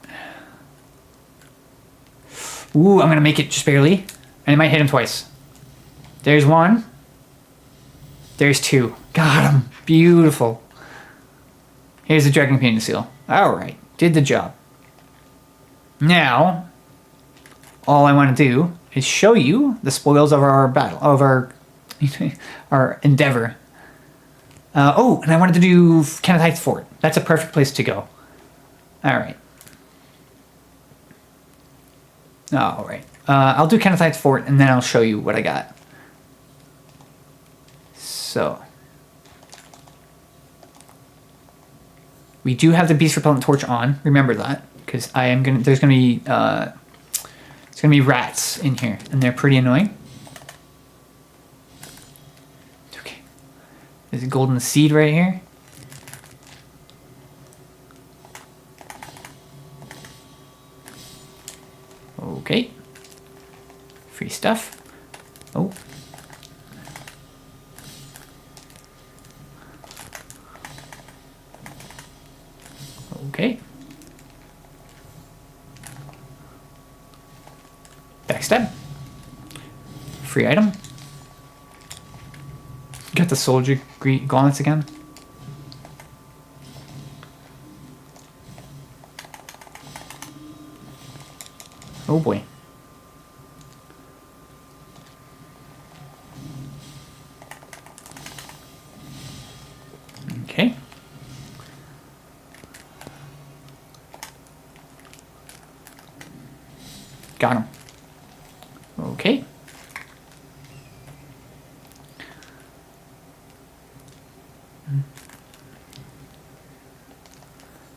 Ooh, I'm going to make it just barely, and it might hit him twice. There's one. There's two. Got him. Beautiful. Here's the dragon peninsula. All right, did the job. Now, all I want to do is show you the spoils of our battle, of our our endeavor. Oh, and I wanted to do Kenneth Height's fort. That's a perfect place to go. All right. All right. I'll do Kenneth Heights fort, and then I'll show you what I got. So we do have the beast repellent torch on. Remember that, because I am gonna. There's gonna be it's gonna be rats in here, and they're pretty annoying. Okay. There's a golden seed right here. Okay. Free stuff. Oh. Okay. Backstab. Free item. Get the soldier gauntlets again. Oh boy. Okay. Got him. Okay.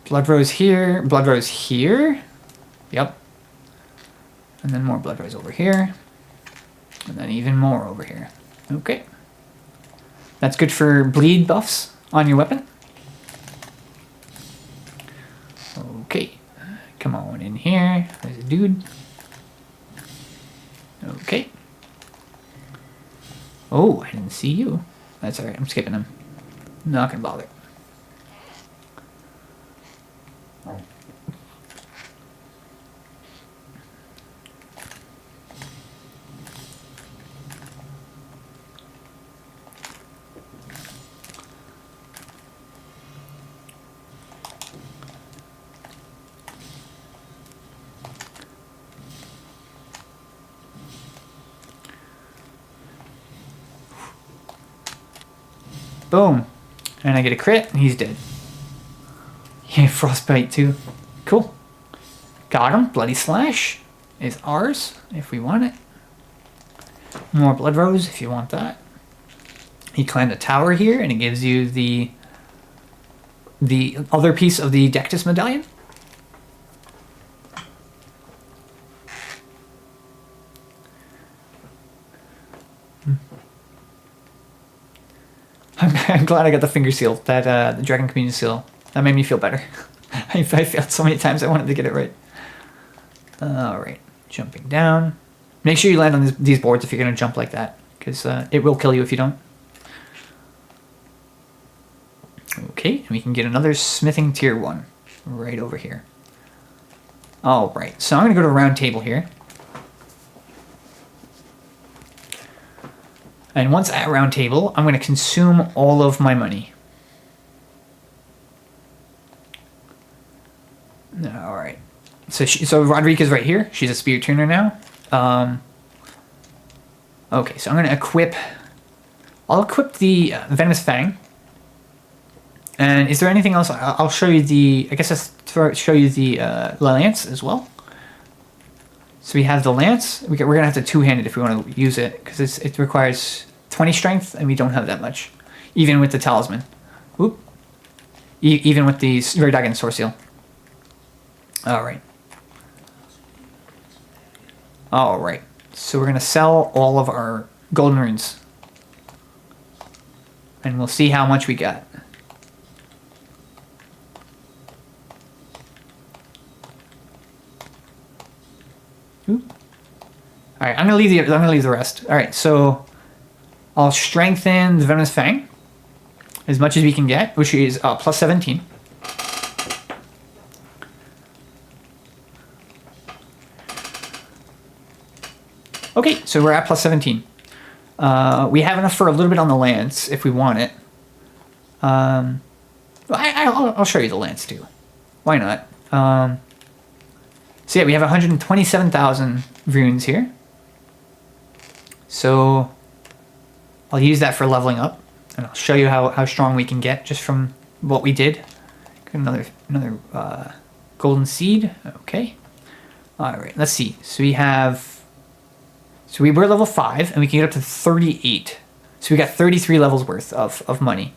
Blood rose here. Blood rose here. Yep. And then more blood rose over here. And then even more over here. Okay. That's good for bleed buffs on your weapon. Okay. Come on in here. There's a dude. Okay. Oh, I didn't see you. That's alright. I'm skipping him. Not gonna bother. Boom. And I get a crit, and he's dead. Yeah, frostbite too. Cool. Got him. Bloody slash is ours, if we want it. More blood rose, if you want that. He climbed a tower here, and it gives you the other piece of the Dectus medallion. I'm glad I got the finger seal, that the dragon communion seal. That made me feel better. I failed so many times I wanted to get it right. Alright, jumping down. Make sure you land on these boards if you're going to jump like that, because it will kill you if you don't. Okay, and we can get another smithing tier 1 right over here. Alright, so I'm going to go to a round table here. And once at round table, I'm going to consume all of my money. Alright. So Roderick is right here. She's a spear tuner now. Okay, so I'm going to equip... I'll equip the Venomous Fang. And is there anything else? I'll show you the... I guess I'll show you the lance as well. So we have the lance. We're going to have to two-handed if we want to use it, because it requires 20 strength, and we don't have that much, even with the talisman. Oop. Even with the Radagon soreseal. All right. All right. So we're going to sell all of our golden runes, and we'll see how much we got. Oop. All right, I'm gonna leave the rest. All right, so I'll strengthen the Venomous Fang as much as we can get, which is plus 17. Okay, so we're at plus 17. We have enough for a little bit on the lance if we want it. I'll show you the lance too. Why not? So yeah, we have 127,000 runes here. So I'll use that for leveling up, and I'll show you how strong we can get just from what we did. Got another golden seed. Okay. All right. Let's see. So we were level 5, and we can get up to 38. So we got 33 levels worth of money.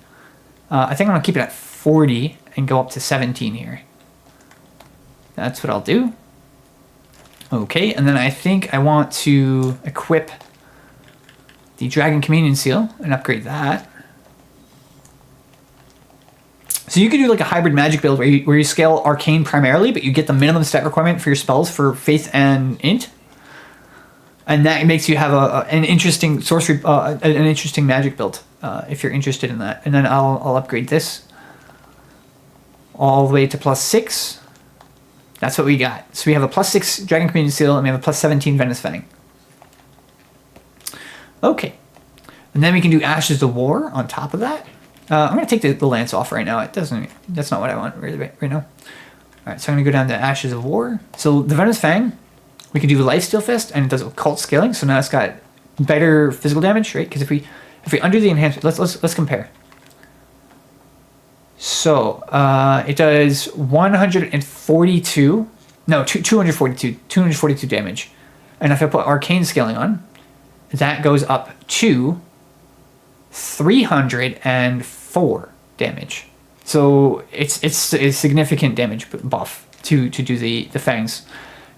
I think I'm gonna keep it at 40 and go up to 17 here. That's what I'll do. Okay, and then I think I want to equip the Dragon Communion Seal and upgrade that. So you could do like a hybrid magic build where you scale Arcane primarily, but you get the minimum stat requirement for your spells for Faith and Int. And that makes you have an interesting sorcery, an interesting magic build if you're interested in that. And then I'll upgrade this. all the way to +6. That's what we got. So we have a +6 Dragon Community Seal, and we have a +17 Venomous Fang. Okay. And then we can do Ashes of War on top of that. I'm going to take the lance off right now. That's not what I want really right now. All right, so I'm going to go down to Ashes of War. So the Venomous Fang, we can do lifesteal-fist, and it does occult scaling. So now it's got better physical damage, right? Because if we undo the enhancement, let's compare. So it does 242 damage. And if I put arcane scaling on, that goes up to 304 damage. So it's a significant damage buff to do the fangs.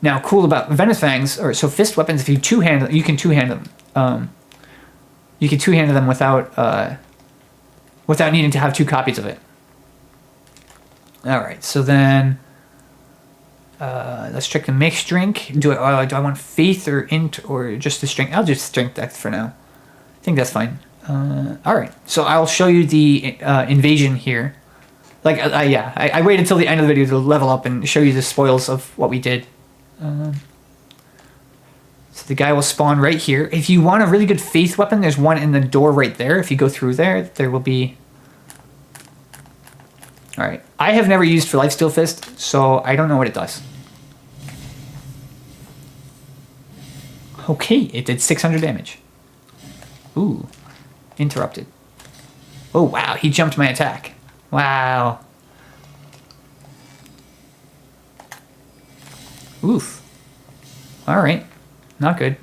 Now, cool about Venomous Fangs, so fist weapons, if you two-hand, you can two-hand them. You can two-hand them without needing to have 2 copies of it. All right, so then let's check the mixed drink. Do I want faith or int or just the strength? I'll just strength dex for now. I think that's fine. All right, so I'll show you the invasion here. Like, I waited until the end of the video to level up and show you the spoils of what we did. So the guy will spawn right here. If you want a really good faith weapon, there's one in the door right there. If you go through there, there will be... All right, I have never used for lifesteal-fist, so I don't know what it does. Okay, it did 600 damage. Ooh, interrupted. Oh, wow, he jumped my attack. Wow. Oof. All right, not good.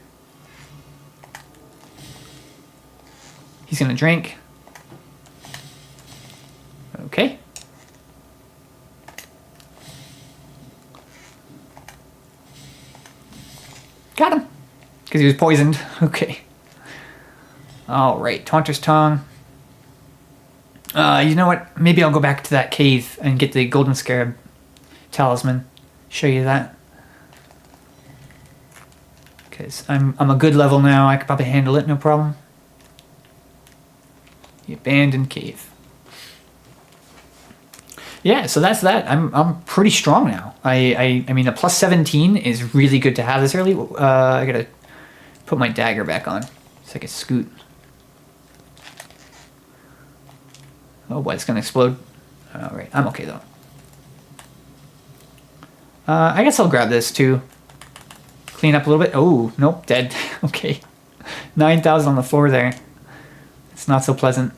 He's gonna drink. Okay. Got him. Because he was poisoned. Okay. Alright, Taunter's Tongue. You know what? Maybe I'll go back to that cave and get the Golden Scarab Talisman. Show you that. Because I'm a good level now. I could probably handle it, no problem. The Abandoned Cave. Yeah, so that's that. I'm pretty strong now. I mean, a +17 is really good to have this early. I gotta put my dagger back on so I can scoot. Oh boy, it's gonna explode. All right, I'm okay though. I guess I'll grab this too. Clean up a little bit. Oh, nope, dead. Okay, 9,000 on the floor there. It's not so pleasant.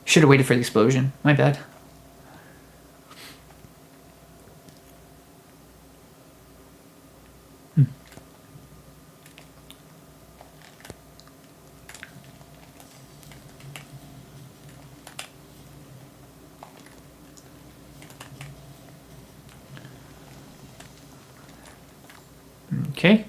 Should have waited for the explosion. My bad. Okay.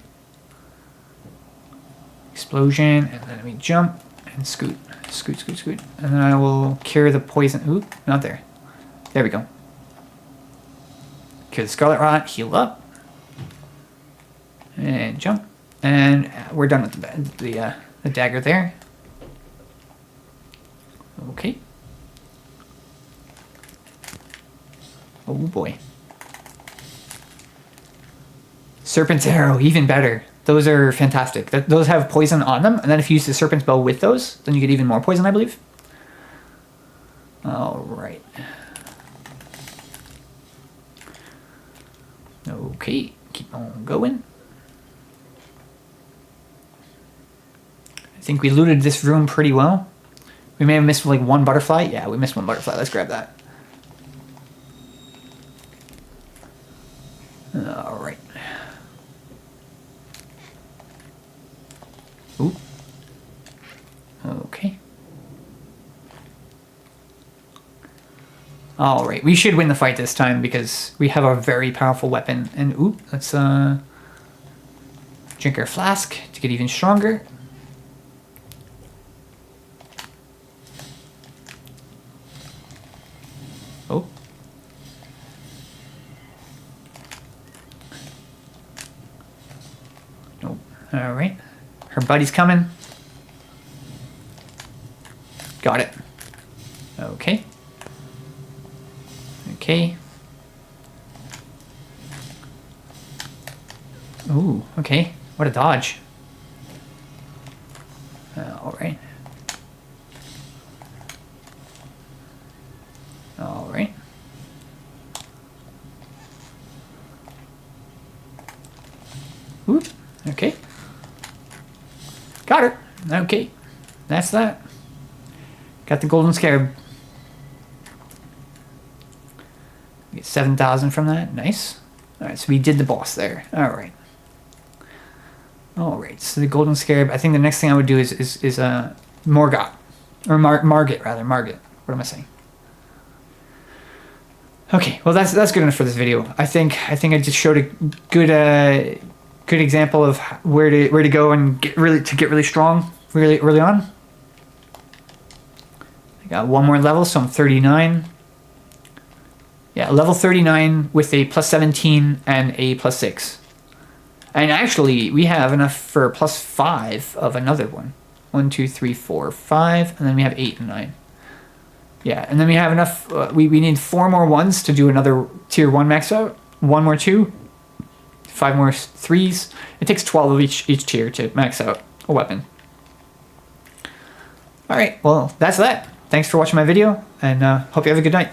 Explosion, and then we jump and scoot. Scoot, scoot, scoot. And then I will cure the poison. Ooh, not there. There we go. Cure the Scarlet Rot, heal up. And jump. And we're done with the dagger there. Okay. Oh boy. Serpent's Arrow, even better. Those are fantastic. Those have poison on them, and then if you use the Serpent's Bow with those, then you get even more poison, I believe. All right. Okay, keep on going. I think we looted this room pretty well. We may have missed like one butterfly. Yeah, we missed one butterfly. Let's grab that. All right. Ooh. Okay. All right, we should win the fight this time because we have a very powerful weapon. And ooh, let's drink our flask to get even stronger. Oh. Nope. All right. Her buddy's coming. Got it. Okay. Okay. Ooh, okay. What a dodge. Alright. Alright. Whoop. Okay. Got her. Okay. That's that. Got the golden scarab. Get 7,000 from that. Nice. Alright, so we did the boss there. Alright. Alright, so the golden scarab. I think the next thing I would do is Morgot. Or Margit, rather. Margit. What am I saying? Okay, well that's good enough for this video. I think I just showed a good example of where to go and get really strong really early on. I got one more level, so I'm 39. Yeah, level 39 with a plus 17 and a plus 6. And actually, we have enough for a plus 5 of another one. 1, 2, 3, 4, 5, and then we have 8 and 9. Yeah, and then we have enough. We need 4 more 1s to do another tier 1 max out. 1 more 2. 5 more 3s. It takes 12 of each tier to max out a weapon. Alright, well, that's that. Thanks for watching my video, and hope you have a good night.